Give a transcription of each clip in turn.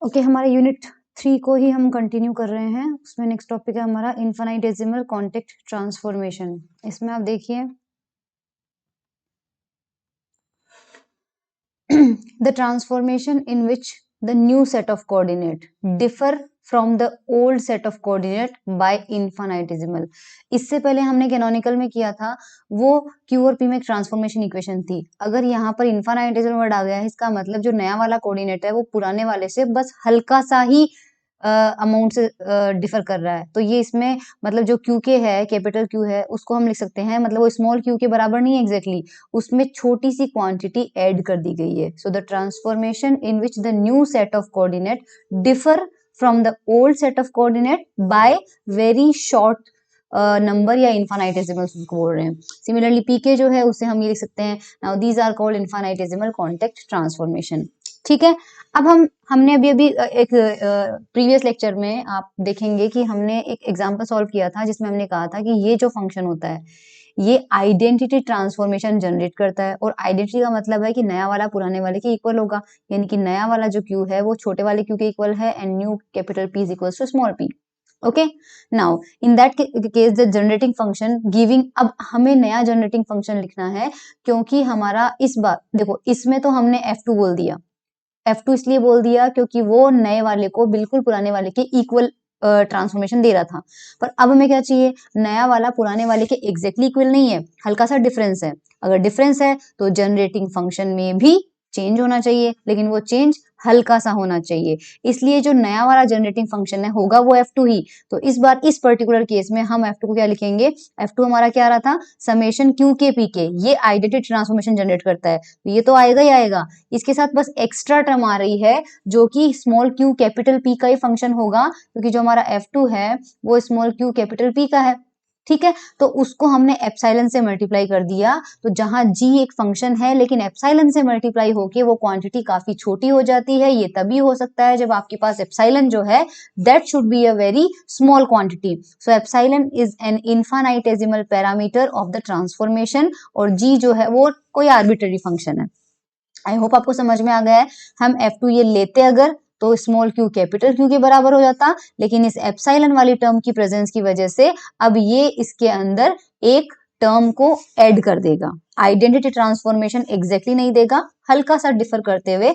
Okay, हमारे unit 3 को ही हम कंटिन्यू कर रहे हैं। उसमें नेक्स्ट टॉपिक है हमारा इनफाइनाइटेसिमल कॉन्टेक्ट ट्रांसफॉर्मेशन। इसमें आप देखिए the transformation in which the new set of coordinate differ from the old set of coordinate by infinitesimal। इससे पहले हमने कैनोनिकल में किया था, वो Q और P में एक ट्रांसफॉर्मेशन इक्वेशन थी। अगर यहाँ पर इनफाइनाइटेसिमल वर्ड आ गया है, इसका मतलब जो नया वाला कोऑर्डिनेट है वो पुराने वाले से बस हल्का सा ही अमाउंट से डिफर कर रहा है। तो ये इसमें मतलब जो क्यू के है, कैपिटल क्यू है, उसको हम लिख सकते हैं, मतलब वो स्मॉल क्यू के बराबर नहीं है एग्जैक्टली, उसमें छोटी सी क्वांटिटी ऐड कर दी गई है। So the transformation in which the new set of coordinate differ from the old set of coordinate by very short number या इनफाइनाइटेसिमल उसको बोल रहे हैं। सिमिलरली पीके जो है उसे हम ये लिख सकते हैं, now these are called infinitesimal contact transformation. ठीक है, अब हमने अभी एक प्रीवियस लेक्चर में आप देखेंगे कि हमने एक एग्जांपल सॉल्व किया था जिसमें हमने कहा था कि ये जो फंक्शन होता है ये आइडेंटिटी ट्रांसफॉर्मेशन जनरेट करता है, और आइडेंटिटी का मतलब है कि नया वाला पुराने वाले के इक्वल होगा, यानी कि नया वाला जो क्यू है वो छोटे वाले क्यू के इक्वल है and new capital P is equal to small P. Okay, now in that case the generating function giving, अब हमें नया जनरेटिंग फंक्शन लिखना है क्योंकि हमारा इस बार देखो इसमें तो हमने F2 बोल दिया, F2 इसलिए बोल दिया क्योंकि वो नए वाले को बिल्कुल पुराने वाले के इक्वल ट्रांसफॉर्मेशन दे रहा था। पर अब हमें क्या चाहिए, नया वाला पुराने वाले के एग्जैक्टली इक्वल नहीं है, हल्का सा डिफरेंस है। अगर डिफरेंस है तो जनरेटिंग फंक्शन में भी चेंज होना चाहिए, लेकिन वो चेंज हल्का सा होना चाहिए। इसलिए जो नया वाला जनरेटिंग फंक्शन है होगा वो F2 ही। तो इस बार इस पर्टिकुलर केस में हम F2 को क्या लिखेंगे, F2 हमारा क्या आ रहा था, समेशन क्यू के पी के, ये आइडेंटिटी ट्रांसफॉर्मेशन जनरेट करता है, तो ये तो आएगा ही आएगा। इसके साथ बस एक्स्ट्रा टर्म आ रही है जो कि स्मॉल क्यू कैपिटल पी का ही फंक्शन होगा, क्योंकि जो हमारा F2 है वो स्मॉल क्यू कैपिटल पी का है। ठीक है, तो उसको हमने एप्सिलॉन से मल्टीप्लाई कर दिया। तो जहां g एक फंक्शन है लेकिन एप्सिलॉन से मल्टीप्लाई होके वो क्वांटिटी काफी छोटी हो जाती है। ये तभी हो सकता है जब आपके पास एप्सिलॉन जो है that should be a very small quantity. So epsilon is an infinitesimal parameter of the transformation, और g जो है वो कोई आर्बिट्ररी फंक्शन है। आई होप आपको समझ में आ गया है। हम F2 ये लेते अगर तो स्मॉल क्यू कैपिटल क्यू के बराबर हो जाता, लेकिन इस एप्सिलॉन वाली टर्म की प्रेजेंस की वजह से अब ये इसके अंदर एक टर्म को ऐड कर देगा। आइडेंटिटी ट्रांसफॉर्मेशन एग्जैक्टली नहीं देगा, हल्का सा डिफर करते हुए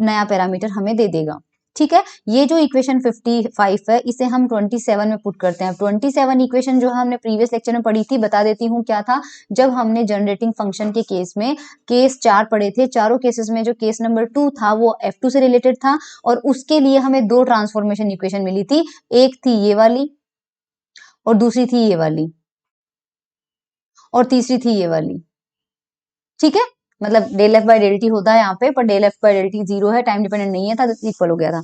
नया पैरामीटर हमें दे देगा। ठीक है, ये जो इक्वेशन 55 है इसे हम 27 में पुट करते हैं। 27 इक्वेशन जो हमने प्रीवियस लेक्चर में पढ़ी थी, बता देती हूँ क्या था। जब हमने जनरेटिंग फंक्शन के केस में केस 4 पढ़े थे, चारों केसेस में जो केस नंबर 2 था वो F2 से रिलेटेड था, और उसके लिए हमें दो ट्रांसफॉर्मेशन इक्वेशन मिली थी, एक थी ये वाली और दूसरी थी ये वाली, और तीसरी थी ये वाली। ठीक है, मतलब del F by del T होता है यहाँ पे, पर del F by del T 0 है, टाइम डिपेंडेंट नहीं है था, इक्वल हो गया था।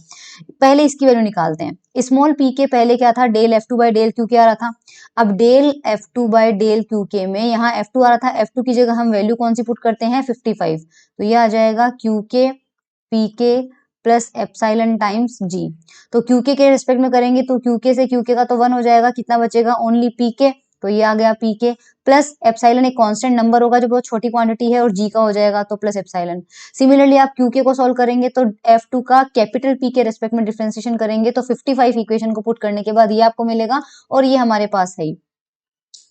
पहले इसकी वैल्यू निकालते हैं। स्मॉल पी के पहले क्या था, del F2 by del Q के आ रहा था। अब del F2 by del Q के में यहाँ F2 आ रहा था, F2 की जगह हम वैल्यू कौन सी पुट करते हैं, 55। तो ये आ जाएगा क्यू के पी के प्लस एप्सिलॉन टाइम्स जी। तो क्यू के रिस्पेक्ट में करेंगे तो क्यू के से क्यू के का तो 1 हो जाएगा, कितना बचेगा, ओनली पी के। तो ये आ गया पी के प्लस एप्सिलॉन, एक कांस्टेंट नंबर होगा जो बहुत छोटी क्वांटिटी है, और जी का हो जाएगा तो प्लस एप्सिलॉन। सिमिलरली आप क्यू के को सॉल्व करेंगे तो F2 का कैपिटल पी के रिस्पेक्ट में डिफरेंशिएशन करेंगे तो 55 इक्वेशन को पुट करने के बाद ये आपको मिलेगा, और ये हमारे पास है।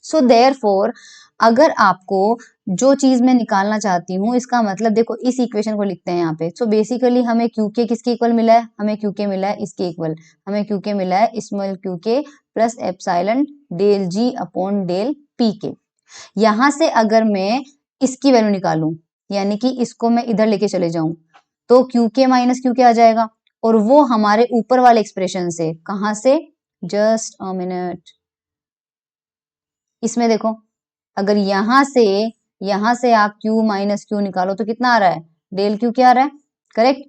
सो देयरफॉर अगर आपको जो चीज मैं निकालना चाहती हूँ, इसका मतलब देखो इस इक्वेशन को लिखते हैं यहाँ पे। सो बेसिकली हमें क्यू के किसके इक्वल मिला है, हमें क्यू के मिला है इसके इक्वल, हमें क्यू के मिला है स्मॉल क्यू के plus epsilon del G upon del P के। यहां से अगर मैं इसकी वैल्यू निकालूं, यानी कि इसको मैं इधर लेके चले जाऊं, तो क्यू के माइनस क्यू के आ जाएगा, और वो हमारे ऊपर वाले एक्सप्रेशन से, कहां से, जस्ट अ मिनट, इसमें देखो, अगर यहां से आप Q माइनस क्यू निकालो तो कितना आ रहा है, डेल क्यू क्या आ रहा है, करेक्ट।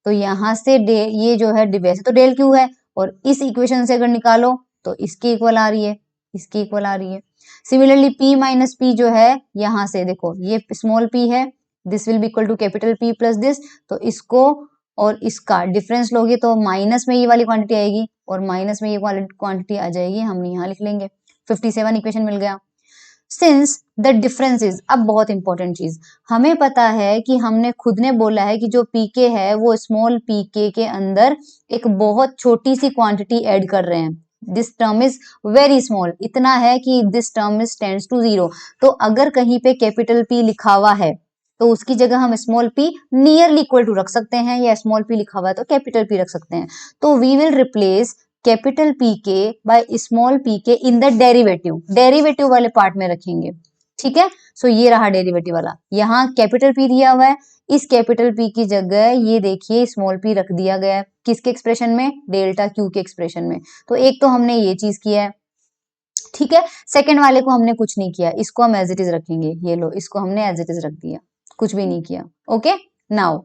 तो यहां से ये जो है वैसे तो डेल क्यू है, और इस इक्वेशन से अगर निकालो तो इसकी इक्वल आ रही है, इसकी इक्वल आ रही है। सिमिलरली P माइनस पी जो है, यहां से देखो ये स्मॉल p है, this will be equal to capital P plus this, तो इसको और इसका डिफरेंस लोगे तो माइनस में ये वाली क्वांटिटी आएगी, और माइनस में ये क्वांटिटी आ जाएगी, हम यहाँ लिख लेंगे। 57 इक्वेशन मिल गया। सिंस द डिफरेंसेस, अब बहुत इंपॉर्टेंट चीज, हमें पता है कि हमने खुद ने बोला है कि जो पीके है वो स्मॉल पीके के अंदर एक बहुत छोटी सी क्वांटिटी ऐड कर रहे हैं, this term is very small, इतना है कि this term is tends to zero. तो अगर कहीं पे कैपिटल पी लिखा हुआ है तो उसकी जगह हम small P nearly equal to रख सकते हैं, या स्मॉल पी लिखा हुआ है तो कैपिटल पी रख सकते हैं। तो we will replace capital P K by small P K in the derivative, derivative वाले पार्ट में रखेंगे, ठीक है। सो ये रहा डेरिवेटिव वाला, यहाँ कैपिटल पी दिया हुआ है, इस कैपिटल पी की जगह ये देखिए स्मॉल पी रख दिया गया है, किसके एक्सप्रेशन में, डेल्टा क्यू के एक्सप्रेशन में। तो एक तो हमने ये चीज किया है, ठीक है। सेकंड वाले को हमने कुछ नहीं किया, इसको हम एज इट इज रखेंगे, ये लो इसको हमने एज इट इज रख दिया, कुछ भी नहीं किया, okay. Now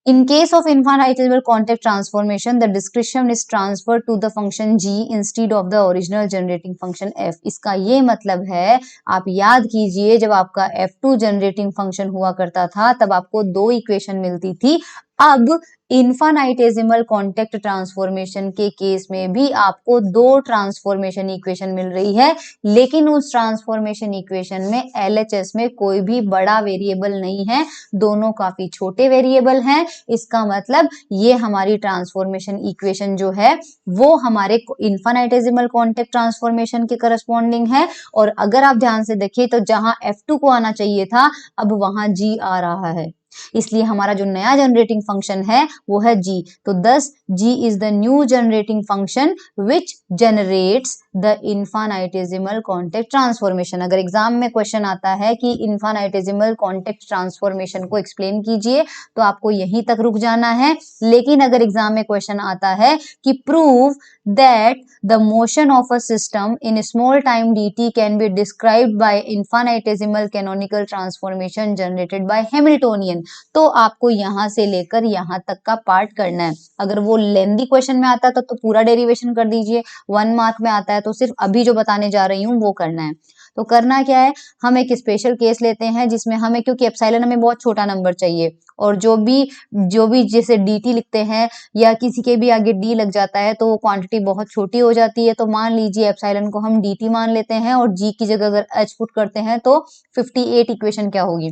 in case of infinitesimal contact transformation, the description is transferred to the function g instead of the original generating function f। इसका ये मतलब है, आप याद कीजिए जब आपका f2 जनरेटिंग फंक्शन हुआ करता था तब आपको दो इक्वेशन मिलती थी। अब इन्फानाइटेसिमल कॉन्टेक्ट ट्रांसफॉर्मेशन के केस में भी आपको दो ट्रांसफॉर्मेशन इक्वेशन मिल रही है, लेकिन उस ट्रांसफॉर्मेशन इक्वेशन में एलएचएस में कोई भी बड़ा वेरिएबल नहीं है, दोनों काफी छोटे वेरिएबल हैं। इसका मतलब ये हमारी ट्रांसफॉर्मेशन इक्वेशन जो है वो हमारे इन्फानाइटेसिमल कॉन्टेक्ट ट्रांसफॉर्मेशन के करस्पॉन्डिंग है। और अगर आप ध्यान से देखिए तो जहां F2 को आना चाहिए था अब वहां G आ रहा है, इसलिए हमारा जो नया जनरेटिंग फंक्शन है वो है g। तो thus g is the new generating function which generates the infinitesimal contact transformation. अगर एग्जाम में क्वेश्चन आता है कि इन्फानाइटेसिमल कॉन्टेक्ट ट्रांसफॉर्मेशन को एक्सप्लेन कीजिए तो आपको यहीं तक रुक जाना है, लेकिन अगर एग्जाम में क्वेश्चन आता है कि prove that the motion of a system in small time dt can be described by infinitesimal canonical transformation generated by Hamiltonian, तो आपको यहां से लेकर यहां तक का पार्ट करना है। अगर वो लेंदी क्वेश्चन में आता है तो पूरा डेरिवेशन कर दीजिए, 1 मार्क में आता है तो सिर्फ अभी जो बताने जा रही हूँ वो करना है। तो करना क्या है, हम एक स्पेशल केस लेते हैं जिसमें हमें, क्योंकि एप्सिलॉन हमें बहुत छोटा नंबर चाहिए और जो भी जैसे dt लिखते हैं या किसी के भी आगे d लग जाता है तो वो क्वांटिटी बहुत छोटी हो जाती है। तो मान लीजिए एप्सिलॉन को हम dt मान लेते हैं और g की जगह अगर h पुट करते हैं तो 58 इक्वेशन क्या होगी,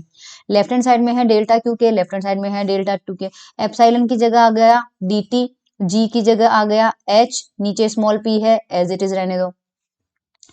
लेफ्ट हैंड साइड में है डेल्टा क्यू के, लेफ्ट हैंड साइड में है डेल्टा टू के, एप्सिलॉन की जगह आ गया dt, g की जगह आ गया h, नीचे स्मॉल p है, एज इट इज रहने दो,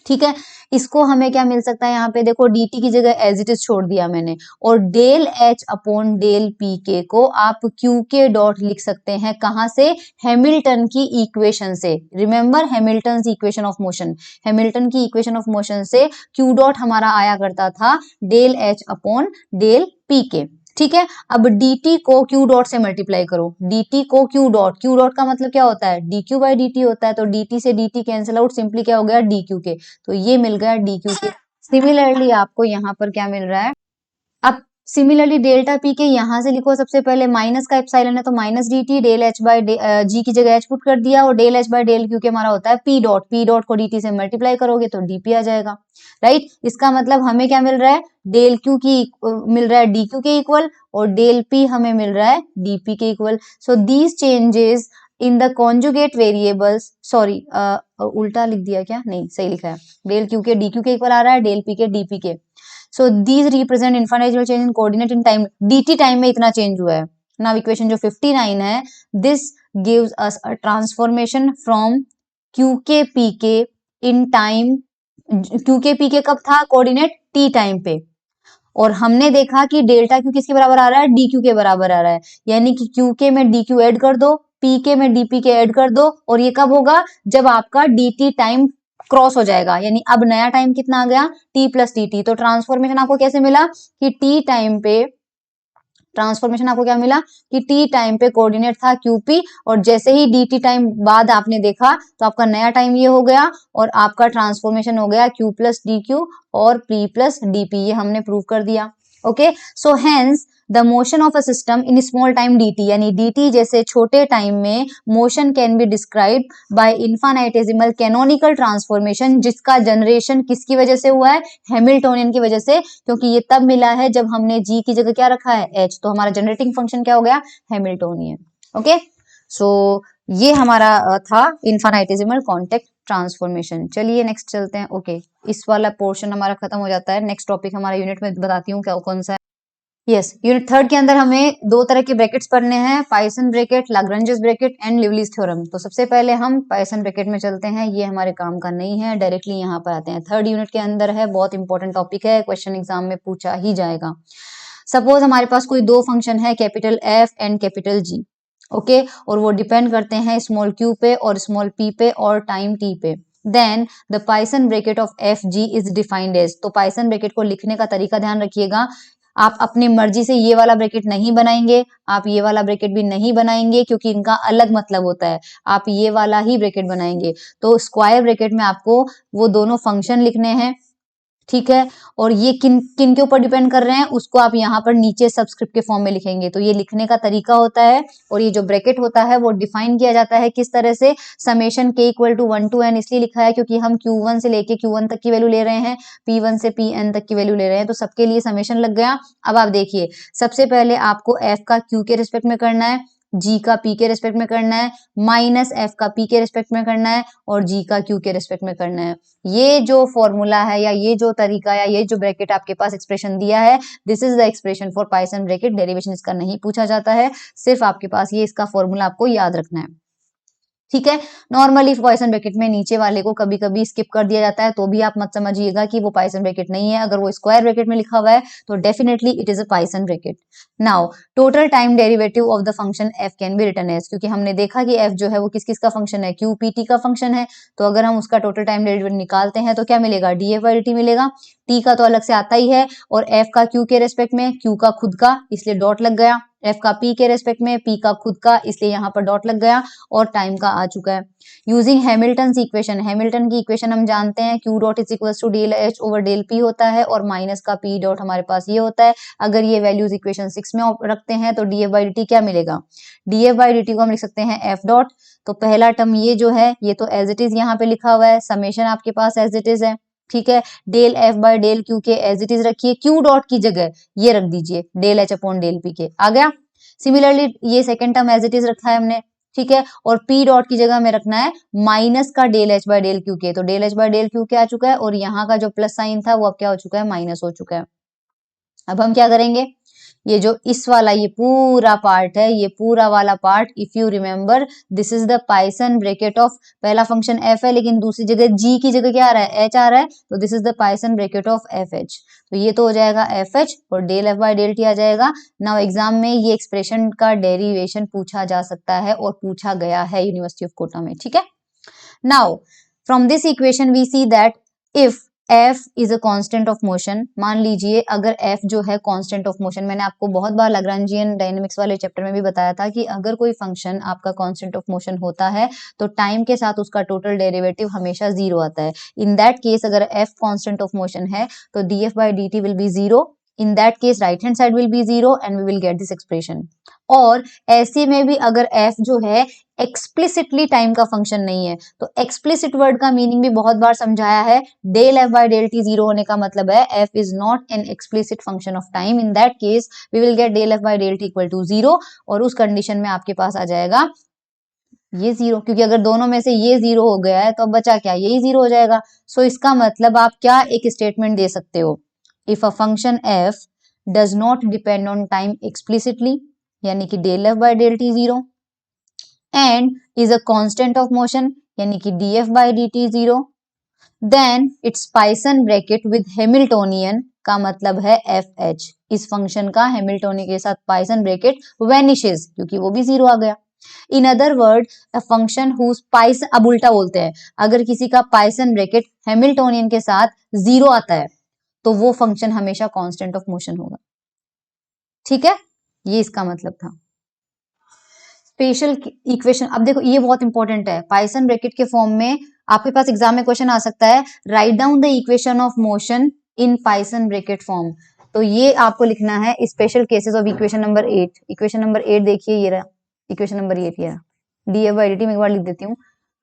ठीक है। इसको हमें क्या मिल सकता है, यहाँ पे देखो dt की जगह एज इट इज छोड़ दिया मैंने, और del h upon del P K को आप क्यू के डॉट लिख सकते हैं, कहां से, हैमिल्टन की इक्वेशन से। Remember Hamilton equation of motion, Hamilton की इक्वेशन ऑफ मोशन से क्यू डॉट हमारा आया करता था del h upon del P K, ठीक है। अब dt को q डॉट से मल्टीप्लाई करो, dt को q डॉट का मतलब क्या होता है, dq बाई dt होता है, तो dt से dt कैंसिल आउट, सिंपली क्या हो गया dq के, तो ये मिल गया dq के। सिमिलरली आपको यहाँ पर क्या मिल रहा है, अब सिमिलरली डेल्टा पी के यहां से लिखो, सबसे पहले माइनस का एप्सिलॉन है तो minus dt, del h by G की जगह h पुट कर दिया, और del h by del Q के हमारा होता है p डॉट को dt से मल्टीप्लाई करोगे तो dp आ जाएगा, राइट। इसका मतलब हमें क्या मिल रहा है, डेल क्यू की मिल रहा है dq के इक्वल, और डेल p हमें मिल रहा है dp के equal. So these changes in the conjugate variables, sorry उल्टा लिख दिया क्या, नहीं सही लिखा है, डेल क्यू के dq के इक्वल आ रहा है, डेल p के dp के। So these represent infinitesimal change in coordinate in time, dt time में इतना चेंज हुआ है। Now इक्वेशन जो 59 है, this gives us a transformation from qk in time, qk कब था, कोऑर्डिनेट t टाइम पे, और हमने देखा कि डेल्टा क्यू किसके बराबर आ रहा है, dq के बराबर आ रहा है, यानी कि qk में dq ऐड कर दो, pk में dp के ऐड कर दो, और ये कब होगा, जब आपका dt टाइम क्रॉस हो जाएगा, यानी अब नया टाइम कितना आ गया, t प्लस dt। तो ट्रांसफॉर्मेशन आपको कैसे मिला कि t टाइम पे, ट्रांसफॉर्मेशन आपको क्या मिला कि t टाइम पे कोऑर्डिनेट था qp, और जैसे ही dt टाइम बाद आपने देखा तो आपका नया टाइम ये हो गया, और आपका ट्रांसफॉर्मेशन हो गया q प्लस dq और p प्लस dp, ये हमने प्रूव कर दिया, okay. So hence the motion of a system in small time dt, यानी dt जैसे छोटे टाइम में motion can be describe by infinitesimal canonical transformation, जिसका जनरेशन किसकी वजह से हुआ है, हैमिल्टोनियन की वजह से, क्योंकि ये तब मिला है जब हमने g की जगह क्या रखा है, h, तो हमारा जनरेटिंग फंक्शन क्या हो गया, हैमिल्टोनियन, ओके। सो ये हमारा था इन्फानाइटेसिमल कॉन्टेक्ट ट्रांसफॉर्मेशन। चलिए नेक्स्ट चलते हैं। ओके, इस वाला पोर्शन हमारा खत्म हो जाता है। नेक्स्ट टॉपिक हमारा यूनिट में बताती हूँ क्या कौन सा है। यस, यूनिट थर्ड के अंदर हमें दो तरह के ब्रैकेट्स पढ़ने हैं, पाइसन ब्रैकेट, लाग्रांजेस ब्रैकेट एंड लिवलीज थ्योरम। तो सबसे पहले हम पाइसन ब्रैकेट में चलते हैं, ये हमारे काम का नहीं है, डायरेक्टली यहाँ पर आते हैं। थर्ड यूनिट के अंदर है, बहुत इंपॉर्टेंट टॉपिक है, क्वेश्चन एग्जाम में पूछा ही जाएगा। सपोज हमारे पास कोई दो फंक्शन है, capital F and capital G, okay, और वो डिपेंड करते हैं स्मॉल क्यू पे और स्मॉल पी पे और टाइम टी पे। Then the Poisson bracket of F G is defined as. तो पाइसन ब्रैकेट को लिखने का तरीका ध्यान रखिएगा, आप अपनी मर्जी से ये वाला ब्रैकेट नहीं बनाएंगे, आप ये वाला ब्रैकेट भी नहीं बनाएंगे, क्योंकि इनका अलग मतलब होता है। आप ये वाला ही ब्रैकेट बनाएंगे। तो स्क्वायर ब्रैकेट में आपको वो दोनों फंक्शन लिखने हैं, ठीक है, और ये किन किन के ऊपर डिपेंड कर रहे हैं उसको आप यहाँ पर नीचे सबस्क्रिप्ट के फॉर्म में लिखेंगे। तो ये लिखने का तरीका होता है, और ये जो ब्रैकेट होता है वो डिफाइन किया जाता है किस तरह से, summation k equal to 1 to n इसलिए लिखा है क्योंकि हम q1 से लेके q1 तक की वैल्यू ले रहे हैं, p1 से pn तक की वैल्यू ले रहे हैं, तो सबके लिए समेशन लग गया। अब आप देखिए, सबसे पहले आपको f का q के रिस्पेक्ट में करना है, g का p के रिस्पेक्ट में करना है, माइनस f का p के रिस्पेक्ट में करना है, और g का q के रिस्पेक्ट में करना है। ये जो फॉर्मूला है या ये जो तरीका या ये जो ब्रैकेट आपके पास एक्सप्रेशन दिया है, this is the expression for Poisson bracket. Derivation इसका नहीं पूछा जाता है, सिर्फ आपके पास ये इसका फॉर्मूला आपको याद रखना है, ठीक है। नॉर्मली पाइसन ब्रैकेट में नीचे वाले को कभी कभी स्किप कर दिया जाता है, तो भी आप मत समझिएगा कि वो पाइसन ब्रैकेट नहीं है। अगर वो स्क्वायर ब्रैकेट में लिखा हुआ है तो definitely it is a Poisson bracket. Now total time derivative of the function f can be written as, क्योंकि हमने देखा कि f जो है वो किस किस का फंक्शन है, QPT का फंक्शन है। तो अगर हम उसका टोटल टाइम डेरिवेटिव निकालते हैं तो क्या मिलेगा, df/dt मिलेगा। t का तो अलग से आता ही है, और f का q के रेस्पेक्ट में, q का खुद का इसलिए डॉट लग गया, f का p के रेस्पेक्ट में, p का खुद का इसलिए यहाँ पर डॉट लग गया, और टाइम का आ चुका है। यूजिंग हैमिल्टन इक्वेशन, हैमिल्टन की इक्वेशन हम जानते हैं, q dot is equal to del h over del p होता है, और माइनस का p डॉट हमारे पास ये होता है। अगर ये वैल्यूज इक्वेशन 6 में रखते हैं तो df/dt क्या मिलेगा, df/dt को हम लिख सकते हैं f डॉट। तो पहला टर्म ये जो है ये तो एज इट इज यहाँ पे लिखा हुआ है, समेशन आपके पास एज इट इज है, ठीक है। Del f by del q K as it is रखिए, q डॉट की जगह ये रख दीजिए del h upon del p K, आ गया। सिमिलरली ये second term as it is रखा है हमने, ठीक है, और p डॉट की जगह में रखना है माइनस का del h by del q K. तो del h by del q K आ चुका है, और यहाँ का जो प्लस साइन था वो अब क्या हो चुका है, माइनस हो चुका है। अब हम क्या करेंगे, ये जो इस वाला ये पूरा पार्ट है, ये पूरा वाला part, if you remember this is the Poisson bracket of, पहला फंक्शन f है लेकिन दूसरी जगह g की जगह क्या आ रहा है, h आ रहा है, तो this is the Poisson bracket of fh। तो ये तो हो जाएगा fh, और del f by del t आ जाएगा। नाउ एग्जाम में ये एक्सप्रेशन का डेरिवेशन पूछा जा सकता है, और पूछा गया है यूनिवर्सिटी ऑफ कोटा में, ठीक है। Now from this equation we see that if f is a constant of motion, मान लीजिए अगर f जो है कांस्टेंट ऑफ मोशन, मैंने आपको बहुत बार लैग्रांजियन डायनेमिक्स वाले चैप्टर में भी बताया था कि अगर कोई फंक्शन आपका कांस्टेंट ऑफ मोशन होता है तो टाइम के साथ उसका टोटल डेरिवेटिव हमेशा जीरो आता है। इन दैट केस अगर f कांस्टेंट ऑफ मोशन है तो df/dt will be zero, in that case right hand side will be zero and we will get this expression. और ऐसे में भी अगर f जो है एक्सप्लिसिटली टाइम का फंक्शन नहीं है, तो एक्सप्लिसिट वर्ड का मीनिंग भी बहुत बार समझाया है, del f by del t zero होने का मतलब है f is not an explicit function of time. In that case we will get del f by del t equal to zero, और उस कंडीशन में आपके पास आ जाएगा ये जीरो, क्योंकि अगर दोनों में से ये जीरो हो गया है तो अब बचा क्या, यही जीरो हो जाएगा। सो इसका मतलब आप क्या एक स्टेटमेंट दे सकते हो, if a function f does not depend on time explicitly, यानी कि del f by del t zero, and is a constant of motion, यानी कि df/dt zero, then it's Poisson bracket with Hamiltonian का मतलब है fh। इस function का Hamiltonian के साथ पाइसन ब्रैकेट वैनिशेस, क्योंकि वो भी जीरो आ गया। In other word a function whose Poisson, अब उल्टा बोलते हैं, अगर किसी का पाइसन ब्रैकेट हैमिल्टोनियन के साथ जीरो आता है तो वो फंक्शन हमेशा कांस्टेंट ऑफ मोशन होगा, ठीक है, ये इसका मतलब था। स्पेशल इक्वेशन, अब देखो ये बहुत इंपॉर्टेंट है, पाइसन ब्रैकेट के फॉर्म में आपके पास एग्जाम में क्वेश्चन आ सकता है, write down the equation of motion in Poisson bracket form. तो ये आपको लिखना है special cases of equation number 8। Equation number 8 देखिए, ये रहा इक्वेशन नंबर 8, ये df/dt में एक बार लिख देती हूँ,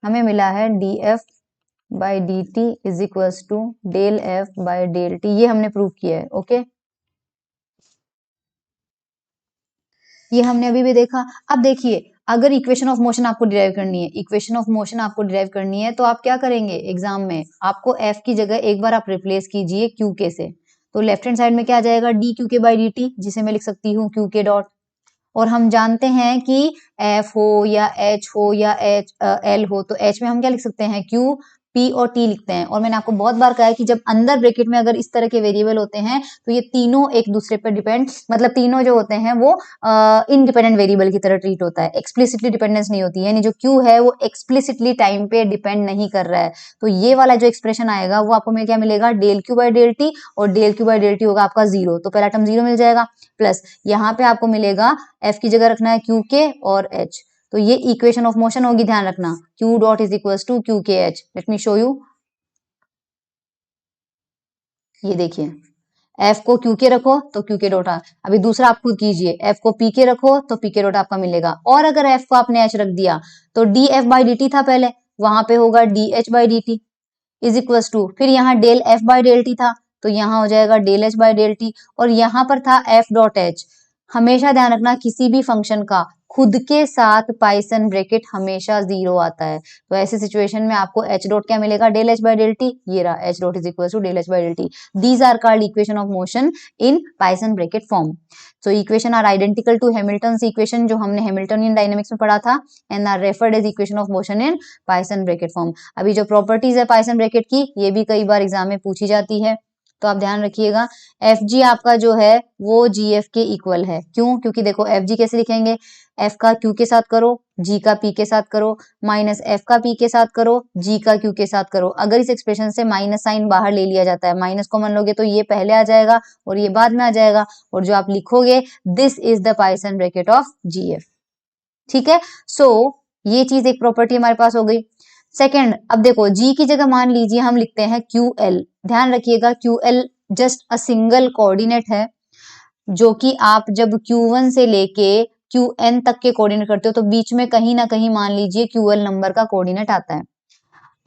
हमें मिला है df/dt is equals to del f by del t, ये हमने प्रूव किया है, ओके, ये हमने अभी भी देखा। अब देखिए अगर इक्वेशन ऑफ मोशन आपको डिराइव करनी है, इक्वेशन ऑफ मोशन आपको डिराइव करनी है, तो आप क्या करेंगे एग्जाम में, आपको एफ की जगह एक बार आप रिप्लेस कीजिए क्यू के से, तो लेफ्ट हैंड साइड में क्या आ जाएगा, डी क्यू के बाई डी टी, जिसे मैं लिख सकती हूँ क्यू के डॉट। और हम जानते हैं कि एफ हो या एच हो या एच एल हो, तो एच में हम क्या लिख सकते हैं, क्यू, पी और टी लिखते हैं। और मैंने आपको बहुत बार कहा है कि जब अंदर ब्रैकेट में अगर इस तरह के वेरिएबल होते हैं तो ये तीनों एक दूसरे पर डिपेंड, मतलब तीनों जो होते हैं वो इंडिपेंडेंट वेरिएबल की तरह ट्रीट होता है, एक्सप्लिसिटली डिपेंडेंस नहीं होती, यानी जो क्यू है वो एक्सप्लिसिटली टाइम पे डिपेंड नहीं कर रहा है। तो ये वाला जो एक्सप्रेशन आएगा वो आपको क्या मिलेगा, del Q by del T, और del Q by del T होगा आपका जीरो, तो पहला टर्म जीरो मिल जाएगा, प्लस यहाँ पे आपको मिलेगा एफ की जगह रखना है क्यू के और एच, तो ये इक्वेशन ऑफ मोशन होगी, ध्यान रखना, Q dot is equal to Q के H. Let me show you, ये देखिए एफ को क्यू के रखो तो क्यू के डॉट, अभी दूसरा आप खुद कीजिए, एफ को पी के रखो तो पी के डॉट आपका मिलेगा, और अगर एफ को आपने एच रख दिया तो D F by D T था पहले, वहां पे होगा D H by D T is equal to, फिर यहाँ del F by del T था तो यहाँ हो जाएगा del H by del T, और यहाँ पर था एफ डॉट एच। हमेशा ध्यान रखना किसी भी फंक्शन का खुद के साथ पाइथन ब्रैकेट हमेशा जीरो आता है, तो ऐसे सिचुएशन में आपको एच डॉट क्या मिलेगा, del H by del T, ये रहा H dot is equal to del H by del T. These are called equation of motion in Poisson bracket form. So equation are identical to Hamilton equation, जो हमने Hamiltonian dynamics में पढ़ा था, and are referred as equation of motion in Poisson bracket form. अभी जो properties है Poisson bracket की, ये भी कई बार एग्जाम में पूछी जाती है, तो आप ध्यान रखिएगा। एफ जी आपका जो है वो जी एफ के इक्वल है, क्यों, क्योंकि देखो एफ जी कैसे लिखेंगे, एफ का क्यू के साथ करो, जी का पी के साथ करो, माइनस एफ का पी के साथ करो, जी का क्यू के साथ करो। अगर इस एक्सप्रेशन से माइनस साइन बाहर ले लिया जाता है, माइनस कॉमन लोगे तो ये पहले आ जाएगा और ये बाद में आ जाएगा, और जो आप लिखोगे this is the Poisson bracket of G F, ठीक है। सो ये चीज एक प्रॉपर्टी हमारे पास हो गई। सेकंड, अब देखो जी की जगह मान लीजिए हम लिखते हैं क्यू एल, ध्यान रखिएगा Q L just a single coordinate है, जो कि आप जब Q1 से लेके Qn तक के कोऑर्डिनेट करते हो तो बीच में कहीं ना कहीं मान लीजिए QL नंबर का कोऑर्डिनेट आता है।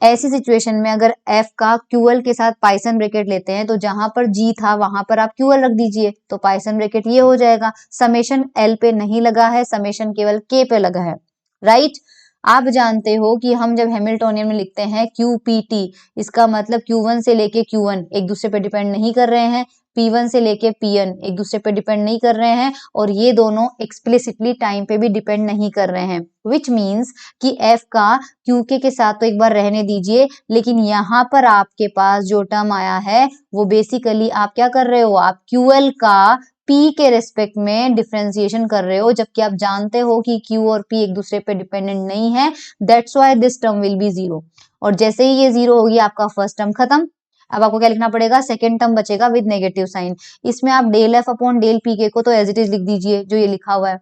ऐसी सिचुएशन में अगर f का QL के साथ पाइथन ब्रैकेट लेते हैं तो जहां पर g था वहां पर आप QL रख दीजिए, तो पाइथन ब्रैकेट ये हो जाएगा, समेशन l पे नहीं लगा है, समेशन केवल k पे लगा है, राइट। आप जानते हो कि हम जब हैमिल्टोनियन में लिखते हैं QPT, इसका मतलब Q1 से लेके Q1 एक दूसरे पे डिपेंड नहीं कर रहे हैं, P1 से लेके Pn एक दूसरे पे डिपेंड नहीं कर रहे हैं, और ये दोनों एक्सप्लिसिटली टाइम पे भी डिपेंड नहीं कर रहे हैं, विच मीन्स कि f का QK के साथ तो एक बार रहने दीजिए, लेकिन यहाँ पर आपके पास जो टर्म आया है वो बेसिकली आप क्या कर रहे हो, आप QL का P के रेस्पेक्ट में डिफरेंशिएशन कर रहे हो, जबकि आप जानते हो कि Q और P एक दूसरे पे डिपेंडेंट नहीं है, that's why this term will be zero. और जैसे ही ये जीरो होगी आपका फर्स्ट टर्म खत्म। अब आपको क्या लिखना पड़ेगा, सेकेंड टर्म बचेगा विद नेगेटिव साइन, इसमें आप del F upon del P K को तो एज इट इज लिख दीजिए जो ये लिखा हुआ है,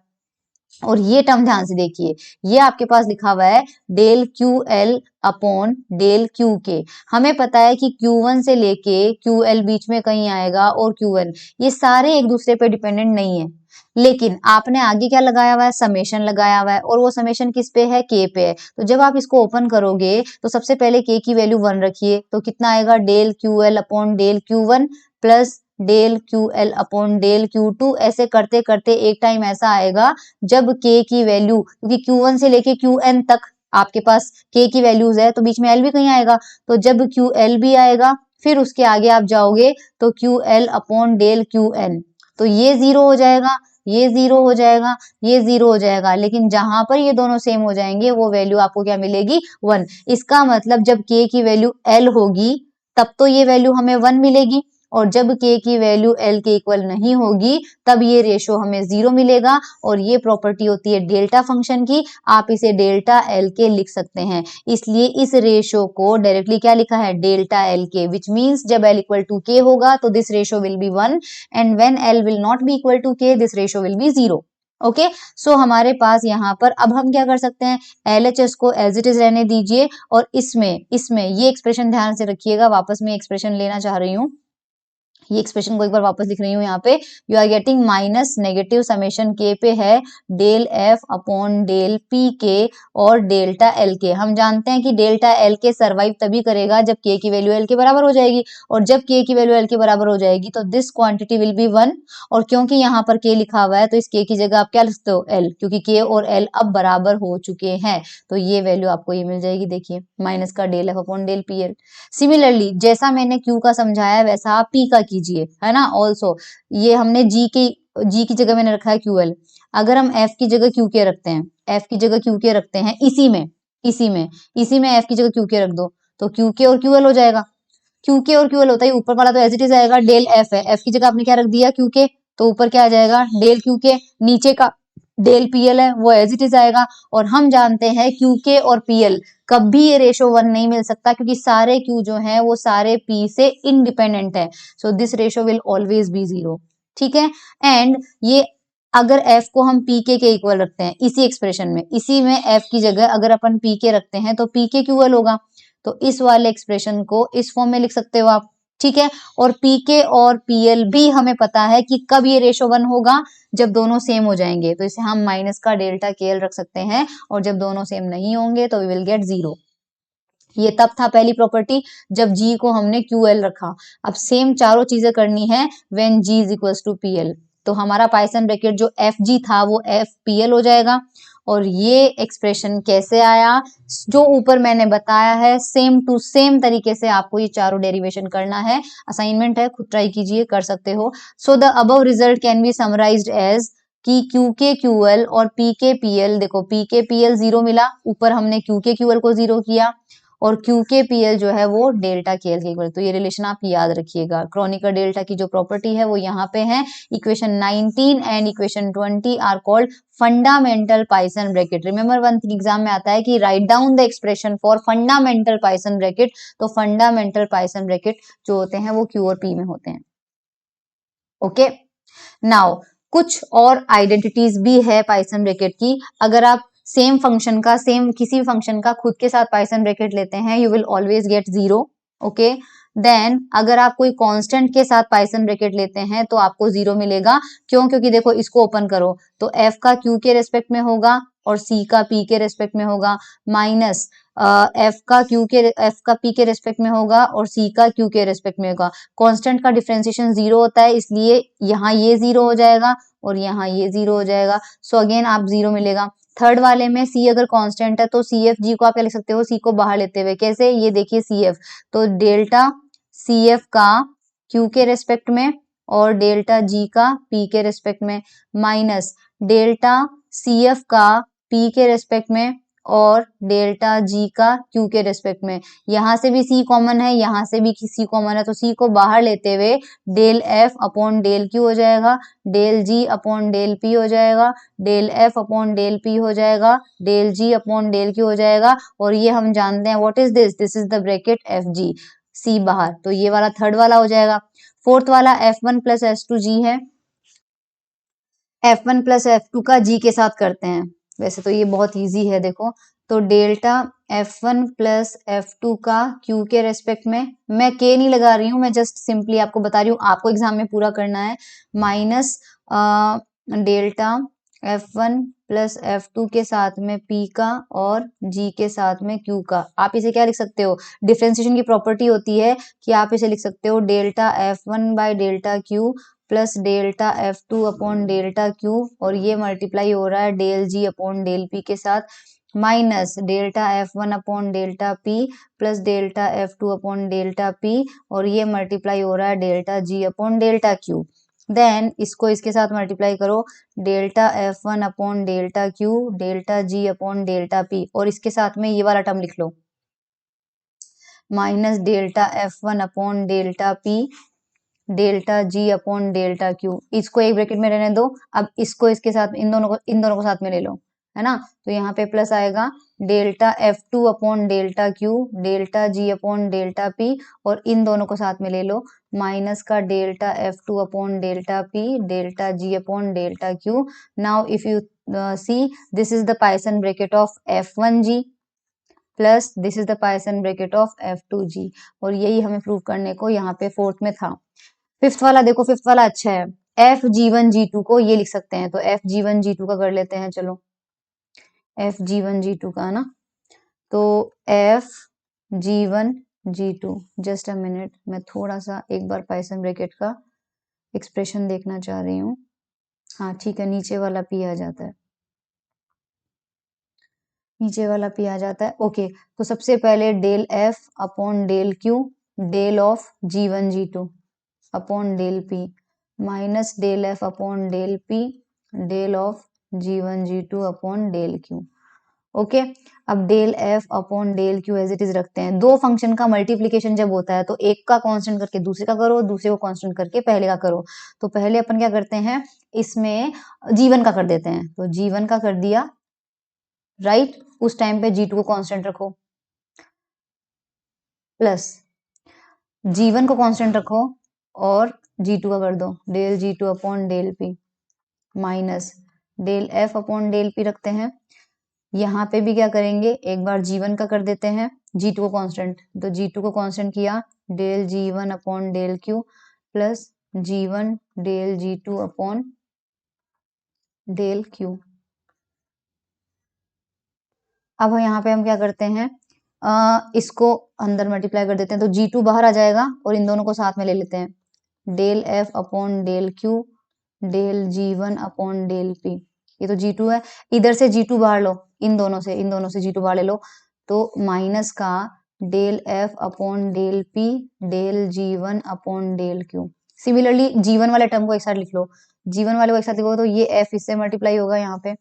और ये टर्म ध्यान से देखिए, ये आपके पास लिखा हुआ है del Q L upon del Q K. हमें पता है कि Q1 से लेके QL बीच में कहीं आएगा, और QL ये सारे एक दूसरे पे डिपेंडेंट नहीं है, लेकिन आपने आगे क्या लगाया हुआ है, समेशन लगाया हुआ है, और वो समेशन किस पे है, K पे है। तो जब आप इसको ओपन करोगे तो सबसे पहले K की वैल्यू 1 रखिए, तो कितना आएगा, del QL upon del Q1 plus del QL upon del Q2, ऐसे करते करते एक टाइम ऐसा आएगा जब K की वैल्यू, क्योंकि Q1 से लेके Qn तक आपके पास K की वैल्यूज है, तो बीच में L भी कहीं आएगा, तो जब QL भी आएगा फिर उसके आगे आप जाओगे तो QL अपॉन डेल QN, तो ये जीरो हो जाएगा, ये जीरो हो जाएगा, ये जीरो हो जाएगा, लेकिन जहां पर ये दोनों सेम हो जाएंगे वो वैल्यू आपको क्या मिलेगी, 1। इसका मतलब जब K की वैल्यू L होगी तब तो ये वैल्यू हमें 1 मिलेगी, और जब K की वैल्यू L के इक्वल नहीं होगी तब ये रेशो हमें 0 मिलेगा, और ये प्रॉपर्टी होती है डेल्टा फंक्शन की, आप इसे डेल्टा L के लिख सकते हैं। इसलिए इस रेशो को डायरेक्टली क्या लिखा है, डेल्टा L के, विच मीन्स जब L इक्वल टू K होगा तो this ratio will be 1, and when L will not be equal to K this ratio will be 0। Okay, so हमारे पास यहाँ पर अब हम क्या कर सकते हैं, LHS को एज इट इज रहने दीजिए, और इसमें इसमें ये एक्सप्रेशन ध्यान से रखिएगा, वापस में एक्सप्रेशन लेना चाह रही हूँ, ये एक्सप्रेशन को एक बार वापस लिख रही हूँ यहाँ पे, you are getting minus negative summation K पे है del F upon del P K और डेल्टा एल के। हम जानते हैं कि डेल्टा एल के सर्वाइव तभी करेगा जब के की वैल्यू एल के बराबर हो जाएगी, और जब के की वैल्यू एल के बराबर हो जाएगी तो दिस क्वांटिटी विल बी 1, और क्योंकि यहाँ पर के लिखा हुआ है तो इस के की जगह आप क्या लिखते हो, एल, क्योंकि के और एल अब बराबर हो चुके हैं, तो ये वैल्यू आपको ये मिल जाएगी, देखिए माइनस का del F upon del P L. Similarly जैसा मैंने क्यू का समझाया वैसा आप पी का कीजिए, है ना। ऑल्सो ये हमने जी की जगह मैंने रखा है क्यू एल, अगर हम एफ की जगह क्यू के रखते हैं, एफ की जगह क्यू के रखते हैं, इसी में एफ की जगह क्यू के रख दो तो क्यू के और क्यू एल हो जाएगा। क्यू के और क्यू एल होता है, ऊपर वाला तो एज इट इज आएगा, डेल एफ है, एफ की जगह आपने क्या रख दिया, क्यू के, तो ऊपर क्या आ जाएगा, डेल क्यू के, नीचे का डेल पीएल है वो एज इट इज आएगा। और हम जानते हैं क्यू के और पीएल कभी ये रेशो 1 नहीं मिल सकता, क्योंकि सारे क्यू जो है वो सारे पी से इंडिपेंडेंट है, so this ratio will always be 0, ठीक है। एंड ये अगर f को हम pk के इक्वल रखते हैं इसी एक्सप्रेशन में, इसी में f की जगह अगर अपन pk रखते हैं तो pk क्यूएल होगा, तो इस वाले एक्सप्रेशन को इस फॉर्म में लिख सकते हो आप, ठीक है। और pk और pl भी हमें पता है कि कब ये रेशो 1 होगा, जब दोनों सेम हो जाएंगे, तो इसे हम माइनस का डेल्टा के रख सकते हैं, और जब दोनों सेम नहीं होंगे तो वी विल गेट 0। ये तब था पहली प्रॉपर्टी जब g को हमने QL रखा। अब सेम चारों चीजें करनी है when g is equals to PL, तो हमारा पाइथन ब्रैकेट जो FG था वो FPL हो जाएगा। और ये एक्सप्रेशन कैसे आया, जो ऊपर मैंने बताया है सेम टू सेम तरीके से आपको ये चारों डेरिवेशन करना है, असाइनमेंट है, खुद ट्राई कीजिए, कर सकते हो। So the above result can be summarized as कि QK QL और PK PL, देखो PK PL 0 मिला, ऊपर हमने QK QL को 0 किया, और QK PL जो है वो डेल्टा KL के इक्वल, तो ये रिलेशन आप याद रखिएगा। क्रोनिकर डेल्टा की जो प्रॉपर्टी है वो यहाँ पे है, equation 19 and equation 20 are called fundamental Poisson bracket. Remember one thing exam में आता है कि write down the expression for fundamental Poisson bracket, तो फंडामेंटल पाइथन ब्रैकेट जो होते हैं वो Q और P में होते हैं, ओके। नाउ कुछ और आइडेंटिटीज भी है पाइथन ब्रैकेट की, अगर आप सेम फंक्शन का, सेम किसी भी फंक्शन का खुद के साथ पाइथन ब्रैकेट लेते हैं you will always get 0, okay. Then अगर आप कोई कांस्टेंट के साथ पाइथन ब्रैकेट लेते हैं तो आपको 0 मिलेगा, क्यों, क्योंकि देखो इसको ओपन करो तो f का q के रेस्पेक्ट में होगा और c का p के रेस्पेक्ट में होगा, माइनस f का p के रेस्पेक्ट में होगा और c का q के रेस्पेक्ट में होगा। कांस्टेंट का डिफरेंशिएशन 0 होता है, इसलिए यहाँ ये 0 हो जाएगा और यहाँ ये 0 हो जाएगा, सो अगेन आप 0 मिलेगा। थर्ड वाले में c अगर कांस्टेंट है तो सी एफ जी को आप क्या लिख सकते हो, c को बाहर लेते हुए, कैसे, ये देखिए सी एफ, तो डेल्टा सी एफ का q के रेस्पेक्ट में और डेल्टा g का p के रेस्पेक्ट में, माइनस डेल्टा सी एफ का p के रेस्पेक्ट में और डेल्टा g का q के रेस्पेक्ट में। यहाँ से भी c कॉमन है, यहाँ से भी c कॉमन है, तो c को बाहर लेते हुए del f upon del q हो जाएगा, del g upon del p हो जाएगा, del f upon del p हो जाएगा, del g upon del q हो जाएगा। और ये हम जानते हैं what is this, this is the bracket F G, c बाहर, तो ये वाला थर्ड वाला हो जाएगा। फोर्थ वाला f1 प्लस f2g है, f1 प्लस f2 का g के साथ करते हैं, वैसे तो ये बहुत इजी है, देखो तो डेल्टा f1 प्लस f2 का q के रेस्पेक्ट में, मैं k नहीं लगा रही हूँ, मैं जस्ट सिंपली आपको बता रही हूँ, आपको एग्जाम में पूरा करना है, minus delta f1 plus f2 के साथ में p का और g के साथ में q का। आप इसे क्या लिख सकते हो, डिफरेंशिएशन की प्रॉपर्टी होती है कि आप इसे लिख सकते हो delta f1 by delta q plus delta f2 upon delta q, और ये मल्टीप्लाई हो रहा है del g upon del p के साथ, minus delta f1 upon delta p plus delta f2 upon delta p, और ये मल्टीप्लाई हो रहा है delta g upon delta q। Then इसको इसके साथ मल्टीप्लाई करो, delta f1 upon delta q delta g upon delta p, और इसके साथ में ये वाला टर्म लिख लो, minus delta f1 upon delta p delta g upon delta q, इसको एक ब्रैकेट में रहने दो, अब इसको इसके साथ इन दोनों को साथ में ले लो, है ना, तो यहाँ पे प्लस आएगा delta f2 upon delta q delta g upon delta p, और इन दोनों को साथ में ले लो, माइनस का delta f2 upon delta p delta g upon delta q। Now if you see this is the Poisson bracket of f1g plus this is the Poisson bracket of f2g, और यही हमें प्रूव करने को यहाँ पे fourth में था। Fifth वाला देखो, फिफ्थ वाला अच्छा है। एफ जी1 जी2 को ये लिख सकते हैं, तो एफ जी1 जी2 का कर लेते हैं, चलो एफ जी1 जी2 का है ना, तो F G1 G2, just a minute, मैं थोड़ा सा एक बार पाइथन ब्रैकेट का एक्सप्रेशन देखना चाह रही हूँ। हाँ ठीक है, नीचे वाला पी आ जाता है, नीचे वाला पी आ जाता है। ओके, तो सबसे पहले del F upon del Q del of जी1 जी2 upon del P minus del F upon del P del of जी1 जी2 अपॉन डेल क्यू। ओके, अब del F upon del Q as it is रखते हैं। दो फंक्शन का multiplication जब होता है तो एक का कांस्टेंट करके दूसरे का करो, दूसरे को कांस्टेंट करके पहले का करो। तो पहले अपन क्या करते हैं, इसमें जीवन का कर देते हैं, तो जीवन का कर दिया, राइट। उस टाइम पे जी2 को कांस्टेंट रखो, प्लस जीवन को कांस्टेंट रखो और जी2 का कर दो, del G two upon del P minus del F upon del P रखते हैं। यहाँ पे भी क्या करेंगे, एक बार जी1 का कर देते हैं, जी2 को कांस्टेंट, तो जी2 को कांस्टेंट किया, del G one upon del Q plus G one del G two upon del Q. अब यहाँ पे हम क्या करते हैं, इसको अंदर मल्टीप्लाई कर देते हैं, तो जी2 बाहर आ जाएगा और इन दोनों को साथ में ले लेते हैं, del F upon del Q del G one upon del P. ये तो जी2 है, इधर से जी2 बाहर लो, इन दोनों से जी2 बाहर ले लो, तो माइनस का del F upon del P del G one upon del Q. Similarly G one वाले टर्म को एक साथ लिख लो, जीवन वाले को एक साथ लिखो तो ये एफ इससे मल्टीप्लाई होगा यहाँ पे,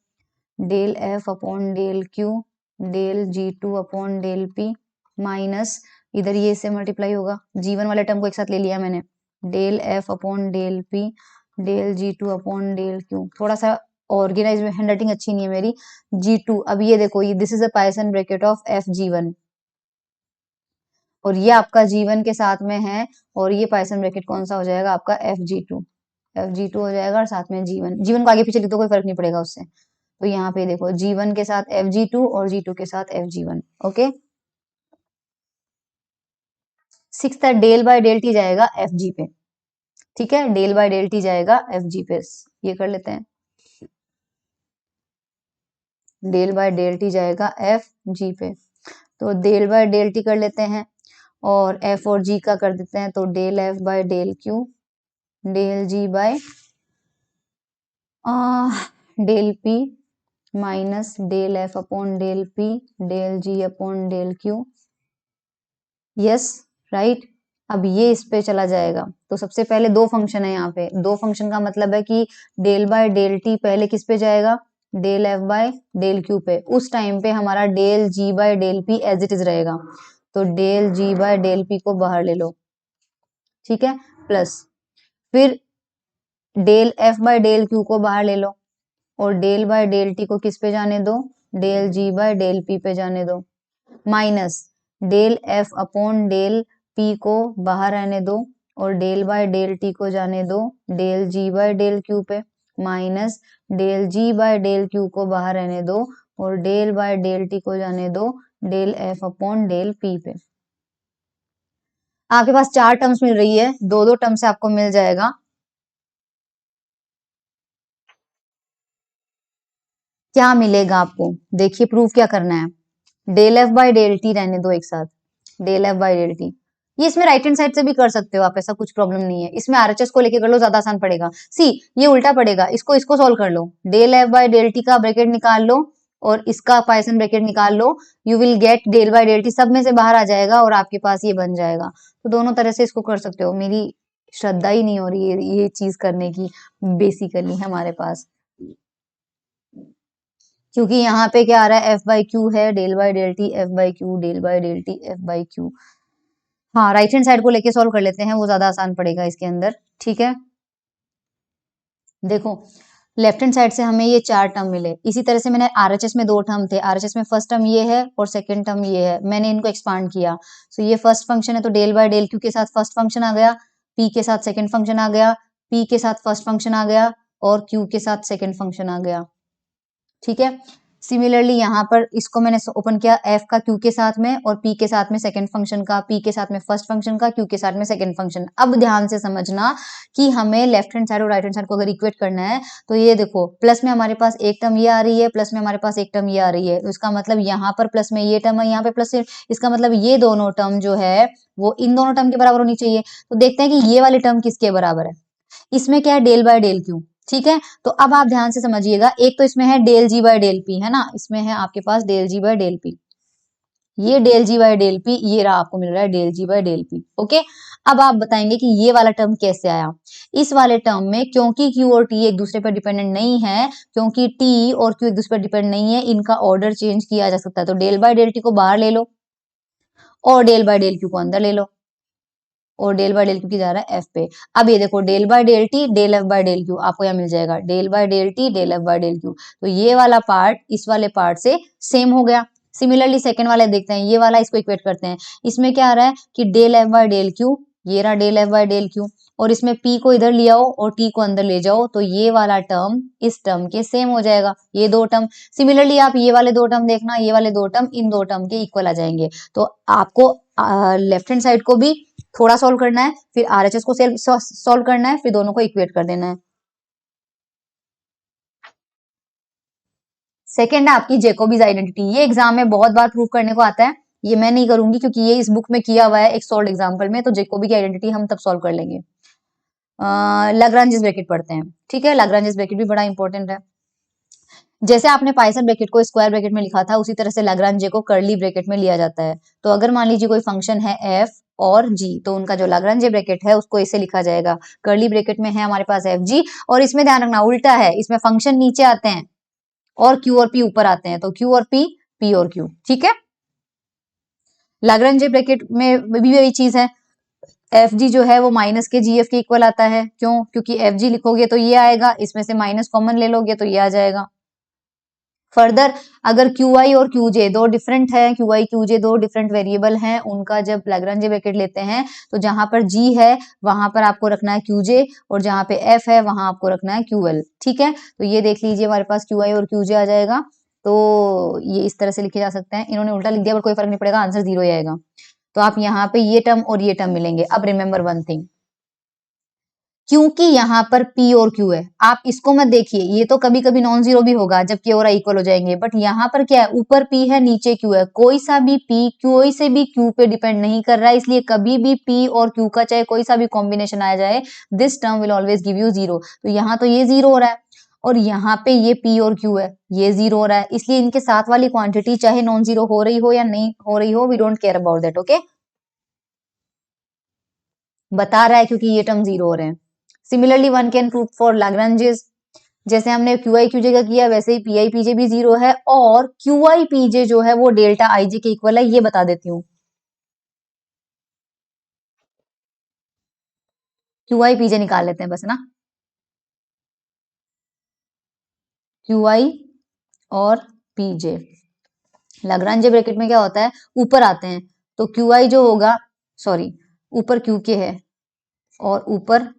del F upon del Q del G two upon del P minus इधर ये इससे मल्टीप्लाई होगा, जीवन वाले टर्म को एक साथ ले लिया मैंने, del F upon del P del G two upon del Q. थोड़ा सा ऑर्गेनाइज में हैंडराइटिंग अच्छी नहीं है मेरी। जी2, अब ये देखो, ये this is a Python bracket of F G1 और ये आपका जीवन के साथ में है, और ये पाइथन ब्रैकेट कौन सा हो जाएगा आपका एफ जी टू हो जाएगा, और साथ में जीवन, जीवन को आगे पीछे लिख दो, कोई फर्क नहीं पड़ेगा उससे। तो यहाँ पे देखो, जी1 के साथ एफ जी2 और जी2 के साथ एफ जी1। ओके, सिक्स है डेल बाय डेल टी जाएगा एफ जी पे, ठीक है, डेल बाय डेल टी जाएगा एफ जी पे, ये कर लेते हैं, डेल बाय डेल टी जाएगा एफ जी पे, तो डेल बाय डेल टी कर लेते हैं, और एफ और जी का कर देते हैं, तो del F by del Q del G by del P minus del F upon del P del G upon del Q. Yes, right. अब ये इस पे चला जाएगा, तो सबसे पहले दो फंक्शन है यहाँ पे, दो फंक्शन का मतलब है कि डेल बाय डेल टी पहले किस पे जाएगा, del F by del Q पे। उस टाइम पे हमारा del G by del P as it is रहेगा, तो del G by del P को बाहर ले लो, ठीक है, प्लस फिर del F by del Q को बाहर ले लो, और डेल बाय डेल टी को किस पे जाने दो, del G by del P पे जाने दो, minus del F upon del P को बाहर रहने दो, और डेल बाय डेल टी को जाने दो del G by del Q पे, minus del G by del Q को बाहर रहने दो, और डेल बाय डेल टी को जाने दो del F upon del P पे। आपके पास चार टर्म्स मिल रही है, दो दो टर्म से आपको मिल जाएगा। क्या मिलेगा आपको, देखिए प्रूफ क्या करना है, del F by del T रहने दो एक साथ, del F by del T, ये इसमें राइट हैंड साइड से भी कर सकते हो आप, ऐसा कुछ प्रॉब्लम नहीं है, इसमें आरएचएस को लेके कर लो, ज्यादा आसान पड़ेगा। सी, ये उल्टा पड़ेगा, इसको इसको सॉल्व कर लो, del F by del T का ब्रैकेट निकाल लो और इसका पाइथन ब्रैकेट निकाल लो, you will get del by del T, सब में से बाहर आ जाएगा और आपके पास ये बन जाएगा। तो दोनों तरह से इसको कर सकते हो, मेरी श्रद्धा ही नहीं हो रही है ये चीज करने की बेसिकली हमारे पास, क्योंकि यहाँ पे क्या आ रहा है, एफ बाई क्यू है, del by del T F by Q del by del T F by Q. हाँ, राइट हैंड साइड को लेके सॉल्व कर लेते हैं, वो ज्यादा आसान पड़ेगा इसके अंदर, ठीक है। देखो, लेफ्ट हैंड साइड से हमें ये चार टर्म मिले, इसी तरह से मैंने आरएचएस में दो टर्म थे, आरएचएस में फर्स्ट टर्म ये है और सेकंड टर्म ये है, मैंने इनको एक्सपांड किया, सो ये फर्स्ट फंक्शन है, तो डेल बाय डेल क्यू के साथ फर्स्ट फंक्शन आ गया, पी के साथ सेकंड फंक्शन आ गया, पी के साथ फर्स्ट फंक्शन आ गया, और क्यू के साथ सेकंड फंक्शन आ गया, ठीक है। सिमिलरली यहाँ पर इसको मैंने ओपन किया f का q के साथ में और p के साथ में सेकंड फंक्शन का, p के साथ में फर्स्ट फंक्शन का, q के साथ में सेकंड फंक्शन। अब ध्यान से समझना कि हमें लेफ्ट हैंड साइड और राइट हैंड साइड को अगर इक्वेट करना है तो ये देखो, प्लस में हमारे पास एक टर्म ये आ रही है, प्लस में हमारे पास एक टर्म ये आ रही है, तो इसका मतलब यहाँ पर प्लस में ये टर्म है, यहाँ पे प्लस, इसका मतलब ये दोनों टर्म जो है वो इन दोनों टर्म के बराबर होनी चाहिए। तो देखते हैं कि ये वाली टर्म किसके बराबर है। इसमें क्या है, डेल बाय डेल क्यू, ठीक है। तो अब आप ध्यान से समझिएगा, एक तो इसमें है del G by del P, है ना, इसमें है आपके पास del G by del P, ये del G by del P, ये रहा आपको मिल रहा है del G by del P, okay. अब आप बताएंगे कि ये वाला टर्म कैसे आया। इस वाले टर्म में क्योंकि क्यू और टी एक दूसरे पर डिपेंडेंट नहीं है, क्योंकि टी और क्यू एक दूसरे पर डिपेंड नहीं है, इनका ऑर्डर चेंज किया जा सकता है। तो डेल बाय डेल टी को बाहर ले लो और डेल बाय डेल क्यू को अंदर ले लो, और डेल बाय डेल क्यू की जा रहा है एफ पे। अब ये देखो, del by del T del F by del Q आपको यहाँ मिल जाएगा, del by del T del F by del Q. तो ये वाला पार्ट इस वाले पार्ट से सेम हो गया। सिमिलरली सेकंड वाला देखते हैं, ये वाला इसको इक्वेट करते हैं। इसमें क्या आ रहा है कि del F by del Q, ये रहा del F by del Q, और इसमें p को इधर ले आओ और t को अंदर ले जाओ, तो ये वाला टर्म इस टर्म के सेम हो जाएगा, ये दो टर्म। सिमिलरली आप ये वाले दो टर्म देखना, ये वाले दो टर्म इन दो टर्म के इक्वल आ जाएंगे। तो आपको लेफ्ट हैंड साइड को भी थोड़ा सॉल्व करना है, फिर आरएचएस को सॉल्व करना है, फिर दोनों को इक्वेट कर देना है। सेकेंड है आपकी जैकोबीज आइडेंटिटी। ये एग्जाम में बहुत बार प्रूव करने को आता है, ये मैं नहीं करूंगी क्योंकि ये इस बुक में किया हुआ है एक सॉल्व एग्जाम्पल में। तो जैकोबी की आइडेंटिटी हम तब सॉल्व कर लेंगे। लाग्रांजेस ब्रैकेट पढ़ते हैं, ठीक है। लाग्रांजेस ब्रैकेट भी बड़ा इंपॉर्टेंट है। जैसे आपने पाइथन ब्रैकेट को स्क्वायर ब्रैकेट में लिखा था, उसी तरह से लाग्रांजे को कर्ली ब्रैकेट में लिया जाता है। तो अगर मान लीजिए कोई फंक्शन है एफ और जी, तो उनका जो लाग्रांजे ब्रैकेट है उसको ऐसे लिखा जाएगा, कर्ली ब्रैकेट में है हमारे पास एफ जी, और इसमें ध्यान रखना उल्टा है, इसमें फंक्शन नीचे आते हैं और क्यू और पी ऊपर आते हैं, तो क्यू और पी, पी और क्यू, ठीक है। लाग्रांजे ब्रैकेट में भी वही चीज है, एफ जी जो है वो माइनस के जी एफ के इक्वल आता है। क्यों? क्योंकि एफ जी लिखोगे तो ये आएगा, इसमें से माइनस कॉमन ले लोगे तो ये आ जाएगा। फर्दर अगर क्यू आई और क्यू जे दो डिफरेंट है, क्यू आई क्यू जे दो डिफरेंट वेरिएबल हैं, उनका जब लाग्रांजे ब्रैकेट लेते हैं तो जहां पर जी है वहां पर आपको रखना है क्यू जे, और जहां पे एफ है वहां आपको रखना है क्यू एल, ठीक है। तो ये देख लीजिए हमारे पास क्यू आई और क्यू जे आ जाएगा। तो ये इस तरह से लिखे जा सकते हैं, इन्होंने उल्टा लिख दिया पर कोई फर्क नहीं पड़ेगा, आंसर 0 ही आएगा। तो आप यहाँ पे ये टर्म और ये टर्म मिलेंगे। अब रिमेंबर वन थिंग, क्योंकि यहाँ पर P और Q है, आप इसको मत देखिए, ये तो कभी कभी नॉन जीरो भी होगा जब K और I इक्वल हो जाएंगे, बट यहाँ पर क्या है, ऊपर P है नीचे Q है, कोई सा भी P कोई से भी Q पे डिपेंड नहीं कर रहा है, इसलिए कभी भी P और Q का चाहे कोई सा भी कॉम्बिनेशन आ जाए, this term will always give you 0। तो यहाँ तो ये 0 हो रहा है और यहाँ पे ये P और Q है, ये 0 हो रहा है, इसलिए इनके साथ वाली क्वांटिटी चाहे नॉन जीरो हो रही हो या नहीं हो रही हो, we don't care about that, okay. बता रहा है क्योंकि ये टर्म 0 हो रहे हैं। Similarly one can prove for Lagrange's, जैसे हमने क्यू आई क्यूजे का किया वैसे ही पी आई पीजे भी 0 है, और क्यू आई पीजे जो है वो डेल्टा आईजे के इक्वल है, ये बता देती हूँ। क्यू आई पीजे निकाल लेते हैं बस ना, क्यू आई और पीजे लाग्रांजे ब्रैकेट में क्या होता है, ऊपर आते हैं, तो क्यू आई जो होगा, सॉरी ऊपर क्यू के है और ऊपर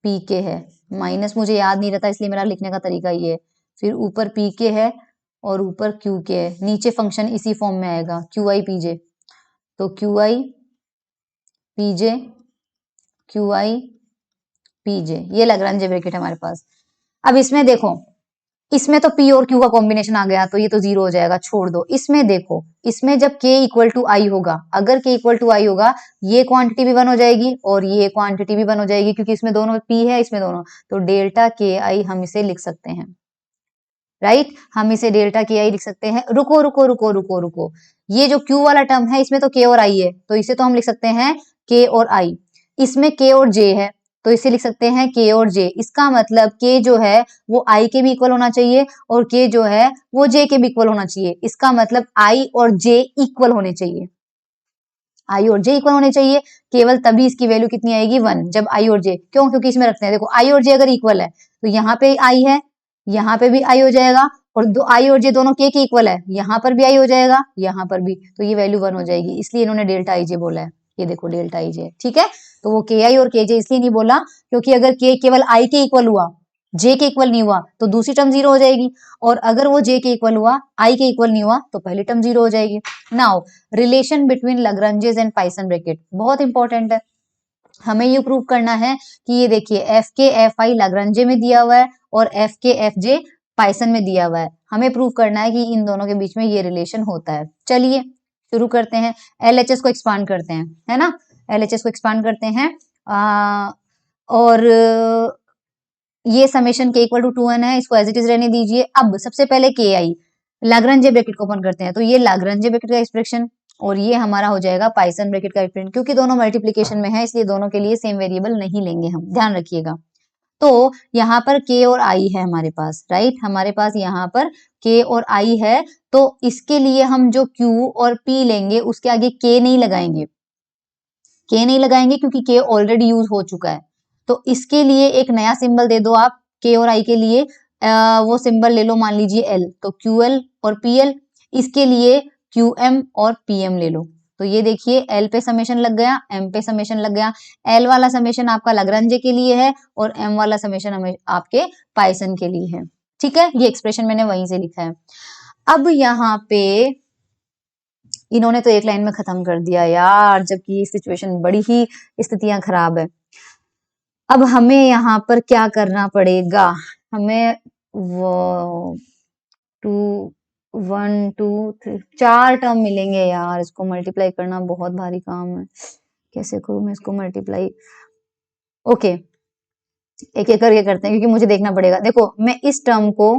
पी के है, माइनस मुझे याद नहीं रहता इसलिए मेरा लिखने का तरीका ये है, फिर ऊपर पी के है और ऊपर क्यू के है, नीचे फंक्शन इसी फॉर्म में आएगा क्यू आई पीजे। तो Q I PJ, Q I पीजे, ये लाग्रांजे ब्रैकेट है हमारे पास। अब इसमें देखो, इसमें तो P और Q का कॉम्बिनेशन आ गया तो ये तो 0 हो जाएगा, छोड़ दो। इसमें देखो, इसमें जब K इक्वल टू आई होगा, अगर K इक्वल टू आई होगा, ये क्वांटिटी भी 1 हो जाएगी और ये क्वांटिटी भी 1 हो जाएगी, क्योंकि इसमें दोनों P है, इसमें दोनों, तो डेल्टा के आई हम इसे लिख सकते हैं, राइट। हम इसे डेल्टा के आई लिख सकते हैं। रुको रुको रुको रुको रुको, ये जो Q वाला टर्म है इसमें तो K और I है, तो इसे तो हम लिख सकते हैं K और I। इसमें K और J है तो इसे लिख सकते हैं K और J। इसका मतलब K जो है वो I के भी इक्वल होना चाहिए और K जो है वो J के भी इक्वल होना चाहिए। इसका मतलब I और J इक्वल होने चाहिए, I और J इक्वल होने चाहिए। केवल तभी इसकी वैल्यू कितनी आएगी, 1, जब I और J, क्यों, क्योंकि इसमें रखते हैं, देखो I और J अगर इक्वल है तो यहाँ पे I है, यहाँ पे भी I हो जाएगा, और दो I और J दोनों K के इक्वल है, यहाँ पर भी I हो जाएगा, यहाँ पर भी, तो ये वैल्यू 1 हो जाएगी, इसलिए इन्होंने डेल्टा I J बोला है। ये देखो डेल्टा I J, ठीक है। तो वो K I और K J इसलिए नहीं बोला क्योंकि अगर K केवल I के इक्वल हुआ जे के इक्वल नहीं हुआ तो दूसरी टर्म जीरो हो जाएगी, और अगर वो जे के इक्वल हुआ, आई के इक्वल नहीं हुआ तो पहली टर्म जीरो हो जाएगी। Now relation between Lagrange's and Python bracket बहुत इंपॉर्टेंट है। हमें ये प्रूव करना है कि ये देखिए एफ के एफ आई लैग्रेंजे में दिया हुआ है और एफ के एफ जे पाइथन में दिया हुआ है। हमें प्रूव करना है कि इन दोनों के बीच में ये रिलेशन होता है। चलिए शुरू करते हैं, एलएचएस को एक्सपांड करते हैं, है ना, एलएचएस को एक्सपांड करते हैं। और ये समेशन के इक्वल टू 2n है, इसको एज इट इज रहने दीजिए। अब सबसे पहले के आई लैग्रेंजे ब्रैकेट को ओपन करते हैं, तो ये लैग्रेंजे ब्रैकेट का एक्सप्रेशन और ये हमारा हो जाएगा पाइथन ब्रैकेट का एक्सप्रेशन। क्योंकि दोनों मल्टीप्लिकेशन में है इसलिए दोनों के लिए सेम वेरिएबल नहीं लेंगे हम, ध्यान रखिएगा। तो यहाँ पर के और आई है हमारे पास, राइट, हमारे पास यहाँ पर के और आई है, तो इसके लिए हम जो क्यू और पी लेंगे उसके आगे के नहीं लगाएंगे, के नहीं लगाएंगे क्योंकि के ऑलरेडी यूज हो चुका है। तो इसके लिए एक नया सिंबल दे दो आप के और आई के लिए, वो सिंबल ले लो, मान लीजिए एल, तो क्यू एल और पी एल। इसके लिए क्यू एम और पी एम ले लो। तो ये देखिए एल पे समेशन लग गया, एम पे समेशन लग गया। एल वाला समेशन आपका लैग्रेंजे के लिए है और एम वाला समेशन आपके पाइथन के लिए है। ठीक है, ये एक्सप्रेशन मैंने वहीं से लिखा है। अब यहाँ पे इन्होंने तो एक लाइन में खत्म कर दिया यार, जबकि सिचुएशन बड़ी ही स्थितियां खराब है। अब हमें यहाँ पर क्या करना पड़ेगा, हमें वो 2 1 2 3 4 टर्म मिलेंगे यार, इसको मल्टीप्लाई करना बहुत भारी काम है। कैसे करूं मैं इसको मल्टीप्लाई? ओके, एक एक करके करते हैं क्योंकि मुझे देखना पड़ेगा। देखो मैं इस टर्म को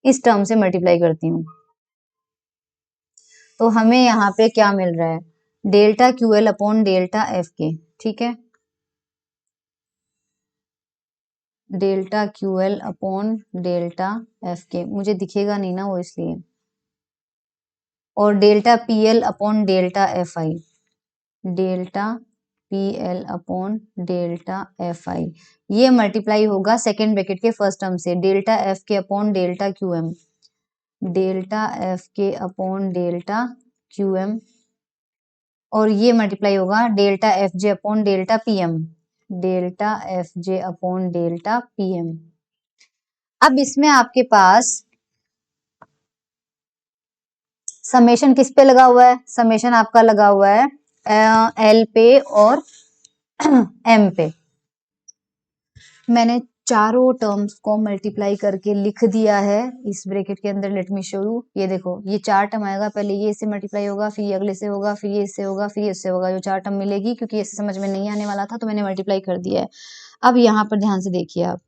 इस टर्म से मल्टीप्लाई करती हूँ, तो हमें यहाँ पे क्या मिल रहा है, delta Q L upon delta F K. ठीक है, delta Q L upon delta F K, मुझे दिखेगा नहीं ना वो इसलिए, और delta P L upon delta F I, delta P L upon delta F I. ये मल्टीप्लाई होगा सेकेंड ब्रैकेट के फर्स्ट टर्म से, delta F K upon delta Q M, delta F K upon delta Q M, और ये multiply होगा delta F J upon delta P M, delta F J upon delta P M. अब इसमें आपके पास summation किस पे लगा हुआ है, समेशन आपका लगा हुआ है एल पे और एम पे। मैंने चारों टर्म्स को मल्टीप्लाई करके लिख दिया है इस ब्रैकेट के अंदर। लेट मी शो यू, ये देखो ये 4 टर्म आएगा, पहले ये इससे मल्टीप्लाई होगा, फिर ये अगले से होगा, फिर ये इससे होगा, फिर ये इससे होगा, जो 4 टर्म मिलेगी। क्योंकि इससे समझ में नहीं आने वाला था तो मैंने मल्टीप्लाई कर दिया है। अब यहाँ पर ध्यान से देखिए आप,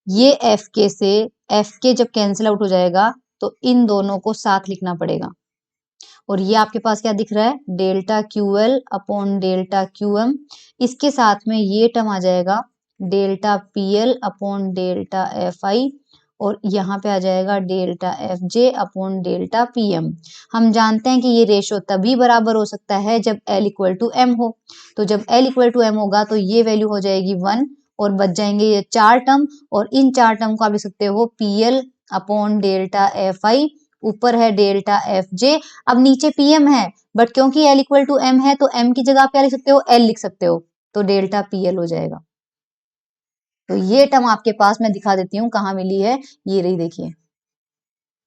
ये एफ के से एफ के जब कैंसिल आउट हो जाएगा तो इन दोनों को साथ लिखना पड़ेगा, और ये आपके पास क्या दिख रहा है, delta Q L upon delta Q M. इसके साथ में ये टर्म आ जाएगा delta P L upon delta F I, और यहाँ पे आ जाएगा delta F J upon delta P M. हम जानते हैं कि ये रेशो तभी बराबर हो सकता है जब एल इक्वल टू एम हो। तो जब एल इक्वल टू एम होगा तो ये वैल्यू हो जाएगी 1 और बच जाएंगे ये 4 टर्म, और इन 4 टर्म को आप लिख सकते हो P L upon delta F आई, ऊपर है डेल्टा एफ जे। अब नीचे पी एम है, बट क्योंकि एल इक्वल टू एम है तो एम की जगह आप क्या लिख सकते हो, एल लिख सकते हो, तो डेल्टा पी एल हो जाएगा। तो ये टर्म आपके पास मैं दिखा देती हूँ कहाँ मिली है, ये रही देखिए।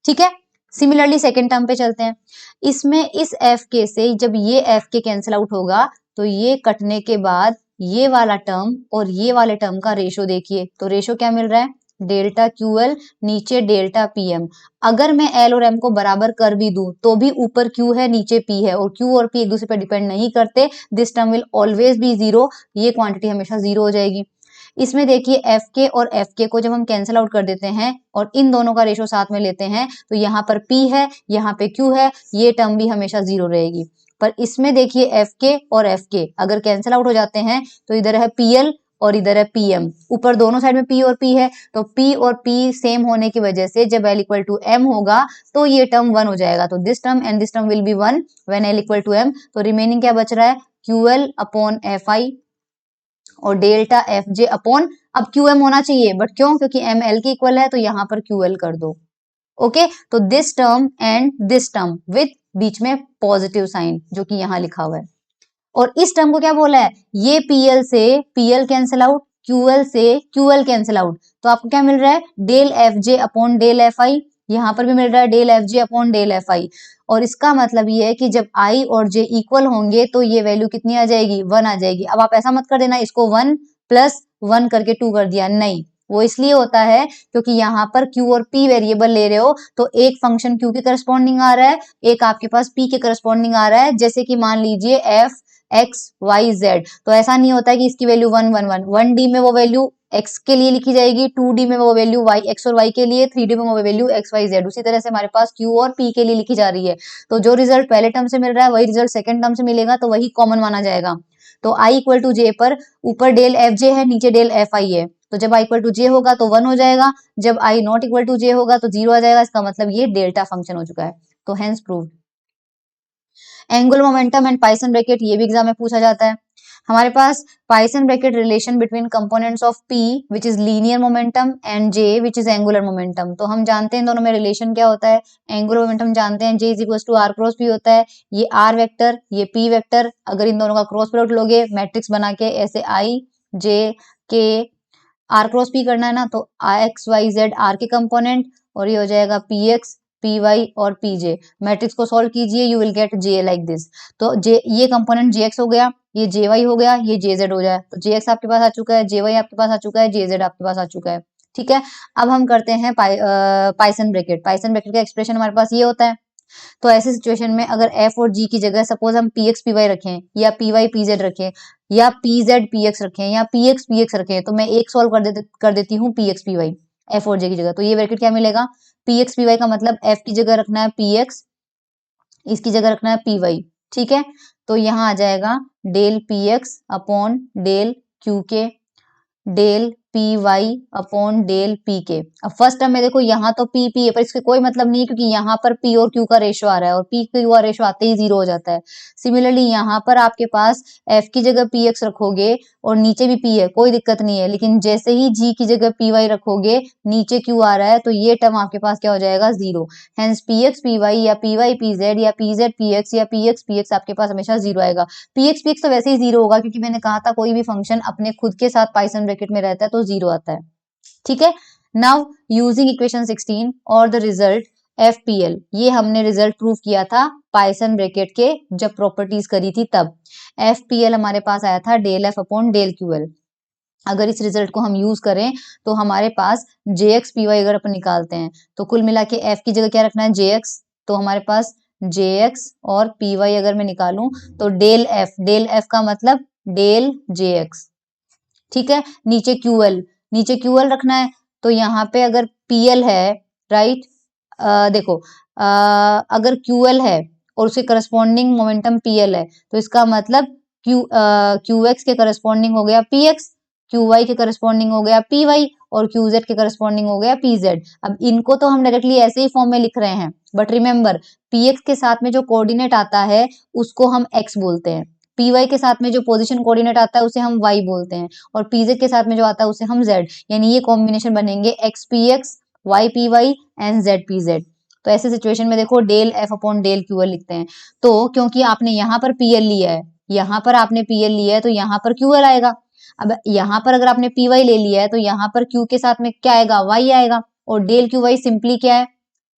ठीक है, सिमिलरली सेकेंड टर्म पे चलते हैं। इसमें इस एफ के से जब ये एफ के कैंसिल आउट होगा तो ये कटने के बाद ये वाला टर्म और ये वाले टर्म का रेशो देखिए, तो रेशो क्या मिल रहा है, डेल्टा क्यू एल नीचे डेल्टा पी एम। अगर मैं एल और एम को बराबर कर भी दूं तो भी ऊपर क्यू है नीचे पी है, और क्यू और पी एक दूसरे पर डिपेंड नहीं करते। This term will always be zero, ये क्वांटिटी हमेशा जीरो हो जाएगी। इसमें देखिए एफ के और एफ के को जब हम कैंसिल आउट कर देते हैं और इन दोनों का रेशो साथ में लेते हैं तो यहाँ पर पी है, यहाँ पे क्यू है, ये टर्म भी हमेशा जीरो रहेगी। पर इसमें देखिए एफ के और एफ के अगर कैंसिल आउट हो जाते हैं तो इधर है पी एल और इधर है पी एम, ऊपर दोनों साइड में पी और पी है, तो पी और पी सेम होने की वजह से जब एल इक्वल टू एम होगा तो ये टर्म 1 हो जाएगा। तो this term and this term will be 1 when L equal to M. तो रिमेनिंग क्या बच रहा है, Q L upon F I और डेल्टा एफ जे अपॉन, अब क्यू एम होना चाहिए बट क्यों, क्योंकि एम एल के इक्वल है तो यहाँ पर क्यू एल कर दो। ओके, तो this term and this term with बीच में पॉजिटिव साइन जो कि यहाँ लिखा हुआ है। और इस टर्म को क्या बोला है, ये पीएल से पीएल कैंसिल आउट, QL से QL कैंसिल आउट, तो आपको क्या मिल रहा है del FJ upon del FI, यहाँ पर भी मिल रहा है del FJ upon del FI, और इसका मतलब ये है कि जब I और J इक्वल होंगे तो ये वैल्यू कितनी आ जाएगी 1 आ जाएगी। अब आप ऐसा मत कर देना इसको 1 प्लस 1 करके 2 कर दिया, नहीं, वो इसलिए होता है क्योंकि यहाँ पर Q और P वेरिएबल ले रहे हो, तो एक फंक्शन Q के करस्पॉन्डिंग आ रहा है, एक आपके पास P के करस्पॉन्डिंग आ रहा है, जैसे कि मान लीजिए FXYZ, तो ऐसा नहीं होता है कि इसकी वैल्यू 1 में वो वैल्यू x के लिए लिखी जाएगी, 2D में वो वैल्यू x और y के लिए, 3D में वो वैल्यू XYZ, उसी तरह से हमारे पास Q और P के लिए लिखी जा रही है। तो जो रिजल्ट पहले टर्म से मिल रहा है वही रिजल्ट सेकंड टर्म से मिलेगा, तो वही कॉमन माना जाएगा। तो I इक्वल टू J पर ऊपर डेल FJ है, नीचे डेल FI है, तो जब I इक्वल टू J होगा तो 1 हो जाएगा, जब I not equal to J होगा तो 0 आ जाएगा, इसका मतलब ये डेल्टा फंक्शन हो चुका है। तो hence proved. Angular momentum and Poisson bracket, ये भी एग्जाम में पूछा जाता है। हमारे पास Poisson bracket relation between components of P which is linear momentum and J which is angular momentum. तो हम जानते हैं दोनों में रिलेशन क्या होता है, एंगुलर मोमेंटम जानते हैं J is equal to R cross P होता है, ये R वेक्टर ये P वेक्टर, अगर इन दोनों का क्रॉस प्रोडक्ट लोगे मैट्रिक्स बना के ऐसे I J K R cross P करना है ना, तो XYZ R के कंपोनेंट और ये हो जाएगा PX PY और PJ, मैट्रिक्स को सॉल्व कीजिए you will gate J like this. तो J ये कंपोनेंट JX हो गया, ये JY हो गया, ये JZ हो जाए, तो JX आपके पास आ चुका है, JY आपके पास आ चुका है, JZ आपके पास आ चुका है। ठीक है, अब हम करते हैं पाइसन ब्रैकेट। पाइसन ब्रैकेट का एक्सप्रेशन हमारे पास ये होता है। तो ऐसी सिचुएशन में अगर F और G की जगह सपोज हम PX PY रखें या PY PZ रखें या PZ PX रखें या PX PX रखें, तो मैं एक सॉल्व कर देती हूँ PX PY F और J की जगह, तो ये ब्रैकेट क्या मिलेगा PX PY का मतलब F की जगह रखना है PX, इसकी जगह रखना है PY। ठीक है, तो यहाँ आ जाएगा del PX upon del QK del PY upon del PK। अब फर्स्ट टर्म में देखो यहाँ तो P है, पर इसके कोई मतलब नहीं है क्योंकि यहाँ पर P और Q का रेशो आ रहा है और P Q का रेशो आते ही 0 हो जाता है। सिमिलरली यहाँ पर आपके पास F की जगह PX रखोगे और नीचे भी P है, कोई दिक्कत नहीं है, लेकिन जैसे ही G की जगह PY रखोगे नीचे Q आ रहा है, तो ये टर्म आपके पास क्या हो जाएगा 0। हेंस PX PY या PY PZ या PZ PX या PX PX आपके पास हमेशा 0 आएगा। PX PX तो वैसे ही 0 होगा क्योंकि मैंने कहा था कोई भी फंक्शन अपने खुद के साथ पाइसन ब्रैकेट में रहता है तो 0 आता है। ठीक है, नाउ यूजिंग इक्वेशन 16 और द रिजल्ट FPL, ये हमने रिजल्ट प्रूव किया था पाइसन ब्रैकेट के जब प्रॉपर्टीज करी थी तब। FPL हमारे पास आया था del F upon del QL। अगर इस रिजल्ट को हम यूज करें तो हमारे पास JX PY अगर अपन निकालते हैं तो कुल मिला के F की जगह क्या रखना है JX, तो हमारे पास JX और PY अगर मैं निकालूं तो डेल F का मतलब डेल JX। ठीक है, नीचे QL रखना है, तो यहाँ पे अगर PL है, राइट, देखो अगर QL है और उसके करस्पॉन्डिंग मोमेंटम PL है, तो इसका मतलब QX के करस्पॉन्डिंग हो गया PX, QY के करस्पॉन्डिंग हो गया PY और QZ के करस्पॉन्डिंग हो गया PZ। अब इनको तो हम डायरेक्टली ऐसे ही फॉर्म में लिख रहे हैं, बट रिमेंबर PX के साथ में जो कोऑर्डिनेट आता है उसको हम X बोलते हैं, PY के साथ में जो पोजीशन कोऑर्डिनेट आता है उसे हम Y बोलते हैं, और PZ के साथ में जो आता है उसे हम Z, यानी ये कॉम्बिनेशन बनेंगे XPX YPY एंड ZPZ। तो ऐसे सिचुएशन में देखो del F upon del QL लिखते हैं, तो क्योंकि आपने यहाँ पर PL लिया है, यहाँ पर आपने PL लिया है तो यहाँ पर QL आएगा। अब यहाँ पर अगर आपने PY ले लिया है तो यहाँ पर Q के साथ में क्या आएगा Y आएगा, और डेल QY सिंपली क्या है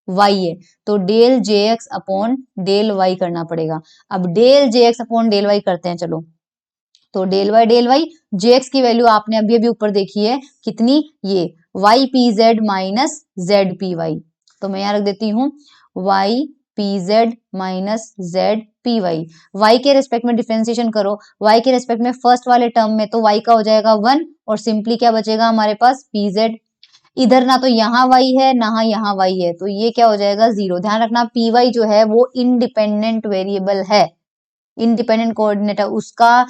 Y है, तो del JX upon del Y करना पड़ेगा। अब del JX upon del Y करते हैं, चलो, तो डेल y JX की वैल्यू आपने अभी अभी ऊपर देखी है कितनी, ये YPZ माइनस ZPY, तो मैं यहाँ रख देती हूँ YPZ माइनस ZPY। Y के रेस्पेक्ट में डिफरेंशिएशन करो, Y के रेस्पेक्ट में फर्स्ट वाले टर्म में तो Y का हो जाएगा 1 और सिंपली क्या बचेगा हमारे पास PZ। इधर ना तो यहाँ Y है ना यहाँ Y है, तो ये क्या हो जाएगा 0। ध्यान रखना PY जो है वो इंडिपेंडेंट वेरिएबल है, इंडिपेंडेंट कोऑर्डिनेट है, उसका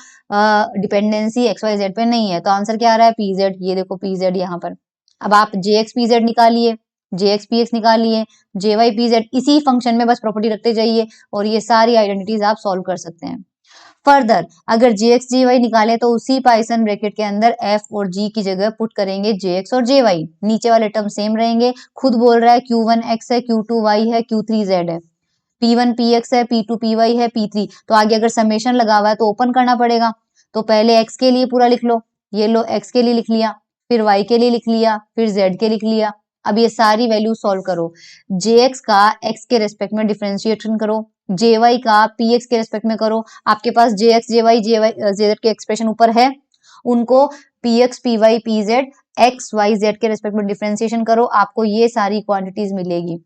डिपेंडेंसी XYZ पे नहीं है, तो आंसर क्या आ रहा है PZ। ये देखो PZ यहाँ पर। अब आप JX PZ निकालिए, JX PX निकालिए, JY PZ, इसी फंक्शन में बस प्रॉपर्टी रखते जाइए और ये सारी आइडेंटिटीज आप सॉल्व कर सकते हैं। फर्दर अगर JX JY निकाले तो उसी पाइसन ब्रैकेट के अंदर F और G की जगह पुट करेंगे JX और JY, नीचे वाले टर्म सेम रहेंगे। खुद बोल रहा है Q1 X है, Q2 Y है, Q3 Z है, P1 PX है, P2 PY है, P3, तो आगे अगर समेशन लगा हुआ है तो ओपन करना पड़ेगा, तो पहले X के लिए पूरा लिख लो, ये लो x के लिए लिख लिया, फिर y के लिए लिख लिया, फिर z के लिख लिया। अब ये सारी वैल्यू सॉल्व करो, jx का x के रेस्पेक्ट में डिफरेंशिएशन करो, jy का px के रेस्पेक्ट में करो। आपके पास jx jy jz के एक्सप्रेशन ऊपर है, उनको px py pz x y z के रेस्पेक्ट में डिफरेंशिएशन करो, आपको ये सारी क्वांटिटीज मिलेगी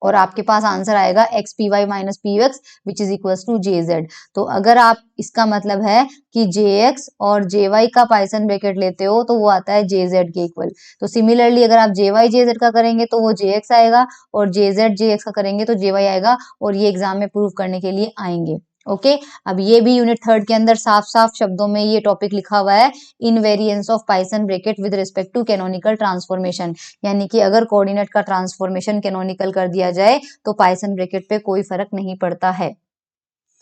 और आपके पास आंसर आएगा X P Y minus P X which is equal to J Z. तो अगर आप इसका मतलब है कि जे एक्स और जे वाई का पाइथन ब्रैकेट लेते हो तो वो आता है जे जेड के इक्वल। तो सिमिलरली अगर आप जे वाई जे जेड का करेंगे तो वो जे एक्स आएगा और जे जेड जे एक्स का करेंगे तो जे वाई आएगा, और ये एग्जाम में प्रूव करने के लिए आएंगे। ओके अब ये भी यूनिट 3 के अंदर साफ साफ शब्दों में ये टॉपिक लिखा हुआ है, invariance of Poisson bracket with respect to canonical transformation. यानी कि अगर कोऑर्डिनेट का ट्रांसफॉर्मेशन कैनोनिकल कर दिया जाए तो पाइथन ब्रैकेट पे कोई फर्क नहीं पड़ता है।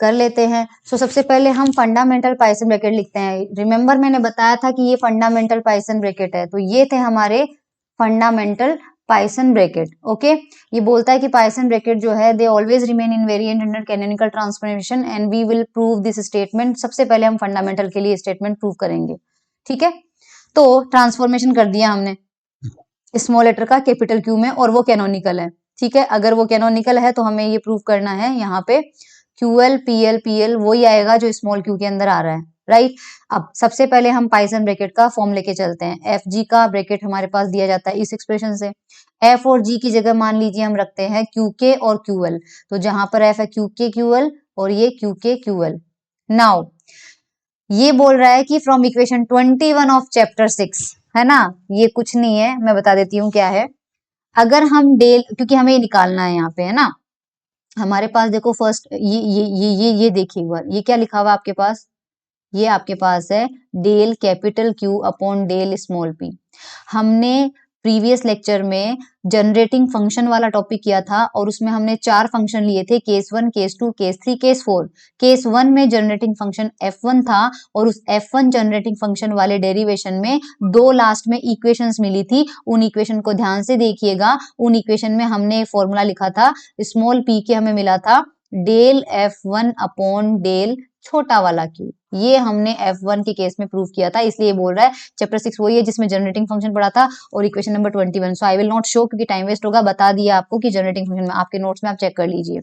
कर लेते हैं। सबसे पहले हम फंडामेंटल पाइथन ब्रैकेट लिखते हैं। रिमेंबर मैंने बताया था कि ये फंडामेंटल पाइथन ब्रैकेट है, तो ये थे हमारे फंडामेंटल पाइथन ब्रैकेट। ओके ये बोलता है कि पाइथन ब्रैकेट जो है they always remain invariant under canonical transformation and we will prove this statement. सबसे पहले हम फंडामेंटल के लिए स्टेटमेंट प्रूव करेंगे। ठीक है, तो ट्रांसफॉर्मेशन कर दिया हमने स्मॉल लेटर का कैपिटल क्यू में और वो कैनोनिकल है। ठीक है, अगर वो कैनोनिकल है तो हमें ये प्रूव करना है यहाँ पे QL PL PL वही आएगा जो स्मॉल क्यू के अंदर आ रहा है, राइट। अब सबसे पहले हम पाइथन ब्रैकेट का फॉर्म लेके चलते हैं। FG का ब्रैकेट हमारे पास दिया जाता है इस एक्सप्रेशन से। F और G की जगह मान लीजिए हम रखते हैं QK और QL, तो जहां पर F है QK QL और ये QK QL। नाउ ये बोल रहा है कि फ्रॉम इक्वेशन 21 ऑफ चैप्टर 6, है ना, ये कुछ नहीं है, मैं बता देती हूँ क्या है। अगर हम डेल, क्योंकि हमें ये निकालना है यहाँ पे, है ना, हमारे पास देखो फर्स्ट ये देखिए एक बार, ये क्या लिखा हुआ आपके पास, ये आपके पास है del capital Q upon del small P. हमने प्रीवियस लेक्चर में जनरेटिंग फंक्शन वाला टॉपिक किया था और उसमें हमने 4 फंक्शन लिए थे, case 1 case 2 case 3 case 4। Case 1 में जनरेटिंग फंक्शन f1 था और उस f1 जनरेटिंग फंक्शन वाले डेरिवेशन में 2 लास्ट में इक्वेशंस मिली थी। उन इक्वेशन को ध्यान से देखिएगा, उन इक्वेशन में हमने फॉर्मूला लिखा था स्मॉल p के, हमें मिला था डेल f1 अपॉन डेल छोटा वाला क्यू। ये हमने F1 के केस में प्रूव किया था, इसलिए बोल रहा है चैप्टर 6 वही है जिसमें जनरेटिंग फंक्शन पढ़ा था और equation number 21। So I will not show क्योंकि टाइम वेस्ट होगा, बता दिया आपको कि जनरेटिंग फंक्शन में, आपके नोट्स में आप चेक कर लीजिए।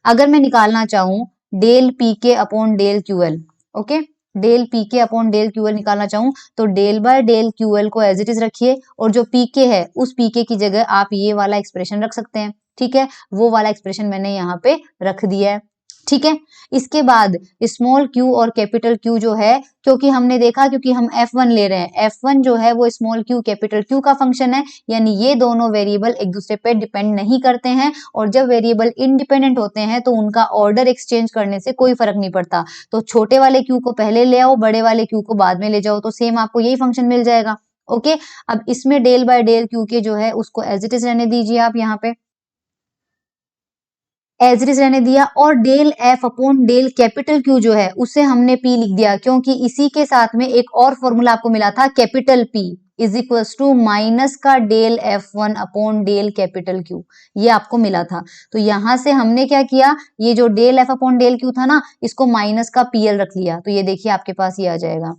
अगर मैं निकालना चाहूं del P K upon del QL, okay, del P K upon del QL निकालना चाहूं तो डेल बाय डेल क्यूएल को एज इट इज रखिए और जो पीके है उस पीके की जगह आप ये वाला एक्सप्रेशन रख सकते हैं। ठीक है, वो वाला एक्सप्रेशन मैंने यहाँ पे रख दिया है। ठीक है, इसके बाद स्मॉल क्यू और कैपिटल क्यू जो है, क्योंकि हमने देखा, क्योंकि हम F1 ले रहे हैं, F1 जो है वो स्मॉल क्यू कैपिटल क्यू का फंक्शन है, यानी ये दोनों वेरिएबल एक दूसरे पे डिपेंड नहीं करते हैं और जब वेरिएबल इंडिपेंडेंट होते हैं तो उनका ऑर्डर एक्सचेंज करने से कोई फर्क नहीं पड़ता। तो छोटे वाले क्यू को पहले ले आओ, बड़े वाले क्यू को बाद में ले जाओ, तो सेम आपको यही फंक्शन मिल जाएगा। ओके, अब इसमें डेल बाय डेल क्यू के जो है उसको एज इट इज रहने दीजिए, आप यहाँ पे एज इट इज रहने दिया, और del F upon del capital Q जो है उसे हमने पी लिख दिया, क्योंकि इसी के साथ में एक और फॉर्मूला आपको मिला था capital P is equal to minus का del F1 upon del capital Q, ये आपको मिला था। तो यहां से हमने क्या किया, ये जो del F upon del Q था ना, इसको माइनस का PL रख लिया, तो ये देखिए आपके पास ये आ जाएगा।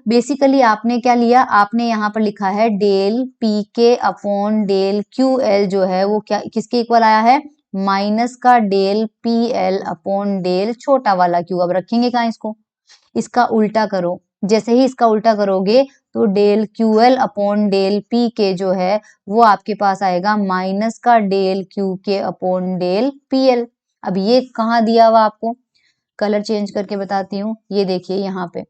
बेसिकली आपने क्या लिया, आपने यहाँ पर लिखा है del P K upon del QL जो है वो क्या किसके इक्वल आया है, माइनस का डेल PL अपॉन डेल छोटा वाला क्यू। अब रखेंगे कहाँ इसको, इसका उल्टा करो, जैसे ही इसका उल्टा करोगे तो del QL upon del P K जो है वो आपके पास आएगा माइनस का del QK upon del PL। अब ये कहाँ दिया हुआ आपको, कलर चेंज करके बताती हूँ, ये देखिए यहाँ पे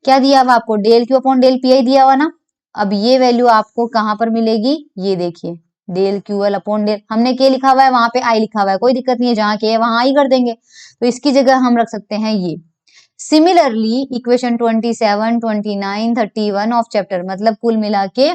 क्या दिया हुआ आपको, del Q upon del PI दिया हुआ ना। अब ये वैल्यू आपको कहाँ पर मिलेगी, ये देखिए डेल QL अपॉन डेल, हमने के लिखा हुआ है वहां पे आई लिखा हुआ है, कोई दिक्कत नहीं है, जहां के है वहां आई कर देंगे, तो इसकी जगह हम रख सकते हैं ये। सिमिलरली इक्वेशन 27 29 31 ऑफ चैप्टर, मतलब कुल मिला के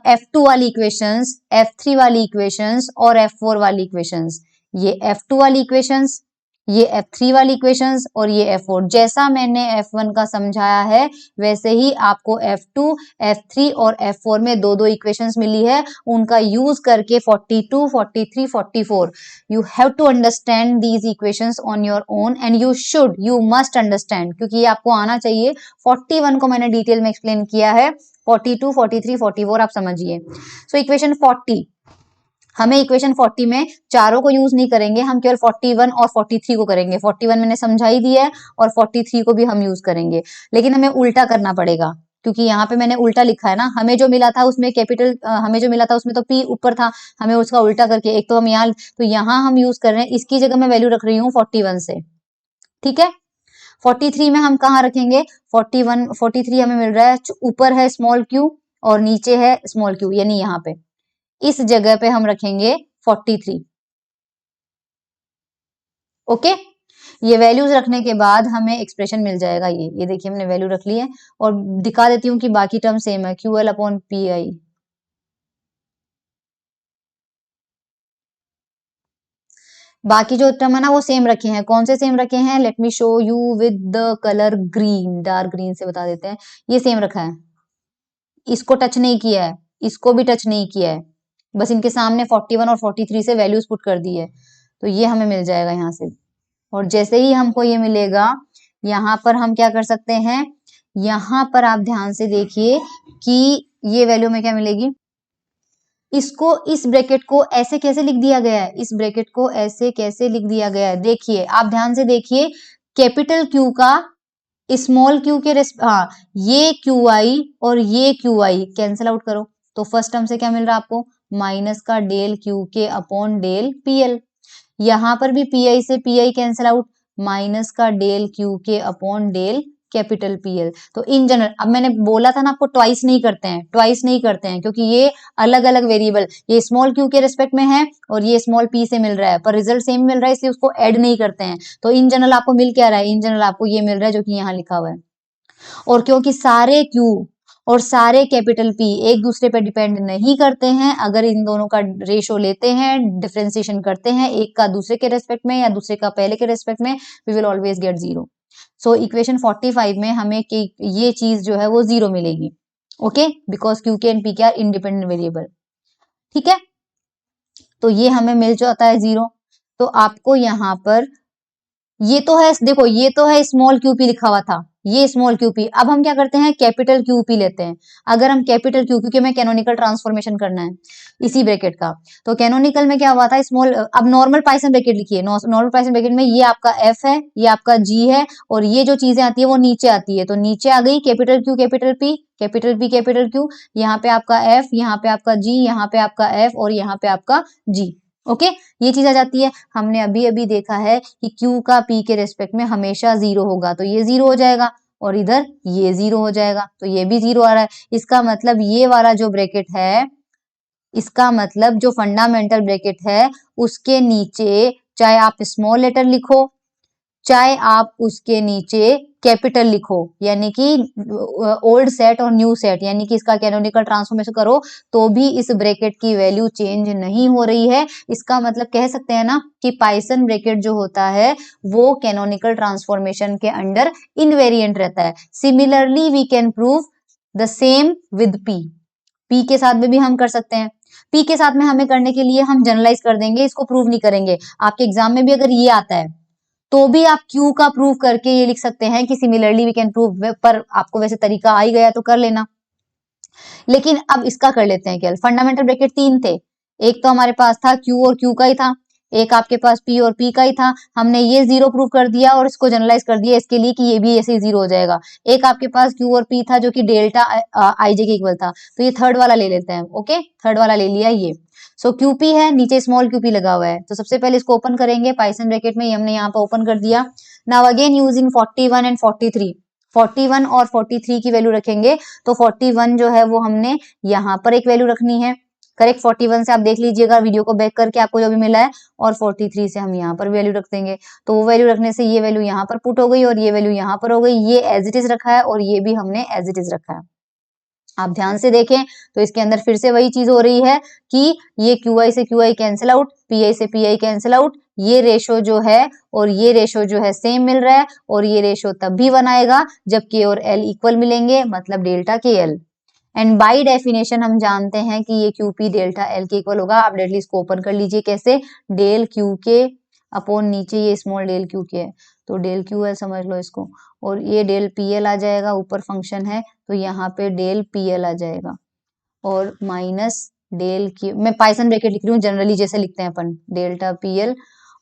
F2 वाली इक्वेशंस, F3 वाली इक्वेशंस और F4 वाली इक्वेशंस, ये F2 वाली इक्वेशंस, ये F3 वाली इक्वेशंस और ये F4। जैसा मैंने F1 का समझाया है वैसे ही आपको F2, F3 और F4 में दो दो इक्वेशंस मिली है, उनका यूज करके 42, 43, 44 you have to understand these equations on your own and you must understand, क्योंकि ये आपको आना चाहिए। 41 को मैंने डिटेल में एक्सप्लेन किया है, 42, 43, 44 आप समझिए। सो इक्वेशन 40, हमें इक्वेशन 40 में चारों को यूज नहीं करेंगे, हम केवल 41 और 43 को करेंगे। 41 मैंने समझा ही दिया है और 43 को भी हम यूज करेंगे, लेकिन हमें उल्टा करना पड़ेगा क्योंकि यहाँ पे मैंने उल्टा लिखा है ना। हमें जो मिला था उसमें कैपिटल, हमें जो मिला था उसमें तो P ऊपर था, हमें उसका उल्टा करके एक तो हम यहाँ, तो यहाँ हम यूज कर रहे हैं, इसकी जगह मैं वैल्यू रख रही हूँ 41 से, ठीक है। 43 में हम कहाँ रखेंगे, 41, 43 हमें मिल रहा है, ऊपर है स्मॉल क्यू और नीचे है स्मॉल क्यू, यानी यहाँ पे इस जगह पे हम रखेंगे 43। ओके, ये वैल्यूज रखने के बाद हमें एक्सप्रेशन मिल जाएगा। ये देखिए हमने वैल्यू रख ली है और दिखा देती हूँ कि बाकी टर्म सेम है, QL अपॉन PI। बाकी जो टर्म है ना वो सेम रखे हैं। कौन से सेम रखे हैं, late me show you with the colour green, dark green से बता देते हैं। ये सेम रखा है, इसको टच नहीं किया है, इसको भी टच नहीं किया है, बस इनके सामने 41 और 43 से वैल्यूज पुट कर दी है, तो ये हमें मिल जाएगा यहाँ से। और जैसे ही हमको ये मिलेगा, यहाँ पर हम क्या कर सकते हैं, यहाँ पर आप ध्यान से देखिए कि ये वैल्यू में क्या मिलेगी। इसको, इस ब्रैकेट को ऐसे कैसे लिख दिया गया है, इस ब्रैकेट को ऐसे कैसे लिख दिया गया है, देखिए आप ध्यान से देखिए, कैपिटल Q का स्मॉल q के हाँ, ये QI और ये QI कैंसिल आउट करो, तो फर्स्ट टर्म से क्या मिल रहा है आपको, माइनस का डेल Q के अपॉन डेल PL। यहाँ पर भी PI से PI कैंसिल आउट, माइनस का डेल Q के अपॉन डेल कैपिटल PL। तो इन जनरल, अब मैंने बोला था ना आपको ट्वाइस नहीं करते हैं, ट्वाइस नहीं करते हैं क्योंकि ये अलग अलग वेरिएबल, ये स्मॉल q के रिस्पेक्ट में है और ये स्मॉल p से मिल रहा है, पर रिजल्ट सेम मिल रहा है इसलिए उसको ऐड नहीं करते हैं। तो इन जनरल आपको मिल क्या रहा है, इन जनरल आपको ये मिल रहा है जो कि यहाँ लिखा हुआ है। और क्योंकि सारे Q और सारे कैपिटल P एक दूसरे पे डिपेंड नहीं करते हैं, अगर इन दोनों का रेशो लेते हैं, डिफरेंशिएशन करते हैं, एक का दूसरे के रेस्पेक्ट में या दूसरे का पहले के रेस्पेक्ट में, we will always get zero. So equation 45 में हमें ये चीज जो है वो जीरो मिलेगी। ओके, बिकॉज Q के एंड P के आर इंडिपेंडेंट वेरिएबल, ठीक है। तो ये हमें मिल जाता है जीरो। तो आपको यहाँ पर ये तो है, देखो ये तो है स्मॉल QP लिखा हुआ था, ये स्मॉल QP। अब हम क्या करते हैं, कैपिटल QP लेते हैं। अगर हम कैपिटल Q, क्योंकि हमें कैनोनिकल ट्रांसफॉर्मेशन करना है इसी ब्रैकेट का, तो कैनोनिकल में क्या हुआ था, स्मॉल, अब नॉर्मल पाइथन ब्रैकेट लिखिए, नॉर्मल पाइथन ब्रैकेट में ये आपका F है, ये आपका G है, और ये जो चीजें आती है वो नीचे आती है, तो नीचे आ गई capital Q capital P, capital P capital Q, यहाँ पे आपका F, यहाँ पे आपका G, यहाँ पे आपका F और यहाँ पे आपका G। ओके, ये चीज आ जाती है। हमने अभी अभी देखा है कि Q का P के रेस्पेक्ट में हमेशा जीरो होगा, तो ये जीरो हो जाएगा और इधर ये जीरो हो जाएगा, तो ये भी जीरो आ रहा है। इसका मतलब ये वाला जो ब्रैकेट है, इसका मतलब जो फंडामेंटल ब्रैकेट है उसके नीचे चाहे आप स्मॉल लेटर लिखो चाहे आप उसके नीचे कैपिटल लिखो, यानी कि ओल्ड सेट और न्यू सेट, यानी कि इसका कैनोनिकल ट्रांसफॉर्मेशन करो तो भी इस ब्रैकेट की वैल्यू चेंज नहीं हो रही है। इसका मतलब कह सकते हैं ना कि पाइथन ब्रैकेट जो होता है वो कैनोनिकल ट्रांसफॉर्मेशन के अंडर इनवेरिएंट रहता है। Similarly we can prove the same with P के साथ में भी हम कर सकते हैं। P के साथ में हमें करने के लिए हम जनरलाइज कर देंगे, इसको प्रूव नहीं करेंगे। आपके एग्जाम में भी अगर ये आता है तो भी आप Q का प्रूव करके ये लिख सकते हैं कि सिमिलरली वी कैन प्रूव, पर आपको वैसे तरीका आ ही गया तो कर लेना। लेकिन अब इसका कर लेते हैं केवल। फंडामेंटल ब्रैकेट तीन थे, एक तो हमारे पास था Q और Q का ही था, एक आपके पास P और P का ही था। हमने ये जीरो प्रूव कर दिया और इसको जनरलाइज कर दिया इसके लिए कि ये भी ऐसे ही जीरो हो जाएगा। एक आपके पास Q और P था जो कि डेल्टा IJ के इक्वल था, तो ये थर्ड वाला ले लेते हैं। ओके, थर्ड वाला ले लिया ये। सो QP है, नीचे स्मॉल QP लगा हुआ है, तो सबसे पहले इसको ओपन करेंगे पाइथन ब्रैकेट में, ये हमने यहाँ पर ओपन कर दिया। नाउ अगेन यूजिंग 41 एंड 43, 41 और 43 की वैल्यू रखेंगे, तो 41 जो है वो हमने यहाँ पर एक वैल्यू रखनी है, करेक्ट। 41 से आप देख लीजिएगा वीडियो को बैक करके आपको जो भी मिला है, और 43 से हम यहाँ पर वैल्यू रख देंगे, तो वो वैल्यू रखने से ये वैल्यू यहाँ पर पुट हो गई और ये वैल्यू यहाँ पर हो गई। ये एज इट इज रखा है और ये भी हमने एज इट इज रखा है। आप ध्यान से देखें तो इसके अंदर फिर से वही चीज हो रही है कि ये QI से QI कैंसिल आउट, PI से PI कैंसिल आउट, ये रेशो जो है और ये रेशो जो है सेम मिल रहा है, और ये रेशो तब भी 1 आएगा जब K और L इक्वल मिलेंगे, मतलब delta KL। And by definition हम जानते हैं कि ये QP डेल्टा L के इक्वल होगा। आप डायरेक्टली इसको ओपन कर लीजिए, कैसे, डेल QK अपॉन नीचे ये स्मॉल डेल QK है तो डेल QL समझ लो इसको, और ये डेल PL आ जाएगा, ऊपर फंक्शन है तो यहाँ पे डेल PL आ जाएगा, और माइनस डेल Q, मैं पाइथन ब्रैकेट लिख रही हूँ जनरली जैसे लिखते हैं अपन, डेल्टा PL,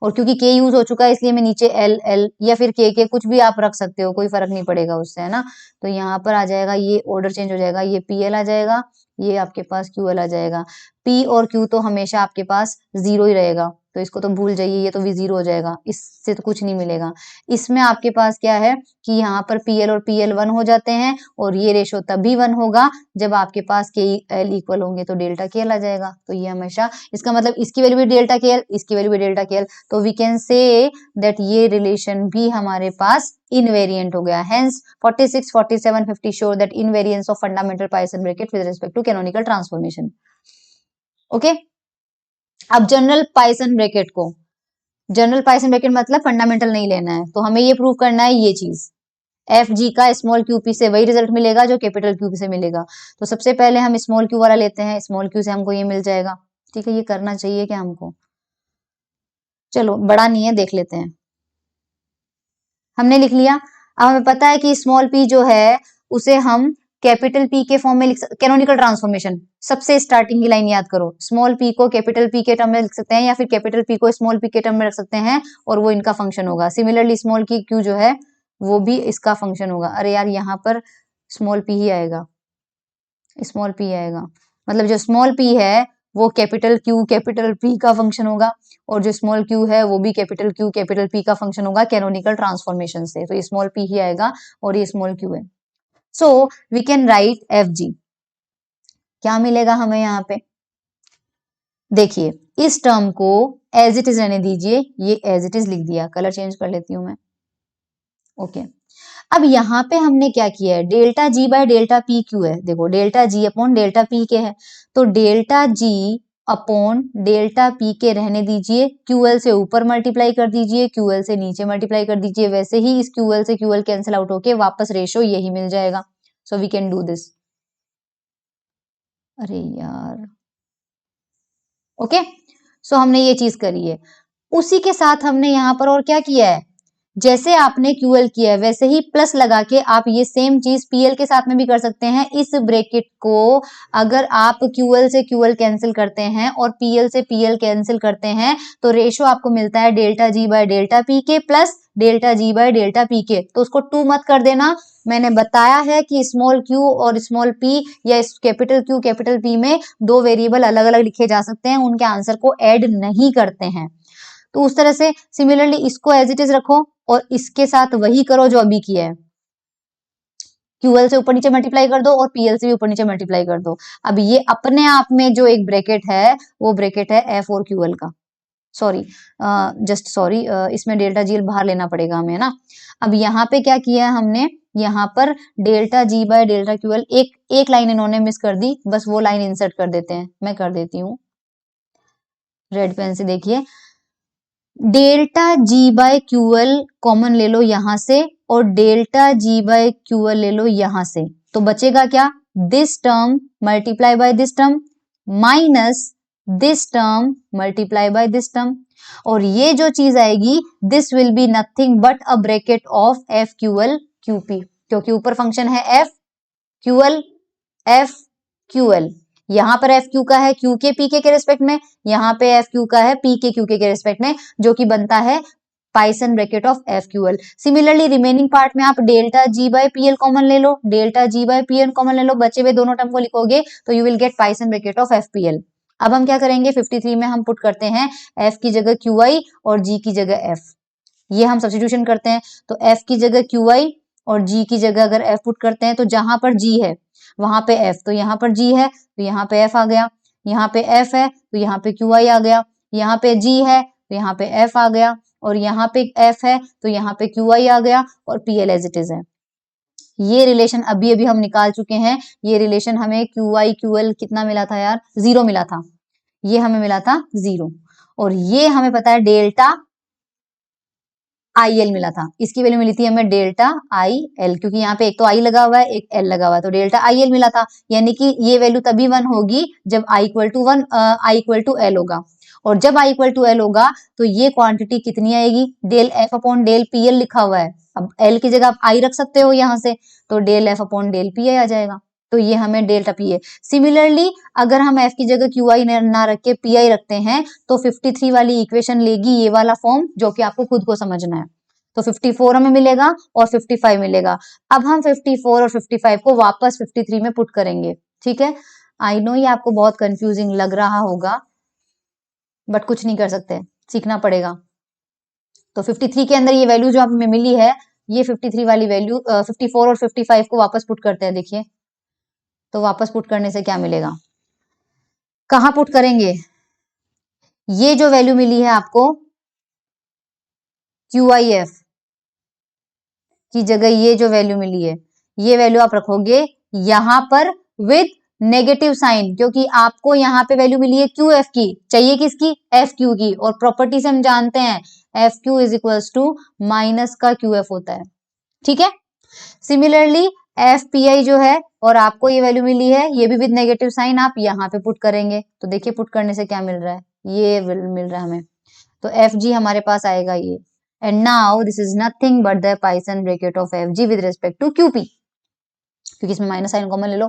और क्योंकि K यूज हो चुका है इसलिए मैं नीचे L या फिर K कुछ भी आप रख सकते हो, कोई फर्क नहीं पड़ेगा उससे, है ना। तो यहाँ पर आ जाएगा, ये ऑर्डर चेंज हो जाएगा, ये PL आ जाएगा, ये आपके पास QL आ जाएगा। P और Q तो हमेशा आपके पास 0 ही रहेगा, तो इसको तो भूल जाइए, ये तो भी 0 हो जाएगा, इससे तो कुछ नहीं मिलेगा। इसमें आपके पास क्या है कि यहाँ पर PL और PL 1 हो जाते हैं, और ये रेशो तभी 1 होगा जब आपके पास KL इक्वल होंगे, तो डेल्टा KL आ जाएगा। तो ये हमेशा, इसका मतलब इसकी वैल्यू भी डेल्टा KL, इसकी वैल्यू भी डेल्टा KL, तो वी कैन से दैट ये रिलेशन भी हमारे पास इनवेरिएंट हो गया। Hence 46, 47, 50 show that invariance of fundamental Poisson bracket with respect to canonical transformation. Okay, अब जनरल पाइथन ब्रैकेट को, जनरल पाइथन ब्रैकेट मतलब फंडामेंटल नहीं लेना है, तो हमें ये प्रूव करना है ये चीज, एफ जी का स्मॉल QP से वही रिजल्ट मिलेगा जो कैपिटल Q से मिलेगा। तो सबसे पहले हम स्मॉल Q वाला लेते हैं, स्मॉल Q से हमको ये मिल जाएगा। ठीक है, ये करना चाहिए क्या हमको, चलो बड़ा नहीं है, देख लेते हैं। हमने लिख लिया। अब हमें पता है कि स्मॉल p जो है उसे हम कैपिटल P के फॉर्म में लिख सकते, कैनोनिकल ट्रांसफॉर्मेशन, सबसे स्टार्टिंग की लाइन याद करो, स्मॉल p को कैपिटल P के टर्म में लिख सकते हैं, या फिर कैपिटल P को स्मॉल p के टर्म में रख सकते हैं, और वो इनका फंक्शन होगा। सिमिलरली स्मॉल Q जो है वो भी इसका फंक्शन होगा। अरे यार, यहाँ पर स्मॉल p ही आएगा, स्मॉल p आएगा, मतलब जो स्मॉल p है वो कैपिटल Q कैपिटल P का फंक्शन होगा, और जो स्मॉल q है वो भी कैपिटल Q कैपिटल P का फंक्शन होगा कैनोनिकल ट्रांसफॉर्मेशन से, तो ये स्मॉल p ही आएगा और ये स्मॉल q है। So we can write F G, क्या मिलेगा हमें यहाँ पे, देखिए इस टर्म को एज इट इज रहने दीजिए, ये एज इट इज लिख दिया, कलर चेंज कर लेती हूँ मैं। ओके, अब यहाँ पे हमने क्या किया है, delta G by delta P Q है, देखो delta G upon delta P के है, तो delta G upon delta P के रहने दीजिए, QL से ऊपर मल्टीप्लाई कर दीजिए, QL से नीचे मल्टीप्लाई कर दीजिए, वैसे ही इस QL से QL कैंसिल आउट होके वापस रेशो यही मिल जाएगा। So we can do this. अरे यार, ओके, सो हमने ये चीज करी है। उसी के साथ हमने यहाँ पर और क्या किया है, जैसे आपने QL किया है वैसे ही प्लस लगा के आप ये सेम चीज PL के साथ में भी कर सकते हैं। इस ब्रैकेट को अगर आप QL से QL कैंसिल करते हैं और PL से PL कैंसिल करते हैं तो रेशो आपको मिलता है delta G by delta P के plus delta G by delta P के। तो उसको 2 मत कर देना, मैंने बताया है कि स्मॉल q और स्मॉल p या कैपिटल Q कैपिटल P में 2 वेरिएबल अलग अलग लिखे जा सकते हैं, उनके आंसर को ऐड नहीं करते हैं। तो उस तरह से सिमिलरली इसको एज इट इज रखो और इसके साथ वही करो जो अभी किया है, QL से ऊपर नीचे मल्टीप्लाई कर दो और PL से भी ऊपर नीचे मल्टीप्लाई कर दो। अब ये अपने आप में जो एक ब्रैकेट है वो ब्रैकेट है F और QL का, सॉरी जस्ट सॉरी, इसमें डेल्टा GL बाहर लेना पड़ेगा हमें ना। अब यहाँ पे क्या किया है हमने, यहाँ पर delta G by delta QL, एक लाइन इन्होंने मिस कर दी, बस वो लाइन इंसर्ट कर देते हैं, मैं कर देती हूँ रेड पेन से। देखिए delta G by QL common ले लो यहां से और डेल्टा G बाय QL ले लो यहां से, तो बचेगा क्या, this term multiply by this term minus this term multiply by this term, और ये जो चीज आएगी this will be nothing but a bracket of F QL QP, क्योंकि ऊपर फंक्शन है F QL F QL, यहाँ पर एफ क्यू का है क्यू के पी के रेस्पेक्ट में, यहाँ पे एफ क्यू का है पी के क्यू के रेस्पेक्ट में, जो कि बनता है Poisson bracket of F Q L. Similarly remaining part में आप delta G by P L common ले लो, delta G by P L common ले लो, बचे हुए दोनों टर्म को लिखोगे तो you will get Poisson bracket of F P L. अब हम क्या करेंगे, 53 में हम पुट करते हैं एफ की जगह क्यू आई और जी की जगह एफ, ये हम सब्स्टिट्यूशन करते हैं, तो एफ की जगह क्यू आई और जी की जगह अगर एफ पुट करते हैं तो जहां पर जी है वहां पे एफ, तो यहाँ पर जी है तो यहाँ पे एफ आ गया, यहाँ पे एफ है तो यहाँ पे क्यू आई आ गया, यहाँ पे जी है तो यहाँ पे एफ आ गया, और यहाँ पे एफ है तो यहाँ पे क्यू आई आ गया, और P L as it is है। ये रिलेशन अभी अभी हम निकाल चुके हैं। ये रिलेशन हमें QI QL कितना मिला था यार, 0 मिला था। ये हमें मिला था 0, और ये हमें पता है डेल्टा IL मिला था। इसकी वैल्यू मिली थी हमें डेल्टा IL, क्योंकि यहाँ पे एक तो I लगा हुआ है, एक L लगा हुआ है, तो डेल्टा IL मिला था। यानी कि ये वैल्यू तभी 1 होगी जब I equal to 1, I equal to L होगा। और जब I इक्वल टू L होगा तो ये क्वांटिटी कितनी आएगी, del F upon del PL लिखा हुआ है। अब L की जगह आप I रख सकते हो यहाँ से, तो del F upon del PI आ जाएगा। तो ये हमें डेल्टा PA। सिमिलरली अगर हम F की जगह QI ना रख के PI रखते हैं तो 53 वाली इक्वेशन लेगी ये वाला फॉर्म, जो कि आपको खुद को समझना है। तो 54 हमें मिलेगा और 55 मिलेगा। अब हम 54 और 55 को वापस 53 में पुट करेंगे। ठीक है, आई नो ये आपको बहुत कंफ्यूजिंग लग रहा होगा, बट कुछ नहीं कर सकते, सीखना पड़ेगा। तो 53 के अंदर ये वैल्यू जो हमें मिली है, ये 53 वाली वैल्यू 54 और 55 को वापस पुट करते हैं। देखिए, तो वापस पुट करने से क्या मिलेगा, कहाँ पुट करेंगे, ये जो वैल्यू मिली है आपको QIF की जगह, ये जो वैल्यू मिली है, ये वैल्यू आप रखोगे यहाँ पर विद नेगेटिव साइन, क्योंकि आपको यहाँ पे वैल्यू मिली है QF की, चाहिए किसकी, FQ की, और प्रॉपर्टी से हम जानते हैं FQ is equals to minus का QF होता है। ठीक है, सिमिलरली FPI जो है, और आपको ये वैल्यू मिली है, ये भी विद नेगेटिव साइन, आप यहाँ पे पुट करेंगे। तो देखिए पुट करने से क्या मिल रहा है, ये मिल रहा है हमें। तो FG हमारे पास आएगा ये, and now this is nothing but the Poisson bracket of FG with respect to QP, क्योंकि इसमें माइनस साइन कॉमन ले लो,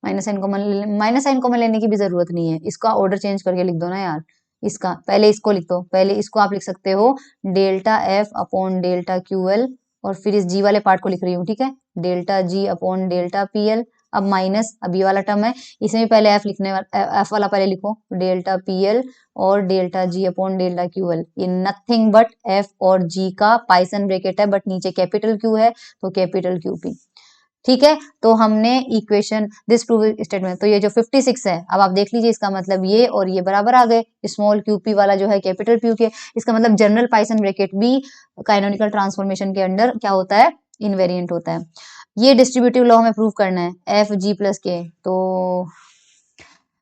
माइनस साइन कॉमन लेने की भी जरूरत नहीं है, इसका ऑर्डर चेंज करके लिख दो ना यार। इसका पहले इसको लिख दो, पहले इसको आप लिख सकते हो delta F upon delta QL, और फिर इस G वाले पार्ट को लिख रही हूँ। ठीक है, delta G upon delta PL। अब माइनस, अब ये वाला टर्म है, इसमें भी पहले F वाला पहले लिखो, डेल्टा PL और delta G upon delta QL। ये नथिंग बट F और G का पाइसन ब्रैकेट है, बट नीचे कैपिटल Q है, तो कैपिटल QP। ठीक है, तो हमने इक्वेशन दिस प्रूव स्टेटमेंट, तो ये जो 56 है, अब आप देख लीजिए, इसका मतलब ये और ये बराबर आ गए, स्मॉल QP वाला जो है कैपिटल Q के। इसका मतलब जनरल पाइसन ब्रैकेट भी काइनोनिकल ट्रांसफॉर्मेशन के अंडर क्या होता है, इनवेरिएंट होता है। ये डिस्ट्रीब्यूटिव लॉ हमें प्रूव करना है, FG प्लस K। तो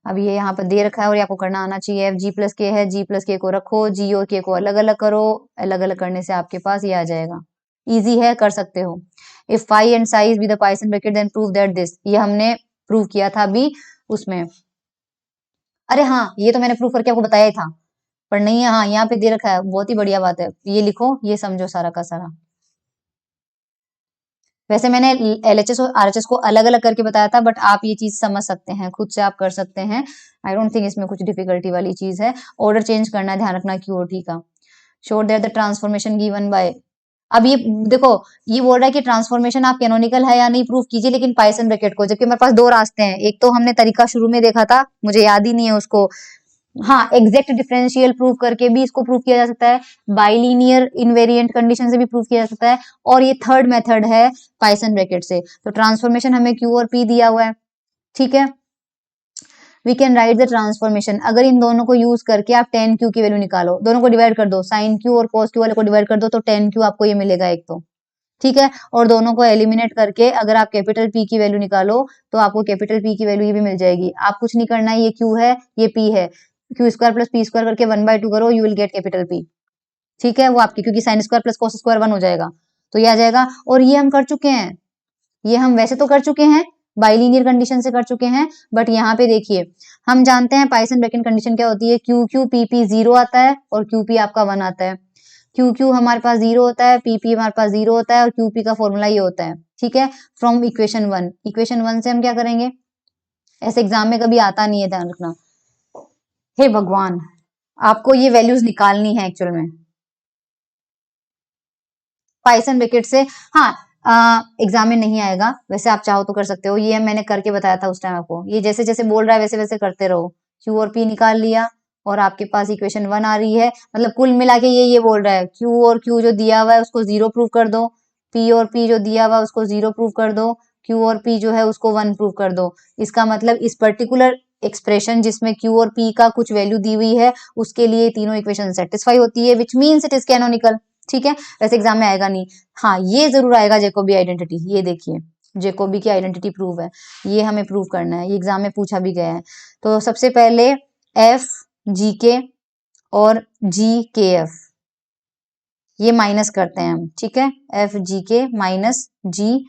अब ये यहाँ पर दे रखा है और ये आपको करना आना चाहिए। FG प्लस K है, G प्लस K को रखो, G और K को अलग अलग करो, अलग अलग करने से आपके पास ये आ जाएगा। इजी है, कर सकते हो। If phi and psi is with the Poisson bracket then prove that this, ये हमने प्रूव किया था अभी उसमें। अरे हाँ, ये तो मैंने प्रूव करके आपको बताया ही था, पर नहीं है, हाँ यहाँ पे दे रखा है, बहुत ही बढ़िया बात है, ये लिखो, ये समझो सारा का सारा। वैसे मैंने LHS और RHS को अलग अलग करके बताया था, बट आप ये चीज समझ सकते हैं, खुद से आप कर सकते हैं। आई डोंट थिंक इसमें कुछ डिफिकल्टी वाली चीज है। ऑर्डर चेंज करना है, ध्यान रखना Q और T का। Show that the transformation given by, अब ये देखो, ये बोल रहा है कि ट्रांसफॉर्मेशन आप कैनोनिकल है या नहीं प्रूफ कीजिए, लेकिन पाइसन ब्रैकेट को, जबकि हमारे पास दो रास्ते हैं। एक तो हमने तरीका शुरू में देखा था, मुझे याद ही नहीं है उसको, हाँ, एग्जैक्ट डिफरेंशियल प्रूव करके भी इसको प्रूव किया जा सकता है, बाइलिनियर इनवेरिएंट कंडीशन से भी प्रूव किया जा सकता है, और ये थर्ड मेथड है पाइसन ब्रैकेट से। तो ट्रांसफॉर्मेशन हमें Q और P दिया हुआ है। ठीक है, we can write the transformation, अगर इन दोनों को यूज करके आप tan Q की वैल्यू निकालो, दोनों को डिवाइड कर दो, sin Q और cos Q वाले को डिवाइड कर दो, तो tan Q आपको ये मिलेगा एक तो। ठीक है, और दोनों को एलिमिनेट करके अगर आप कैपिटल P की वैल्यू निकालो, तो आपको कैपिटल P की वैल्यू ये भी मिल जाएगी। आप कुछ नहीं करना है, ये Q है, ये P है, Q square plus P square करके 1/2 करो, you will get capital P। ठीक है, वो आपकी, क्योंकि sine square plus cos square 1 हो जाएगा, तो ये आ जाएगा। और ये हम कर चुके हैं, ये हम वैसे तो कर चुके हैं, बाइलिनियर कंडीशन से कर चुके हैं, बट यहाँ पे देखिए, हम जानते हैं पाइसन ब्रैकेट कंडीशन क्या होती है, QQ PP 0 आता है और QP आपका 1 आता है। QQ हमारे पास 0 होता है, PP हमारे पास 0 होता है, और QP का फॉर्मूला ये होता है। ठीक है, फ्रॉम इक्वेशन 1, इक्वेशन 1 से हम क्या करेंगे, ऐसे एग्जाम में कभी आता नहीं है, ध्यान रखना। हे भगवान, आपको ये वैल्यूज निकालनी है एक्चुअल में पाइसन ब्रैकेट से। हाँ, एग्जाम में नहीं आएगा, वैसे आप चाहो तो कर सकते हो, ये मैंने करके बताया था उस टाइम आपको। ये जैसे जैसे बोल रहा है वैसे वैसे करते रहो। Q और P निकाल लिया, और आपके पास इक्वेशन 1 आ रही है, मतलब कुल मिला के ये बोल रहा है, Q और Q जो दिया हुआ है उसको 0 प्रूव कर दो, P और P जो दिया हुआ है उसको 0 प्रूव कर दो, Q और P जो है उसको 1 प्रूव कर दो। इसका मतलब इस पर्टिकुलर एक्सप्रेशन जिसमें Q और P का कुछ वैल्यू दी हुई है, उसके लिए तीनों इक्वेशन सेटिस्फाई होती है, which means it is canonical. ठीक है, वैसे एग्जाम में आएगा नहीं, हाँ ये जरूर आएगा जैकोबी आइडेंटिटी। ये देखिए, जेकोबी की आइडेंटिटी प्रूव है, ये हमें प्रूव करना है, ये एग्जाम में पूछा भी गया है। तो सबसे पहले एफ जी के और जी के एफ ये माइनस करते हैं हम, ठीक है, एफ जी के माइनस जी,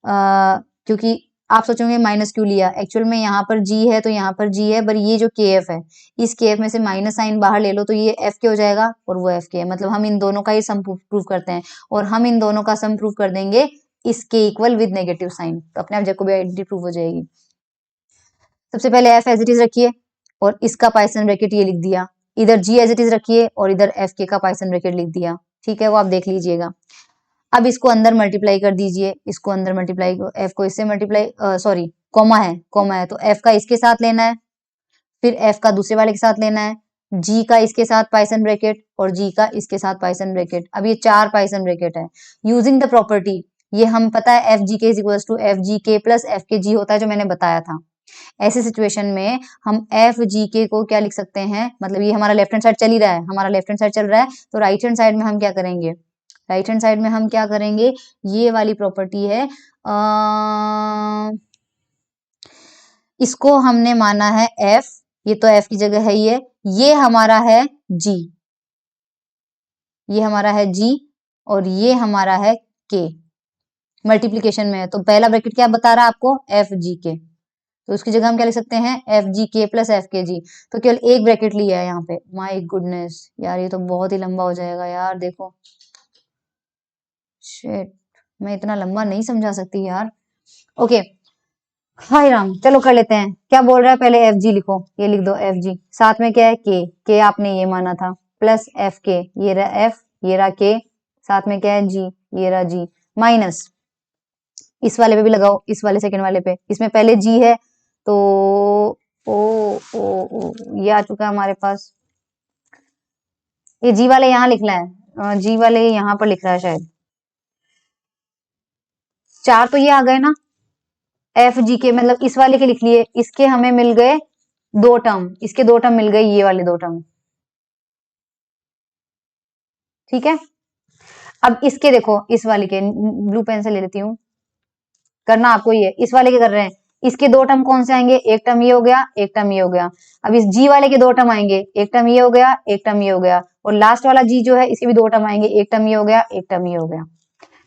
क्योंकि आप सोचोगे माइनस क्यों लिया, एक्चुअल में यहाँ पर जी है तो यहाँ पर जी है, पर ये जो के एफ है इस के एफ में से माइनस साइन बाहर ले लो तो ये एफ के हो जाएगा और वो एफ के है, मतलब हम इन दोनों का ही सम प्रूव करते हैं और हम इन दोनों का सम प्रूव कर देंगे इसके इक्वल विद नेगेटिव साइन, तो अपने आप जैकोबी आइडेंटिटी प्रूव हो जाएगी। सबसे पहले एफ एज इट इज रखिए और इसका पाइथन ब्रैकेट ये लिख दिया, इधर जी एज इट इज रखिए और इधर एफ के का पाइथन ब्रैकेट लिख दिया, ठीक है, वो आप देख लीजिएगा। अब इसको अंदर मल्टीप्लाई कर दीजिए, इसको अंदर मल्टीप्लाई, एफ को इससे मल्टीप्लाई, सॉरी कॉमा है तो एफ का इसके साथ लेना है, फिर एफ का दूसरे वाले के साथ लेना है, जी का इसके साथ पाइथन ब्रैकेट और जी का इसके साथ पाइथन ब्रैकेट। अब ये 4 पाइथन ब्रैकेट है। यूजिंग द प्रॉपर्टी, ये हम पता है F G K is equals to F G K plus F के जी होता है, जो मैंने बताया था। ऐसे सिचुएशन में हम एफ जी के को क्या लिख सकते हैं, मतलब ये हमारा लेफ्ट हैंड साइड चल ही रहा है, हमारा लेफ्ट हैंड साइड चल रहा है, तो राइट हैंड साइड में हम क्या करेंगे, राइट हैंड साइड में हम क्या करेंगे, ये वाली प्रॉपर्टी है, इसको हमने माना है एफ, ये तो एफ की जगह है, ये हमारा है जी, ये हमारा है जी और ये हमारा है के, मल्टीप्लीकेशन में है, तो पहला ब्रैकेट क्या बता रहा है आपको, एफ जी के, तो उसकी जगह हम क्या लिख सकते हैं, F G K plus F के जी, तो केवल एक ब्रैकेट लिया है यहाँ पे। माय गुडनेस यार, ये तो बहुत ही लंबा हो जाएगा यार, देखो शिट, मैं इतना लंबा नहीं समझा सकती यार। ओके हाय राम, चलो कर लेते हैं, क्या बोल रहा है, पहले एफ जी लिखो, ये लिख दो एफ जी, साथ में क्या है के आपने ये माना था, प्लस एफ के, ये रहा एफ, ये रहा के, साथ में क्या है जी, ये रहा जी, माइनस इस वाले पे भी लगाओ, इस वाले सेकंड वाले पे, इसमें पहले जी है तो ओ ओ ये आ चुका है हमारे पास, ये जी वाले यहाँ लिखना है, जी वाले यहाँ पर लिख रहा है शायद, 4 तो ये आ गए ना, एफ जी के मतलब इस वाले के लिख लिए, इसके हमें मिल गए 2 टर्म, इसके 2 टर्म मिल गए, ये वाले 2 टर्म, ठीक है। अब इसके देखो, इस वाले के ब्लू पेन से ले लेती हूँ, करना आपको ही है, इस वाले के कर रहे हैं, इसके 2 टर्म कौन से आएंगे, एक टर्म ये हो गया, एक टर्म ये हो गया, अब इस जी वाले के 2 टर्म आएंगे, एक टर्म ये हो गया, एक टर्म ये हो गया, और लास्ट वाला जी जो है इसके भी 2 टर्म आएंगे, एक टर्म ये हो गया, एक टर्म ये हो गया,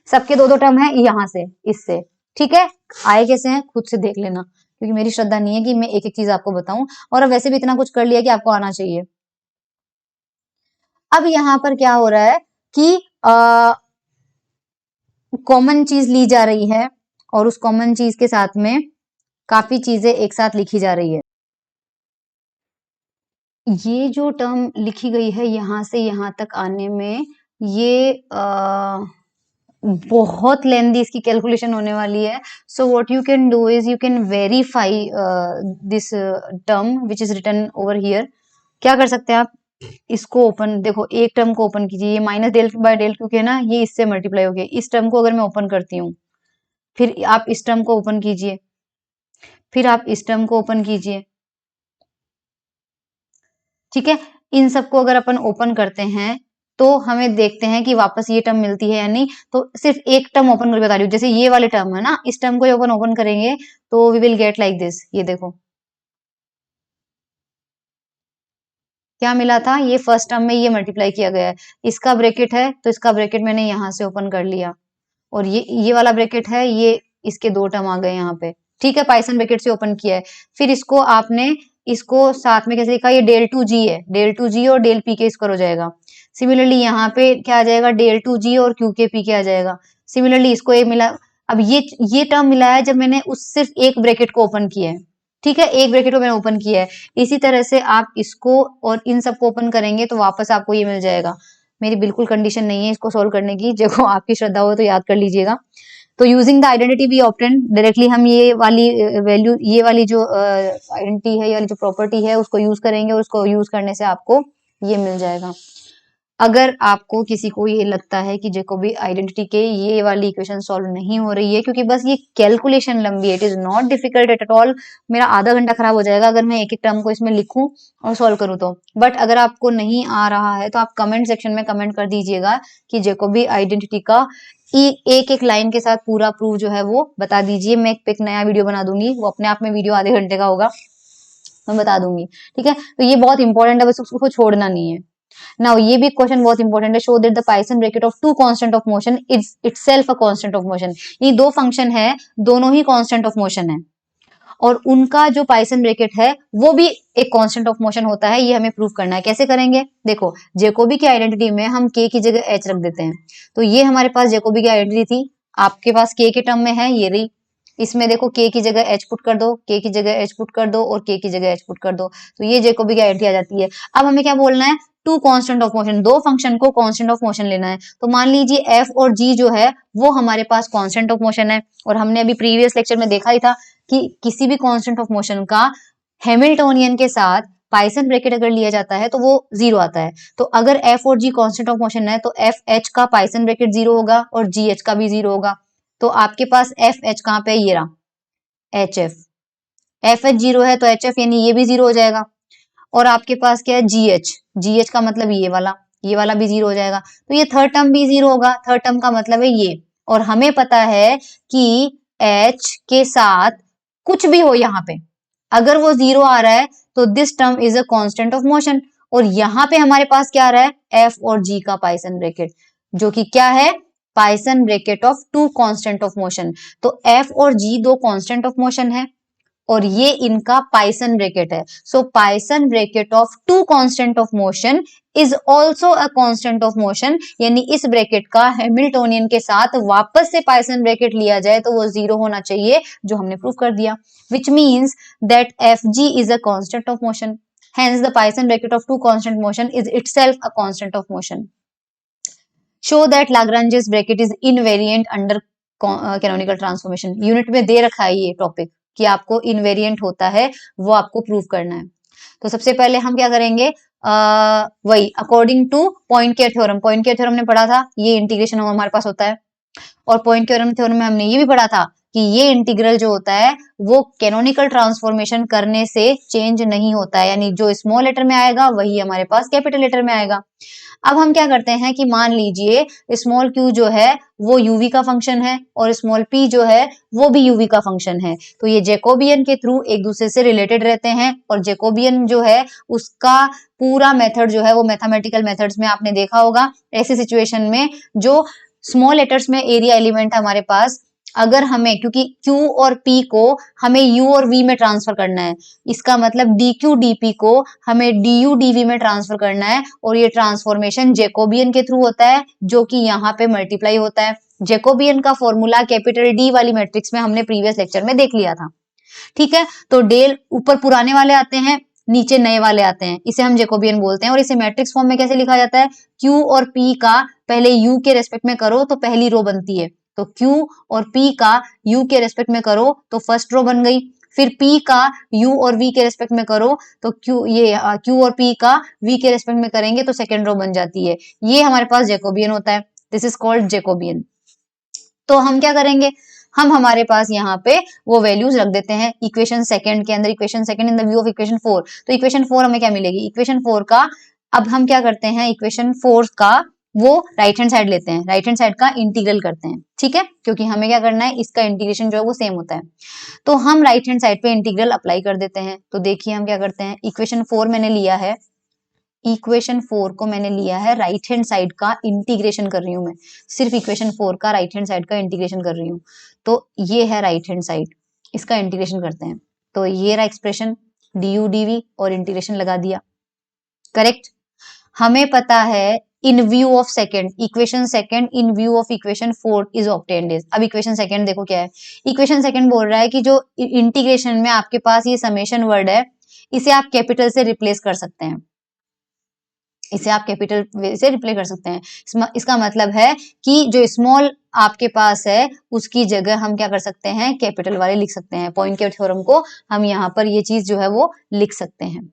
सबके 2-2 टर्म है यहाँ से, इससे, ठीक है। आए कैसे हैं खुद से देख लेना, क्योंकि मेरी श्रद्धा नहीं है कि मैं एक एक चीज आपको बताऊं, और अब वैसे भी इतना कुछ कर लिया कि आपको आना चाहिए। अब यहाँ पर क्या हो रहा है कि कॉमन चीज ली जा रही है और उस कॉमन चीज के साथ में काफी चीजें एक साथ लिखी जा रही है। ये जो टर्म लिखी गई है यहाँ से यहाँ तक आने में, ये बहुत लेंदी इसकी कैलकुलेशन होने वाली है, so what you can do is you can verify this term which is written over here. क्या कर सकते हैं आप, इसको ओपन, देखो एक टर्म को ओपन कीजिए, ये माइनस डेल बाय डेल क्योंकि है ना, ये इससे मल्टीप्लाई हो गया, इस टर्म को अगर मैं ओपन करती हूँ, फिर आप इस टर्म को ओपन कीजिए, फिर आप इस टर्म को ओपन कीजिए, ठीक है। इन सबको अगर अपन ओपन करते हैं तो हमें देखते हैं कि वापस ये टर्म मिलती है या नहीं, तो सिर्फ एक टर्म ओपन करके बता रही हूँ, जैसे ये वाले टर्म है ना, इस टर्म को ओपन करेंगे तो we will get like this, ये देखो क्या मिला था, ये फर्स्ट टर्म में ये मल्टीप्लाई किया गया है, इसका ब्रैकेट है तो इसका ब्रैकेट मैंने यहाँ से ओपन कर लिया, और ये वाला ब्रैकेट है, ये इसके 2 टर्म आ गए यहाँ पे, ठीक है, पाइथन ब्रैकेट से ओपन किया है, फिर इसको आपने इसको साथ में कैसे लिखा, ये डेल टू जी है, डेल टू जी और डेल पी के स्क्वायर हो जाएगा, सिमिलरली यहाँ पे क्या आ जाएगा, डेल टू जी और क्यू के पी के आ जाएगा, सिमिलरली इसको एक मिला, अब ये टर्म मिला है जब मैंने उस सिर्फ एक ब्रैकेट को ओपन किया है, ठीक है, एक ब्रैकेट को मैंने ओपन किया है, इसी तरह से आप इसको और इन सबको ओपन करेंगे तो वापस आपको ये मिल जाएगा। मेरी बिल्कुल कंडीशन नहीं है इसको सोल्व करने की, जो आपकी श्रद्धा हो तो याद कर लीजिएगा। तो using the identity we obtain, directly हम ये वाली वैल्यू, ये वाली जो आइडेंटिटी है, ये वाली जो प्रॉपर्टी है उसको यूज करेंगे, और उसको यूज करने से आपको ये मिल जाएगा। अगर आपको किसी को ये लगता है कि जैकोबी आइडेंटिटी के ये वाली इक्वेशन सॉल्व नहीं हो रही है क्योंकि बस ये कैलकुलेशन लंबी है, it is not difficult at all, मेरा आधा घंटा खराब हो जाएगा अगर मैं एक एक टर्म को इसमें लिखूं और सॉल्व करूं तो। बट अगर आपको नहीं आ रहा है तो आप कमेंट सेक्शन में कमेंट कर दीजिएगा कि जैकोबी आइडेंटिटी का एक एक लाइन के साथ पूरा प्रूफ जो है वो बता दीजिए। मैं एक नया वीडियो बना दूंगी, वो अपने आप में वीडियो आधे घंटे का होगा, मैं बता दूंगी। ठीक है, तो ये बहुत इंपॉर्टेंट है, बस उसको छोड़ना नहीं है। नाउ ये भी क्वेश्चन बहुत इंपॉर्टेंट है, show that the Poisson bracket of two constant of motion is itself a constant of motion. ये दो फंक्शन है, दोनों ही कांस्टेंट ऑफ मोशन है और उनका जो पाइथन ब्रैकेट है वो भी एक कांस्टेंट ऑफ मोशन होता है। ये हमें प्रूव करना है। कैसे करेंगे? देखो, जैकोबी की आइडेंटिटी में हम k की जगह h रख देते हैं। तो ये हमारे पास जैकोबी की आइडेंटिटी थी, आपके पास k के टर्म में है, ये रही। इसमें देखो k की जगह h पुट कर दो, k की जगह h पुट कर दो और k की जगह h पुट कर दो, तो ये जैकोबी की आइडेंटिटी आ जाती है। अब हमें क्या बोलना है? टू कांस्टेंट ऑफ मोशन, दो फंक्शन को कांस्टेंट ऑफ मोशन लेना है। तो मान लीजिए f और g जो है वो हमारे पास कांस्टेंट ऑफ मोशन है, और हमने अभी प्रीवियस लेक्चर में देखा ही था कि किसी भी कांस्टेंट ऑफ मोशन का हैमिल्टोनियन के साथ पाइथन ब्रैकेट अगर लिया जाता है तो वो जीरो आता है। तो अगर f और g कांस्टेंट ऑफ मोशन है तो एफ एच का पाइथन ब्रैकेट जीरो होगा और जी एच का भी जीरो होगा। तो आपके पास एफ एच कहाँ पे? ये रहा H F, F H zero है तो एच एफ यानी ये भी जीरो हो जाएगा। और आपके पास क्या है? जी एच, जी एच का मतलब ये वाला भी जीरो हो जाएगा। तो ये थर्ड टर्म भी जीरो होगा, थर्ड टर्म का मतलब है ये। और हमें पता है कि एच के साथ कुछ भी हो यहाँ पे, अगर वो जीरो आ रहा है तो this term is a constant of motion. और यहाँ पे हमारे पास क्या आ रहा है? एफ और जी का पाइथन ब्रैकेट, जो कि क्या है? Poisson bracket of two constant of motion. तो एफ और जी दो कांस्टेंट ऑफ मोशन है और ये इनका पाइथन ब्रैकेट है। So Poisson bracket of two constant of motion is also a constant of motion, यानी इस ब्रैकेट का हैमिल्टोनियन के साथ वापस से पाइथन ब्रैकेट लिया जाए तो वो जीरो होना चाहिए, जो हमने प्रूव कर दिया। Which means that F G is a constant of motion, hence the Python bracket of two constant motion is itself a constant of motion. Show that Lagrange's bracket is invariant under canonical transformation. Unit में दे रखा है ये topic कि आपको invariant होता है, वो आपको प्रूव करना है। तो सबसे पहले हम क्या करेंगे? वही according two point theorem, point theorem ने पढ़ा था, ये इंटीग्रेशन हमारे पास होता है। और पॉइंट थ्योरम में हमने ये भी पढ़ा था कि ये इंटीग्रल जो होता है वो कैनोनिकल ट्रांसफॉर्मेशन करने से चेंज नहीं होता है, यानी जो स्मॉल लेटर में आएगा वही हमारे पास कैपिटल लेटर में आएगा। अब हम क्या करते हैं कि मान लीजिए स्मॉल क्यू जो है वो यूवी का फंक्शन है और स्मॉल पी जो है वो भी यूवी का फंक्शन है, तो ये जैकोबियन के थ्रू एक दूसरे से रिलेटेड रहते हैं। और जैकोबियन जो है उसका पूरा मेथड जो है वो मैथमेटिकल मेथड्स में आपने देखा होगा। ऐसी सिचुएशन में जो स्मॉल लेटर्स में एरिया एलिमेंट है हमारे पास, अगर हमें, क्योंकि Q और P को हमें U और V में ट्रांसफर करना है, इसका मतलब DQ DP को हमें DU DV में ट्रांसफर करना है, और ये ट्रांसफॉर्मेशन जैकोबियन के थ्रू होता है जो कि यहाँ पे मल्टीप्लाई होता है। जैकोबियन का फॉर्मूला कैपिटल D वाली मैट्रिक्स में हमने प्रीवियस लेक्चर में देख लिया था। ठीक है, तो डेल ऊपर पुराने वाले आते हैं, नीचे नए वाले आते हैं, इसे हम जैकोबियन बोलते हैं। और इसे मैट्रिक्स फॉर्म में कैसे लिखा जाता है? Q और P का पहले U के रेस्पेक्ट में करो तो पहली रो बनती है, तो Q और P का U के रेस्पेक्ट में करो तो फर्स्ट रो बन गई। फिर P का U और V के रेस्पेक्ट में करो तो Q और P का V के रेस्पेक्ट में करेंगे तो सेकेंड रो बन जाती है। ये हमारे पास जैकोबियन होता है, दिस इज कॉल्ड जैकोबियन। तो हम क्या करेंगे? हम हमारे पास यहाँ पे वो वैल्यूज रख देते हैं इक्वेशन सेकंड के अंदर, equation second in the view of equation 4। तो इक्वेशन 4 हमें क्या मिलेगी? इक्वेशन 4 का अब हम क्या करते हैं? इक्वेशन 4 का वो राइट हैंड साइड लेते हैं, राइट हैंड साइड का इंटीग्रल करते हैं। ठीक है, क्योंकि हमें क्या करना है, इसका इंटीग्रेशन जो है वो सेम होता है। तो हम राइट हैंड साइड पे इंटीग्रल अप्लाई कर देते हैं। तो देखिए हम क्या करते हैं, इक्वेशन 4 मैंने लिया है, इक्वेशन 4 को मैंने लिया है राइट हैंड साइड का इंटीग्रेशन कर रही हूं मैं, सिर्फ इक्वेशन 4 का राइट हैंड साइड का इंटीग्रेशन कर रही हूँ। तो ये है राइट हैंड साइड, इसका इंटीग्रेशन करते हैं। तो ये रहा एक्सप्रेशन डी डीवी और इंटीग्रेशन लगा दिया। करेक्ट। हमें पता है इन view of second, equation second in view of equation 4 is obtained is. अब इक्वेशन सेकंड देखो क्या है, इक्वेशन सेकंड बोल रहा है कि जो इंटीग्रेशन में आपके पास ये समेशन वर्ड है, इसे आप कैपिटल से रिप्लेस कर सकते हैं, इसे आप कैपिटल से रिप्लेस कर सकते हैं। इसका मतलब है कि जो स्मॉल आपके पास है उसकी जगह हम क्या कर सकते हैं? कैपिटल वाले लिख सकते हैं। पॉइंकेट थ्योरम को हम यहाँ पर ये चीज जो है वो लिख सकते हैं।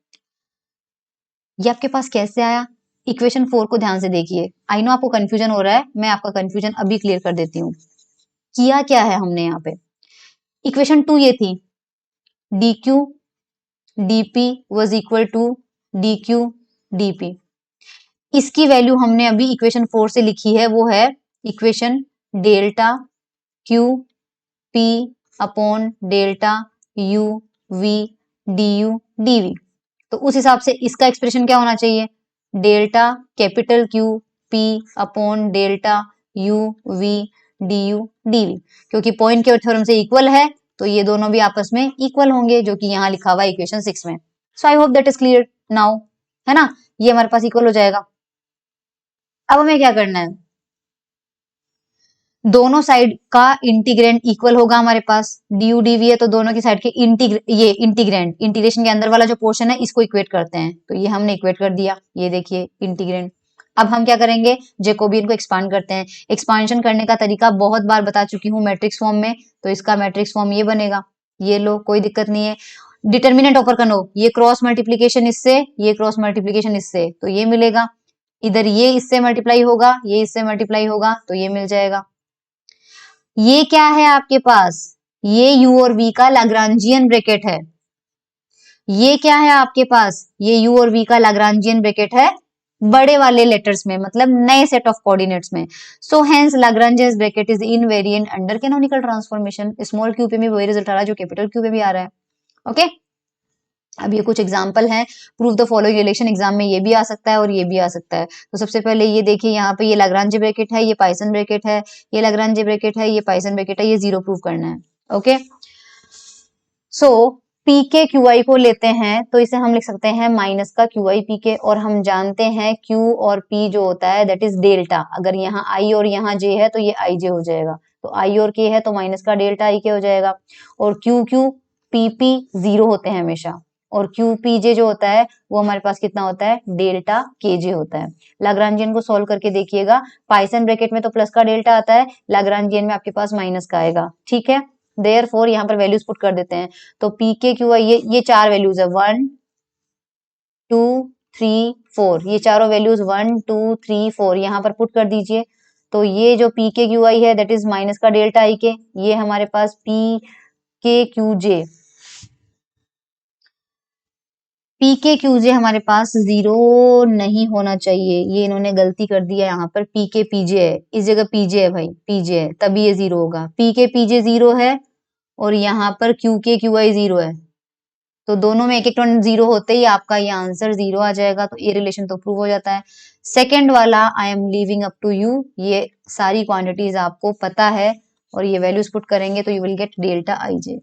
ये आपके पास कैसे आया? इक्वेशन 4 को ध्यान से देखिए। आई नो आपको कंफ्यूजन हो रहा है, मैं आपका कंफ्यूजन अभी क्लियर कर देती हूँ। किया क्या है हमने यहाँ पे, इक्वेशन 2 ये थी, dq dp was equal to dq dp। इसकी वैल्यू हमने अभी इक्वेशन 4 से लिखी है, वो है equation delta q p upon delta u v du dv। तो उस हिसाब से इसका एक्सप्रेशन क्या होना चाहिए, delta capital Q P upon delta U V du dv। क्योंकि पॉइंट के थ्योरम से इक्वल है तो ये दोनों भी आपस में इक्वल होंगे, जो कि यहाँ लिखा हुआ है इक्वेशन 6 में। So I hope that is clear now, है ना, ये हमारे पास इक्वल हो जाएगा। अब हमें क्या करना है, दोनों साइड का इंटीग्रेंड इक्वल होगा हमारे पास, ड्यू डीवी है तो दोनों की साइड के ये इंटीग्रेंड, इंटीग्रेशन के अंदर वाला जो पोर्शन है इसको इक्वेट करते हैं, तो ये हमने इक्वेट कर दिया, ये देखिए इंटीग्रेंड। अब हम क्या करेंगे, जेकोबियन को एक्सपांड करते हैं। एक्सपांशन करने का तरीका बहुत बार बता चुकी हूँ मैट्रिक्स फॉर्म में, तो इसका मैट्रिक्स फॉर्म ये बनेगा, ये लो, कोई दिक्कत नहीं है। डिटर्मिनेंट ऑपर कर लो, ये क्रॉस मल्टीप्लीकेशन इससे, ये क्रॉस मल्टीप्लीकेशन इससे, तो ये मिलेगा। इधर ये इससे मल्टीप्लाई होगा, ये इससे मल्टीप्लाई होगा, तो ये मिल जाएगा। ये क्या है आपके पास, ये u और v का लाग्रांजियन ब्रैकेट है। ये क्या है आपके पास, ये u और v का लाग्रांजियन ब्रैकेट है बड़े वाले लेटर्स में, मतलब नए सेट ऑफ कोऑर्डिनेट्स में। So hence Lagrangian bracket is invariant under canonical transformation. Small Q पे भी वही रिजल्ट आ रहा है जो कैपिटल क्यू पे भी आ रहा है। ओके, अब ये कुछ एग्जाम्पल हैं, prove the following relation, exam में ये भी आ सकता है और ये भी आ सकता है। तो सबसे पहले ये देखिए, यहाँ पे ये लाग्रांज ब्रैकेट है, ये पाइथन ब्रैकेट है, ये लाग्रांज ब्रैकेट है, ये पाइथन ब्रैकेट है, ये जीरो प्रूव करना है। ओके, सो पी के क्यू आई को लेते हैं तो इसे हम लिख सकते हैं माइनस का क्यू आई पी के, और हम जानते हैं क्यू और पी जो होता है दैट इज डेल्टा। अगर यहाँ आई और यहाँ जे है तो ये आई जे हो जाएगा, तो आई और के है तो माइनस का डेल्टा आई के हो जाएगा। और Q Q P P zero होते हैं हमेशा, और क्यू पी जे जो होता है वो हमारे पास कितना होता है, डेल्टा के जे होता है। लाग्रांजियन को सॉल्व करके देखिएगा, पाइथन ब्रैकेट में तो प्लस का डेल्टा आता है, लाग्रांजियन में आपके पास माइनस का आएगा। ठीक है, देयरफॉर यहाँ पर वैल्यूज पुट कर देते हैं। तो पी के क्यू आई ये चार वैल्यूज है, 1 2 3 4, ये चारों वैल्यूज 1 2 3 4 यहाँ पर पुट कर दीजिए। तो ये जो पी के क्यू आई है दैट इज माइनस का डेल्टा आई के, ये हमारे पास पी के क्यू जे, पी के क्यू जे हमारे पास जीरो नहीं होना चाहिए, ये इन्होंने गलती कर दिया, यहाँ पर पी के पीजे है, इस जगह पीजे है भाई, पीजे है तभी ये जीरो होगा। पी के पीजे जीरो है और यहाँ पर क्यू के क्यू आई जीरो है, तो दोनों में एक एक टर्न जीरो होते ही आपका ये आंसर जीरो आ जाएगा, तो ये रिलेशन तो प्रूव हो जाता है। सेकेंड वाला I am leaving up to you, ये सारी क्वांटिटीज आपको पता है और ये वैल्यूज पुट करेंगे तो you will get delta I J.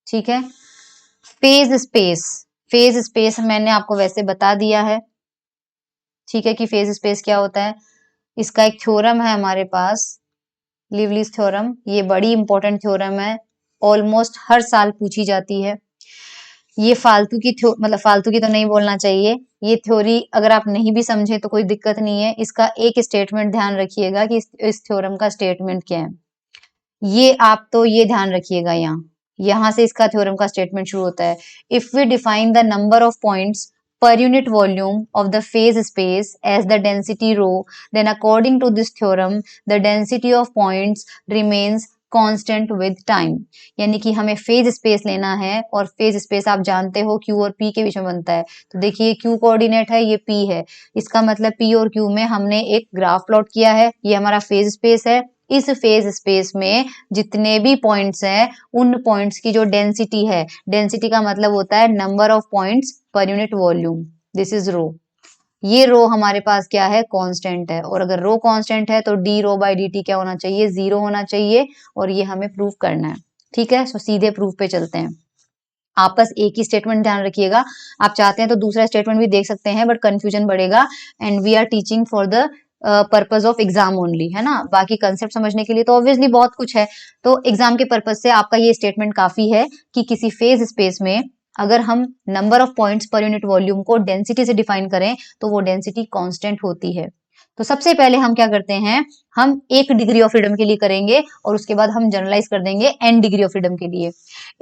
ठीक है, फेज स्पेस, फेज स्पेस मैंने आपको वैसे बता दिया है। ठीक है, कि फेज स्पेस क्या होता है, इसका एक थ्योरम है हमारे पास, लिवलीज थ्योरम, ये बड़ी इंपॉर्टेंट थ्योरम है, ऑलमोस्ट हर साल पूछी जाती है। ये फालतू की मतलब फालतू की तो नहीं बोलना चाहिए, ये थ्योरी अगर आप नहीं भी समझे तो कोई दिक्कत नहीं है, इसका एक स्टेटमेंट ध्यान रखिएगा कि इस थ्योरम का स्टेटमेंट क्या है। ये आप तो ये ध्यान रखिएगा, यहाँ से इसका थ्योरम का स्टेटमेंट शुरू होता है। If we define the number of points per unit volume of the phase space as the density rho, then according to this theorem the density of points remains constant with time। यानी कि हमें phase space लेना है, और phase space आप जानते हो Q और P के बीच में बनता है। तो देखिए Q कोऑर्डिनेट है, ये P है, इसका मतलब P और Q में हमने एक ग्राफ प्लॉट किया है, ये हमारा फेज स्पेस है। इस फेज स्पेस में जितने भी पॉइंट्स हैं उन पॉइंट्स की जो डेंसिटी है, डेंसिटी का मतलब होता है नंबर ऑफ पॉइंट्स पर unit volume, this is rho. ये रो हमारे पास क्या है, कांस्टेंट है, और अगर रो कांस्टेंट है तो D rho by D t क्या होना चाहिए, जीरो होना चाहिए, और ये हमें प्रूव करना है। ठीक है, सो सीधे प्रूफ पे चलते हैं। आप बस एक ही स्टेटमेंट ध्यान रखिएगा, आप चाहते हैं तो दूसरा स्टेटमेंट भी देख सकते हैं, बट कंफ्यूजन बढ़ेगा, and we are teaching for the purpose of exam only, है ना। बाकी कंसेप्ट समझने के लिए तो ऑब्वियसली बहुत कुछ है, तो एग्जाम के पर्पज से आपका ये स्टेटमेंट काफी है कि किसी फेज स्पेस में अगर हम नंबर ऑफ पॉइंट्स पर यूनिट वॉल्यूम को डेंसिटी से डिफाइन करें तो वो डेंसिटी कांस्टेंट होती है। तो सबसे पहले हम क्या करते हैं, हम 1 डिग्री ऑफ फ्रीडम के लिए करेंगे और उसके बाद हम जनरलाइज कर देंगे n डिग्री ऑफ फ्रीडम के लिए।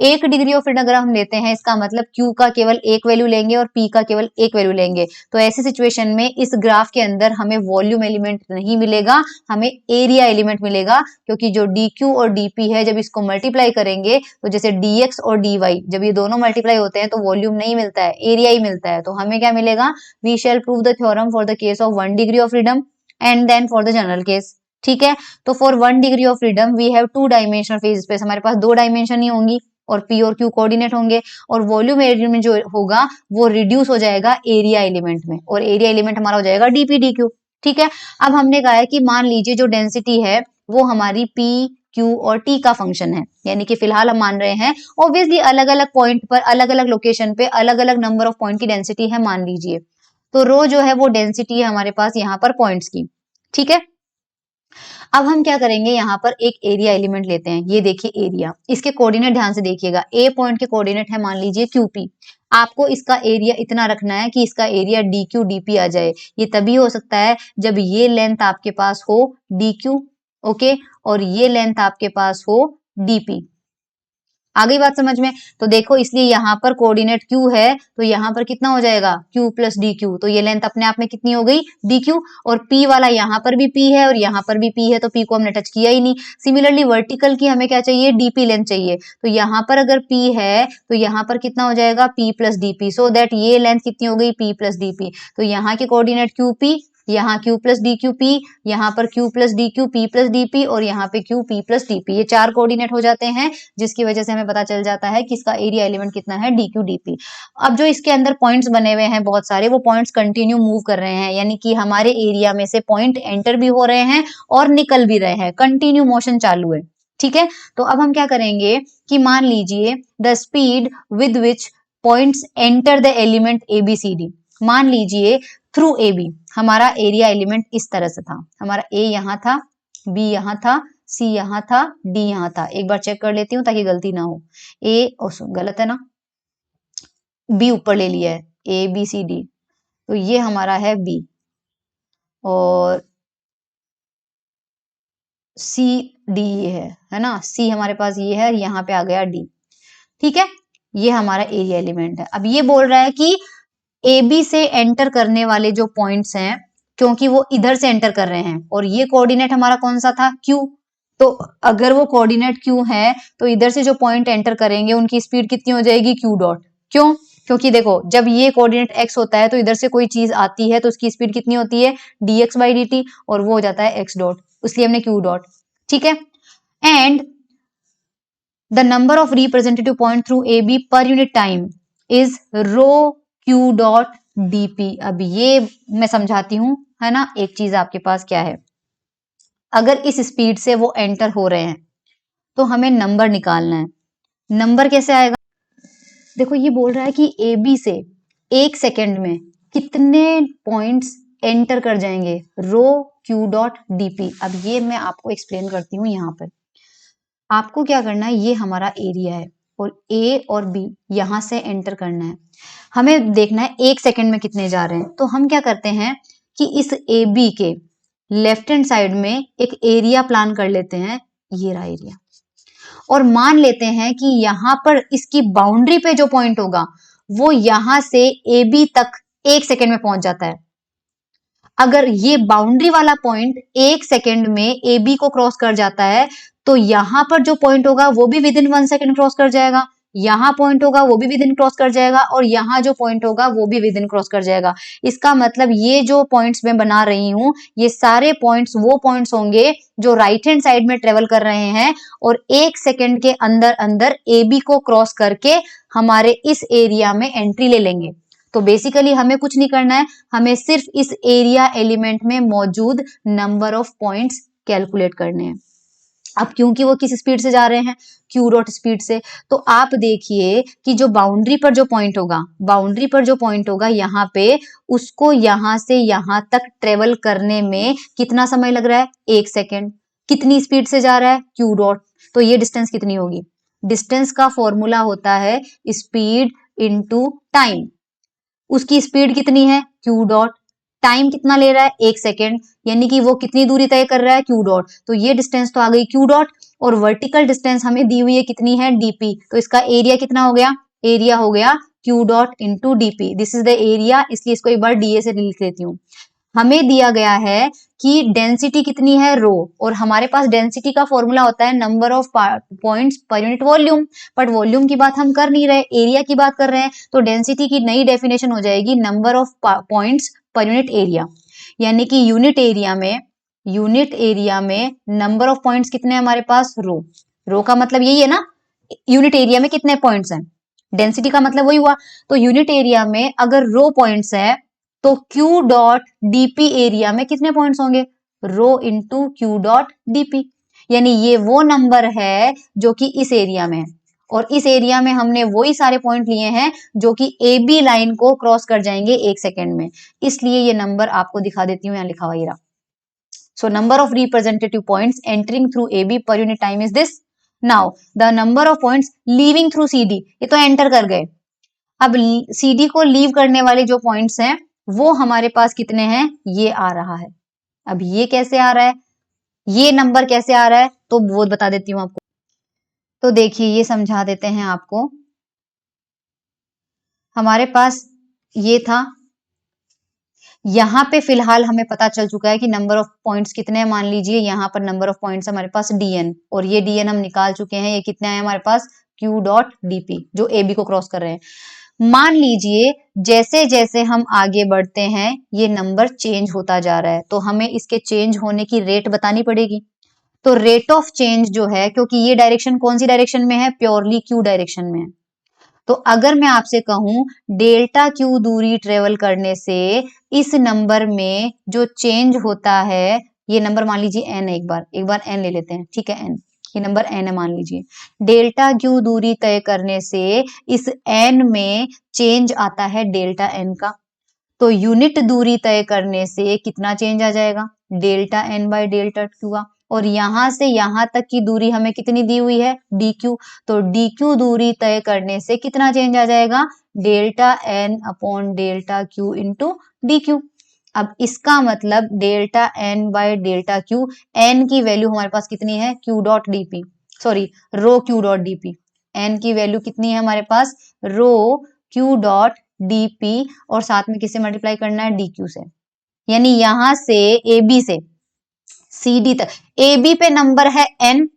1 डिग्री ऑफ फ्रीडम अगर हम लेते हैं इसका मतलब q का केवल एक वैल्यू लेंगे और p का केवल एक वैल्यू लेंगे। तो ऐसी सिचुएशन में इस ग्राफ के अंदर हमें वॉल्यूम एलिमेंट नहीं मिलेगा, हमें एरिया एलिमेंट मिलेगा, क्योंकि जो dq और dp है जब इसको मल्टीप्लाई करेंगे तो जैसे dx और dy जब ये दोनों मल्टीप्लाई होते हैं तो वॉल्यूम नहीं मिलता है, एरिया ही मिलता है। तो हमें क्या मिलेगा, we shall prove the theorem for the case of 1 degree of freedom and then for the general case. ठीक है, तो for 1 degree of freedom we have 2 dimensional phase space, हमारे पास 2 डायमेंशन ही होंगी और p और q कोऑर्डिनेट होंगे और वॉल्यूम एलिमेंट जो होगा वो रिड्यूस हो जाएगा एरिया एलिमेंट में और एरिया एलिमेंट हमारा हो जाएगा dp dq। ठीक है, अब हमने कहा है कि मान लीजिए जो डेंसिटी है वो हमारी p q और t का फंक्शन है, यानी कि फिलहाल हम मान रहे हैं ऑब्वियसली अलग अलग पॉइंट पर अलग अलग लोकेशन पे अलग अलग नंबर ऑफ पॉइंट की डेंसिटी है मान लीजिए। तो रो जो है वो डेंसिटी है हमारे पास यहाँ पर पॉइंट्स की। ठीक है, अब हम क्या करेंगे, यहाँ पर एक एरिया एलिमेंट लेते हैं। ये देखिए एरिया, इसके कोऑर्डिनेट ध्यान से देखिएगा, ए पॉइंट के कोऑर्डिनेट है मान लीजिए QP। आपको इसका एरिया इतना रखना है कि इसका एरिया DQ DP आ जाए। ये तभी हो सकता है जब ये लेंथ आपके पास हो DQ, ओके, और ये लेंथ आपके पास हो DP। आ गई बात समझ में? तो देखो इसलिए यहाँ पर कोऑर्डिनेट Q है तो यहाँ पर कितना हो जाएगा Q प्लस DQ, तो ये लेंथ अपने आप में कितनी हो गई DQ, और P वाला यहाँ पर भी P है और यहाँ पर भी P है तो P को हमने टच किया ही नहीं। सिमिलरली वर्टिकल की हमें क्या चाहिए, DP लेंथ चाहिए, तो यहाँ पर अगर P है तो यहाँ पर कितना हो जाएगा P plus DP, so that ये लेंथ कितनी हो गई P प्लस DP। तो यहाँ के कोऑर्डिनेट QP, यहाँ Q प्लस DQP, यहाँ पर Q plus DQ P plus DP और यहाँ पे Q P प्लस DP, ये 4 कोऑर्डिनेट हो जाते हैं जिसकी वजह से हमें पता चल जाता है कि इसका एरिया एलिमेंट कितना है DQ DP। अब जो इसके अंदर पॉइंट्स बने हुए हैं बहुत सारे, वो पॉइंट्स कंटिन्यू मूव कर रहे हैं, यानी कि हमारे एरिया में से पॉइंट एंटर भी हो रहे हैं और निकल भी रहे हैं, कंटिन्यू मोशन चालू है। ठीक है, तो अब हम क्या करेंगे कि मान लीजिए the speed with which points enter the element ABCD, मान लीजिए थ्रू AB हमारा एरिया एलिमेंट इस तरह से था, हमारा A यहाँ था, B यहाँ था, C यहाँ था, D यहाँ था। एक बार चेक कर लेती हूँ ताकि गलती ना हो। गलत है ना, B ऊपर ले लिया है, ABCD, तो ये हमारा है B और CD ये है ना, C हमारे पास ये है, यहाँ पे आ गया D। ठीक है, ये हमारा एरिया एलिमेंट है। अब ये बोल रहा है कि AB से एंटर करने वाले जो पॉइंट्स हैं, क्योंकि वो इधर से एंटर कर रहे हैं और ये कोऑर्डिनेट हमारा कौन सा था Q, तो अगर वो कोऑर्डिनेट Q है तो इधर से जो पॉइंट एंटर करेंगे उनकी स्पीड कितनी हो जाएगी Q डॉट। क्यों? क्योंकि देखो जब ये कोऑर्डिनेट x होता है तो इधर से कोई चीज आती है तो उसकी स्पीड कितनी होती है dx by dt और वो हो जाता है x डॉट, इसलिए हमने Q डॉट। ठीक है, and the number of representative point through AB per unit time is rho Q dot dp। अब ये मैं समझाती हूँ, है ना, एक चीज आपके पास क्या है, अगर इस स्पीड से वो एंटर हो रहे हैं तो हमें नंबर निकालना है। नंबर कैसे आएगा, देखो ये बोल रहा है कि AB से 1 सेकेंड में कितने पॉइंट्स एंटर कर जाएंगे, रो Q डॉट dp। अब ये मैं आपको एक्सप्लेन करती हूँ। यहाँ पर आपको क्या करना है, ये हमारा एरिया है और A और B यहां से एंटर करना है, हमें देखना है 1 सेकेंड में कितने जा रहे हैं। तो हम क्या करते हैं कि इस AB के लेफ्ट हैंड साइड में एक एरिया प्लान कर लेते हैं, ये रहा एरिया, और मान लेते हैं कि यहाँ पर इसकी बाउंड्री पे जो पॉइंट होगा वो यहां से AB तक 1 सेकेंड में पहुंच जाता है। अगर ये बाउंड्री वाला पॉइंट 1 सेकेंड में AB को क्रॉस कर जाता है तो यहाँ पर जो पॉइंट होगा वो भी विद इन 1 सेकेंड क्रॉस कर जाएगा, यहाँ पॉइंट होगा वो भी विद इन क्रॉस कर जाएगा और यहाँ जो पॉइंट होगा वो भी विद इन क्रॉस कर जाएगा। इसका मतलब ये जो पॉइंट्स मैं बना रही हूँ ये सारे पॉइंट्स वो पॉइंट्स होंगे जो राइट हैंड साइड में ट्रेवल कर रहे हैं और 1 सेकेंड के अंदर अंदर AB को क्रॉस करके हमारे इस एरिया में एंट्री ले लेंगे। तो बेसिकली हमें कुछ नहीं करना है, हमें सिर्फ इस एरिया एलिमेंट में मौजूद नंबर ऑफ पॉइंट्स कैलकुलेट करने हैं। अब क्योंकि वो किस स्पीड से जा रहे हैं, Q डॉट स्पीड से, तो आप देखिए कि जो बाउंड्री पर जो पॉइंट होगा, बाउंड्री पर जो पॉइंट होगा यहाँ पे, उसको यहाँ से यहाँ तक ट्रेवल करने में कितना समय लग रहा है, 1 सेकेंड। कितनी स्पीड से जा रहा है, Q डॉट, तो ये डिस्टेंस कितनी होगी, डिस्टेंस का फॉर्मूला होता है स्पीड इनटू टाइम। उसकी स्पीड कितनी है, Q डॉट, टाइम कितना ले रहा है 1 सेकेंड, यानी कि वो कितनी दूरी तय कर रहा है क्यू डॉट, तो ये डिस्टेंस तो आ गई क्यू डॉट, और वर्टिकल डिस्टेंस हमें दी हुई है कितनी है डीपी, तो इसका एरिया कितना हो गया, एरिया हो गया Q dot into DP, this is the area, इसलिए इसको एक बार डीए से लिख लेती हूँ। हमें दिया गया है कि डेंसिटी कितनी है रो, और हमारे पास डेंसिटी का फॉर्मूला होता है नंबर ऑफ पॉइंट्स पर यूनिट वॉल्यूम, बट वॉल्यूम की बात हम कर नहीं रहे, एरिया की बात कर रहे हैं, तो डेंसिटी की नई डेफिनेशन हो जाएगी नंबर ऑफ पॉइंट्स पर यूनिट एरिया, यानी कि यूनिट एरिया में नंबर ऑफ पॉइंट्स कितने हैं हमारे पास, रो का मतलब यही है ना, यूनिट एरिया में कितने पॉइंट्स हैं, डेंसिटी का मतलब वही हुआ, तो यूनिट एरिया में अगर रो पॉइंट्स है तो Q डॉट डीपी एरिया में कितने पॉइंट्स होंगे, rho into Q dot DP, यानी ये वो नंबर है जो कि इस एरिया में है, और इस एरिया में हमने वही सारे पॉइंट लिए हैं जो कि ए बी लाइन को क्रॉस कर जाएंगे 1 सेकेंड में, इसलिए ये नंबर आपको दिखा देती हूँ, यहाँ लिखा हुआ ये रहा। So number of representative points entering through A B per unit time is this. Now the number of points leaving through C D, ये तो एंटर कर गए, अब सीडी को लीव करने वाले जो पॉइंट्स हैं वो हमारे पास कितने हैं, ये आ रहा है। अब ये कैसे आ रहा है, ये नंबर कैसे आ रहा है, तो वो बता देती हूँ आपको। तो देखिए ये समझा देते हैं आपको, हमारे पास ये था, यहाँ पे फिलहाल हमें पता चल चुका है कि नंबर ऑफ पॉइंट्स कितने हैं, मान लीजिए यहाँ पर नंबर ऑफ पॉइंट्स हमारे पास डीएन, और ये डीएन हम निकाल चुके हैं, ये कितने हैं हमारे पास क्यू डॉट डीपी जो ए बी को क्रॉस कर रहे हैं। मान लीजिए जैसे जैसे हम आगे बढ़ते हैं ये नंबर चेंज होता जा रहा है, तो हमें इसके चेंज होने की रेट बतानी पड़ेगी, तो रेट ऑफ चेंज जो है, क्योंकि ये डायरेक्शन कौन सी डायरेक्शन में है, प्योरली क्यू डायरेक्शन में है, तो अगर मैं आपसे कहूं डेल्टा क्यू दूरी ट्रेवल करने से इस नंबर में जो चेंज होता है, ये नंबर मान लीजिए एन है, एक बार एन ले लेते हैं, ठीक है एन, ये नंबर एन है मान लीजिए, डेल्टा क्यू दूरी तय करने से इस एन में चेंज आता है डेल्टा एन का, तो यूनिट दूरी तय करने से कितना चेंज आ जाएगा, delta n by delta q का, और यहां से यहां तक की दूरी हमें कितनी दी हुई है डी क्यू, तो डी क्यू दूरी तय करने से कितना चेंज आ जाएगा, delta n upon delta q into d q. अब इसका मतलब delta n by delta q, n की वैल्यू हमारे पास कितनी है q dot dp, sorry rho Q dot dp, n की वैल्यू कितनी है हमारे पास रो क्यू डॉट डीपी, और साथ में किससे मल्टीप्लाई करना है डीक्यू से, यानी यहां से ए बी से सी डी तक, ए बी पे नंबर है एन,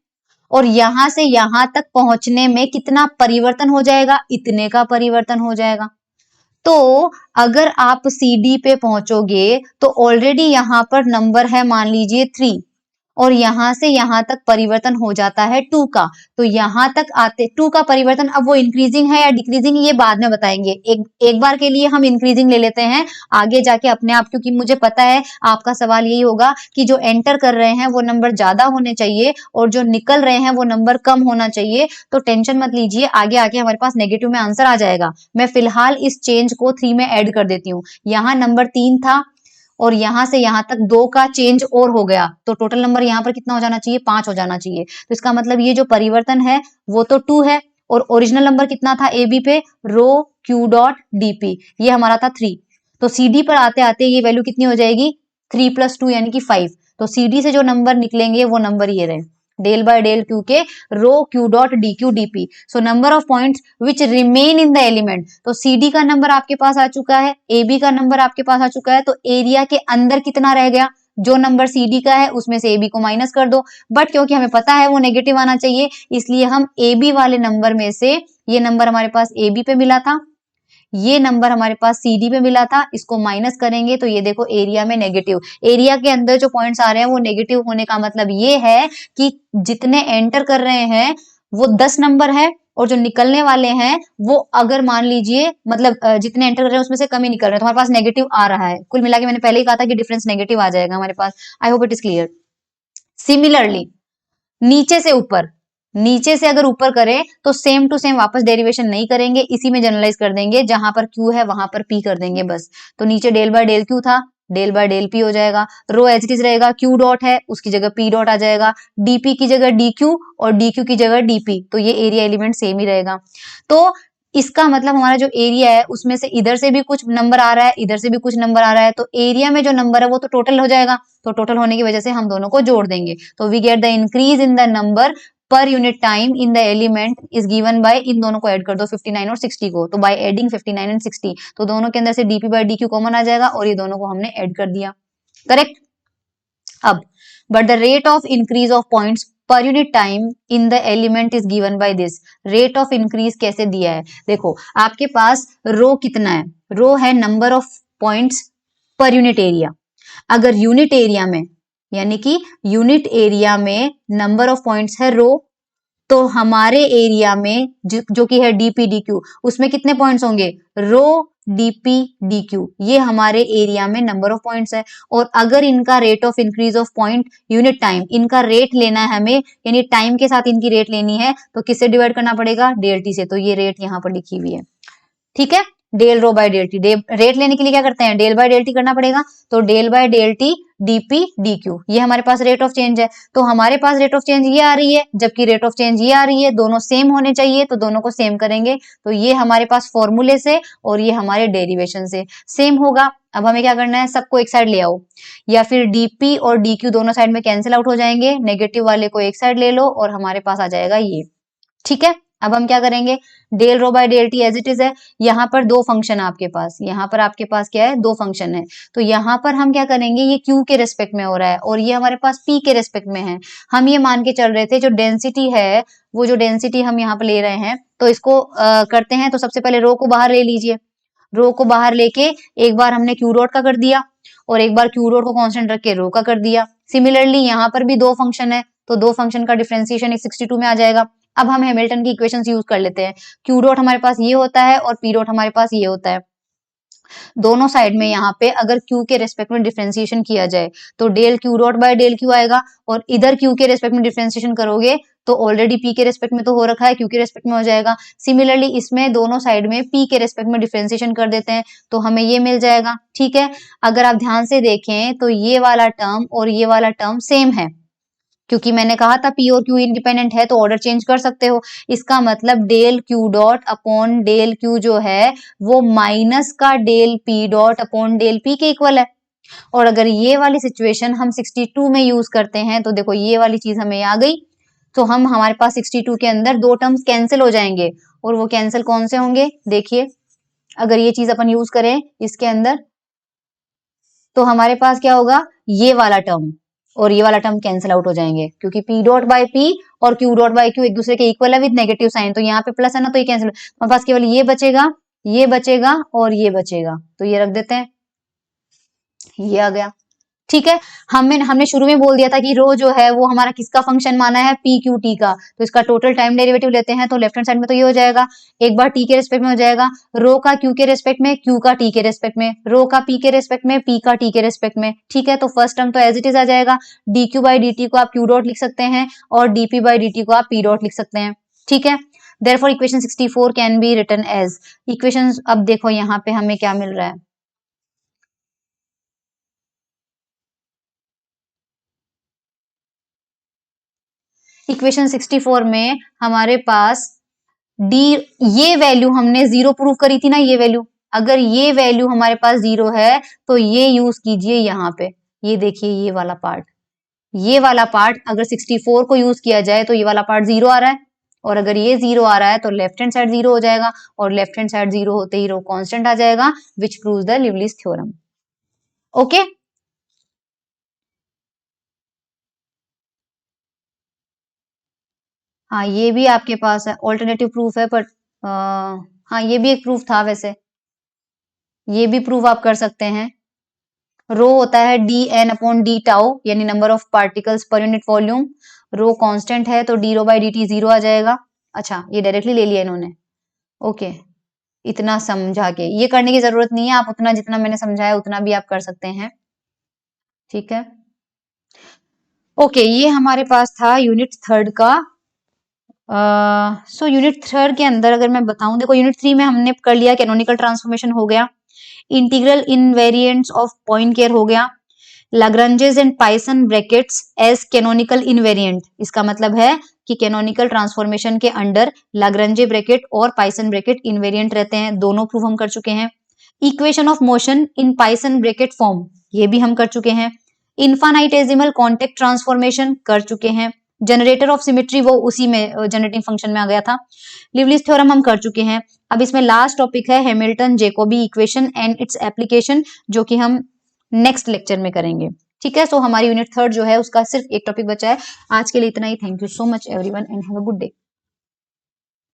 और यहां से यहां तक पहुंचने में कितना परिवर्तन हो जाएगा, इतने का परिवर्तन हो जाएगा, तो अगर आप सी डी पे पहुंचोगे तो ऑलरेडी यहां पर नंबर है मान लीजिए 3, और यहां से यहां तक परिवर्तन हो जाता है 2 का, तो यहां तक आते 2 का परिवर्तन, अब वो इंक्रीजिंग है या डिक्रीजिंग ये बाद में बताएंगे, एक बार के लिए हम इंक्रीजिंग ले लेते हैं, आगे जाके अपने आप, क्योंकि मुझे पता है आपका सवाल यही होगा कि जो एंटर कर रहे हैं वो नंबर ज्यादा होने चाहिए और जो निकल रहे हैं वो नंबर कम होना चाहिए, तो टेंशन मत लीजिए, आगे आके हमारे पास नेगेटिव में आंसर आ जाएगा। मैं फिलहाल इस चेंज को 3 में ऐड कर देती हूँ, यहाँ नंबर 3 था और यहां से यहां तक 2 का चेंज और हो गया, तो टोटल नंबर यहां पर कितना हो जाना चाहिए 5 हो जाना चाहिए, तो इसका मतलब ये जो परिवर्तन है वो तो 2 है, और ओरिजिनल नंबर कितना था ए बी पे रो क्यू डॉट डीपी, ये हमारा था 3, तो सी डी पर आते आते ये वैल्यू कितनी हो जाएगी 3 + 2 यानी कि 5, तो सी डी से जो नंबर निकलेंगे वो नंबर ये रहे डेल बाय डेल क्यू के rho Q dot D Q DP, so number of points which remain in the element, तो सी डी का नंबर आपके पास आ चुका है, ए बी का नंबर आपके पास आ चुका है, तो एरिया के अंदर कितना रह गया, जो नंबर सी डी का है उसमें से ए बी को माइनस कर दो, बट क्योंकि हमें पता है वो नेगेटिव आना चाहिए, इसलिए हम ए बी वाले नंबर में से, ये नंबर हमारे पास ए बी पे मिला था, ये नंबर हमारे पास सी डी पे मिला था, इसको माइनस करेंगे तो ये देखो एरिया में नेगेटिव, एरिया के अंदर जो पॉइंट्स आ रहे हैं वो नेगेटिव होने का मतलब ये है कि जितने एंटर कर रहे हैं वो 10 नंबर है, और जो निकलने वाले हैं वो अगर मान लीजिए मतलब जितने एंटर कर रहे हैं उसमें से कम ही निकल रहे हैं, तो हमारे पास नेगेटिव आ रहा है, कुल मिला के मैंने पहले ही कहा था कि डिफरेंस नेगेटिव आ जाएगा हमारे पास। I hope it is clear. Similarly नीचे से ऊपर, नीचे से अगर ऊपर करें तो सेम टू सेम वापस डेरिवेशन नहीं करेंगे, इसी में जनरलाइज कर देंगे, जहां पर क्यू है वहां पर पी कर देंगे बस, तो नीचे डेल बाय डेल क्यू था, डेल बाय डेल पी हो जाएगा, रो एज इट इज रहेगा, क्यू डॉट है उसकी जगह पी डॉट आ जाएगा, डीपी की जगह डी क्यू और डी क्यू की जगह डीपी, तो ये एरिया एलिमेंट सेम ही रहेगा। तो इसका मतलब हमारा जो एरिया है उसमें से इधर से भी कुछ नंबर आ रहा है, इधर से भी कुछ नंबर आ रहा है, तो एरिया में जो नंबर है वो तो टोटल हो जाएगा, तो टोटल होने की वजह से हम दोनों को जोड़ देंगे, तो we get the increase in the number पर unit time in the element is given by, इन दोनों को ऐड कर दो 59 और 60 को, तो बाय एडिंग 59 एंड 60, तो दोनों के अंदर से dp बाय dq कॉमन आ जाएगा और ये दोनों को हमने ऐड कर दिया, करेक्ट। अब but the rate of increase of points पर unit time in the element is given by this, rate of increase कैसे दिया है, देखो आपके पास रो कितना है, रो है नंबर ऑफ पॉइंट्स पर यूनिट एरिया, अगर यूनिट एरिया में यानी कि यूनिट एरिया में नंबर ऑफ पॉइंट्स है रो, तो हमारे एरिया में जो कि है डीपी डी क्यू, उसमें कितने पॉइंट्स होंगे, रो डीपी डी क्यू, ये हमारे एरिया में नंबर ऑफ पॉइंट्स है। और अगर इनका rate of increase of point unit time, इनका रेट लेना है हमें, यानी टाइम के साथ इनकी रेट लेनी है, तो किससे डिवाइड करना पड़ेगा, डेल टी से, तो ये रेट यहाँ पर लिखी हुई है, ठीक है, del rho by del t, rate लेने के लिए क्या करते हैं, डेल बाय डेल टी करना पड़ेगा, तो del by del t dp d q, ये हमारे पास रेट ऑफ चेंज है, तो हमारे पास रेट ऑफ चेंज ये आ रही है, जबकि रेट ऑफ चेंज ये आ रही है, दोनों सेम होने चाहिए, तो दोनों को सेम करेंगे, तो ये हमारे पास फॉर्मूले से और ये हमारे डेरिवेशन से सेम होगा। अब हमें क्या करना है, सबको एक साइड ले आओ, या फिर डीपी और डी क्यू दोनों साइड में कैंसिल आउट हो जाएंगे, नेगेटिव वाले को एक साइड ले लो और हमारे पास आ जाएगा ये, ठीक है। अब हम क्या करेंगे, del rho by del t as it is है, यहाँ पर दो फंक्शन है आपके पास, यहाँ पर आपके पास क्या है, दो फंक्शन है, तो यहाँ पर हम क्या करेंगे, ये क्यू के रेस्पेक्ट में हो रहा है और ये हमारे पास पी के रेस्पेक्ट में है, हम ये मान के चल रहे थे जो डेंसिटी है, वो जो डेंसिटी हम यहाँ पर ले रहे हैं, तो इसको करते हैं, तो सबसे पहले रो को बाहर ले लीजिए, रो को बाहर लेके एक बार हमने क्यू डॉट का कर दिया और एक बार क्यू डॉट को कांस्टेंट रख के रो का कर दिया। सिमिलरली यहाँ पर भी दो फंक्शन है, तो दो फंक्शन का डिफरेंशिएशन 62 में आ जाएगा। अब हम हैमिल्टन की इक्वेशंस यूज कर लेते हैं, क्यू डॉट हमारे पास ये होता है और पी डॉट हमारे पास ये होता है, दोनों साइड में यहाँ पे अगर क्यू के रेस्पेक्ट में डिफरेंशिएशन किया जाए तो del q dot by del q आएगा, और इधर क्यू के रेस्पेक्ट में डिफरेंशिएशन करोगे तो ऑलरेडी पी के रेस्पेक्ट में तो हो रखा है, क्यू के रेस्पेक्ट में हो जाएगा। सिमिलरली इसमें दोनों साइड में पी के रेस्पेक्ट में डिफरेंशिएशन कर देते हैं तो हमें ये मिल जाएगा, ठीक है। अगर आप ध्यान से देखें तो ये वाला टर्म और ये वाला टर्म सेम है, क्योंकि मैंने कहा था पी और क्यू इंडिपेंडेंट है तो ऑर्डर चेंज कर सकते हो, इसका मतलब del q dot upon del q जो है वो माइनस का del p dot upon del P के इक्वल है। और अगर ये वाली सिचुएशन हम 62 में यूज करते हैं तो देखो ये वाली चीज हमें आ गई, तो हम हमारे पास 62 के अंदर दो टर्म्स कैंसिल हो जाएंगे, और वो कैंसिल कौन से होंगे, देखिए अगर ये चीज अपन यूज करें इसके अंदर तो हमारे पास क्या होगा, ये वाला टर्म और ये वाला टर्म कैंसिल आउट हो जाएंगे, क्योंकि पी डॉट बाय पी और क्यू डॉट बाय क्यू एक दूसरे के इक्वल है विद नेगेटिव साइन, तो यहाँ पे प्लस है ना तो ये कैंसिल, हमारे पास केवल ये बचेगा और ये बचेगा, तो ये रख देते हैं, ये आ गया, ठीक है। हमने शुरू में बोल दिया था कि रो जो है वो हमारा किसका फंक्शन माना है, पी क्यू टी का, तो इसका टोटल टाइम डेरिवेटिव लेते हैं तो लेफ्ट हैंड साइड में तो ये हो जाएगा, एक बार टी के रेस्पेक्ट में हो जाएगा, रो का क्यू के रेस्पेक्ट में, क्यू का टी के रेस्पेक्ट में, रो का पी के रेस्पेक्ट में, पी का टी के रेस्पेक्ट में, ठीक है। तो फर्स्ट टर्म तो एज इट इज आ जाएगा, D Q by D T को आप क्यू डॉट लिख सकते हैं और डीपी बाई डी टी को आप पी डॉट लिख सकते हैं, ठीक है। Therefore equation 64 can be written as equation, अब देखो यहाँ पे हमें क्या मिल रहा है, इक्वेशन 64 में हमारे पास डी, ये वैल्यू हमने जीरो प्रूव करी थी ना, ये वैल्यू, अगर ये वैल्यू हमारे पास जीरो है तो ये यूज कीजिए यहाँ पे, ये देखिए ये वाला पार्ट, ये वाला पार्ट अगर 64 को यूज किया जाए तो ये वाला पार्ट जीरो आ रहा है, और अगर ये जीरो आ रहा है तो लेफ्ट हैंड साइड जीरो हो जाएगा, और लेफ्ट हैंड साइड जीरो होते ही रो कांस्टेंट आ जाएगा विच प्रूव्स द लिवलिस थ्योरम, ओके। हाँ ये भी आपके पास है, ऑल्टरनेटिव प्रूफ है, बट हाँ ये भी एक प्रूफ था वैसे, ये भी प्रूफ आप कर सकते हैं। रो होता है D N upon D tau, यानी नंबर ऑफ पार्टिकल्स पर यूनिट वॉल्यूम, रो कांस्टेंट है तो D rho by D T zero आ जाएगा। अच्छा ये डायरेक्टली ले लिया इन्होंने, ओके, इतना समझा के ये करने की जरूरत नहीं है, आप उतना जितना मैंने समझाया उतना भी आप कर सकते हैं, ठीक है। ओके ये हमारे पास था यूनिट थर्ड का। सो यूनिट थर्ड के अंदर अगर मैं बताऊं, देखो यूनिट 3 में हमने कर लिया, कैनोनिकल ट्रांसफॉर्मेशन हो गया, इंटीग्रल इनवेरिएंट्स ऑफ पॉइंट हो गया, Lagrange's and Poisson brackets as canonical invariant, इसका मतलब है कि कैनोनिकल ट्रांसफॉर्मेशन के अंडर लाग्रांजे ब्रैकेट और पाइसन ब्रैकेट इनवेरिएंट रहते हैं, दोनों प्रूफ हम कर चुके हैं। Equation of motion in Poisson bracket form, ये भी हम कर चुके हैं। इन्फानाइटेसिमल कॉन्टेक्ट ट्रांसफॉर्मेशन कर चुके हैं। जनरेटर ऑफ सिमेट्री वो उसी में जनरेटिंग फंक्शन में आ गया था। लिवलिस थ्योरम हम कर चुके हैं। अब इसमें लास्ट टॉपिक है Hamilton Jacobi equation and its application, जो कि हम नेक्स्ट लेक्चर में करेंगे। ठीक है, सो हमारी यूनिट 3 जो है उसका सिर्फ एक टॉपिक बचा है। आज के लिए इतना ही। Thank you so much everyone and have a good day.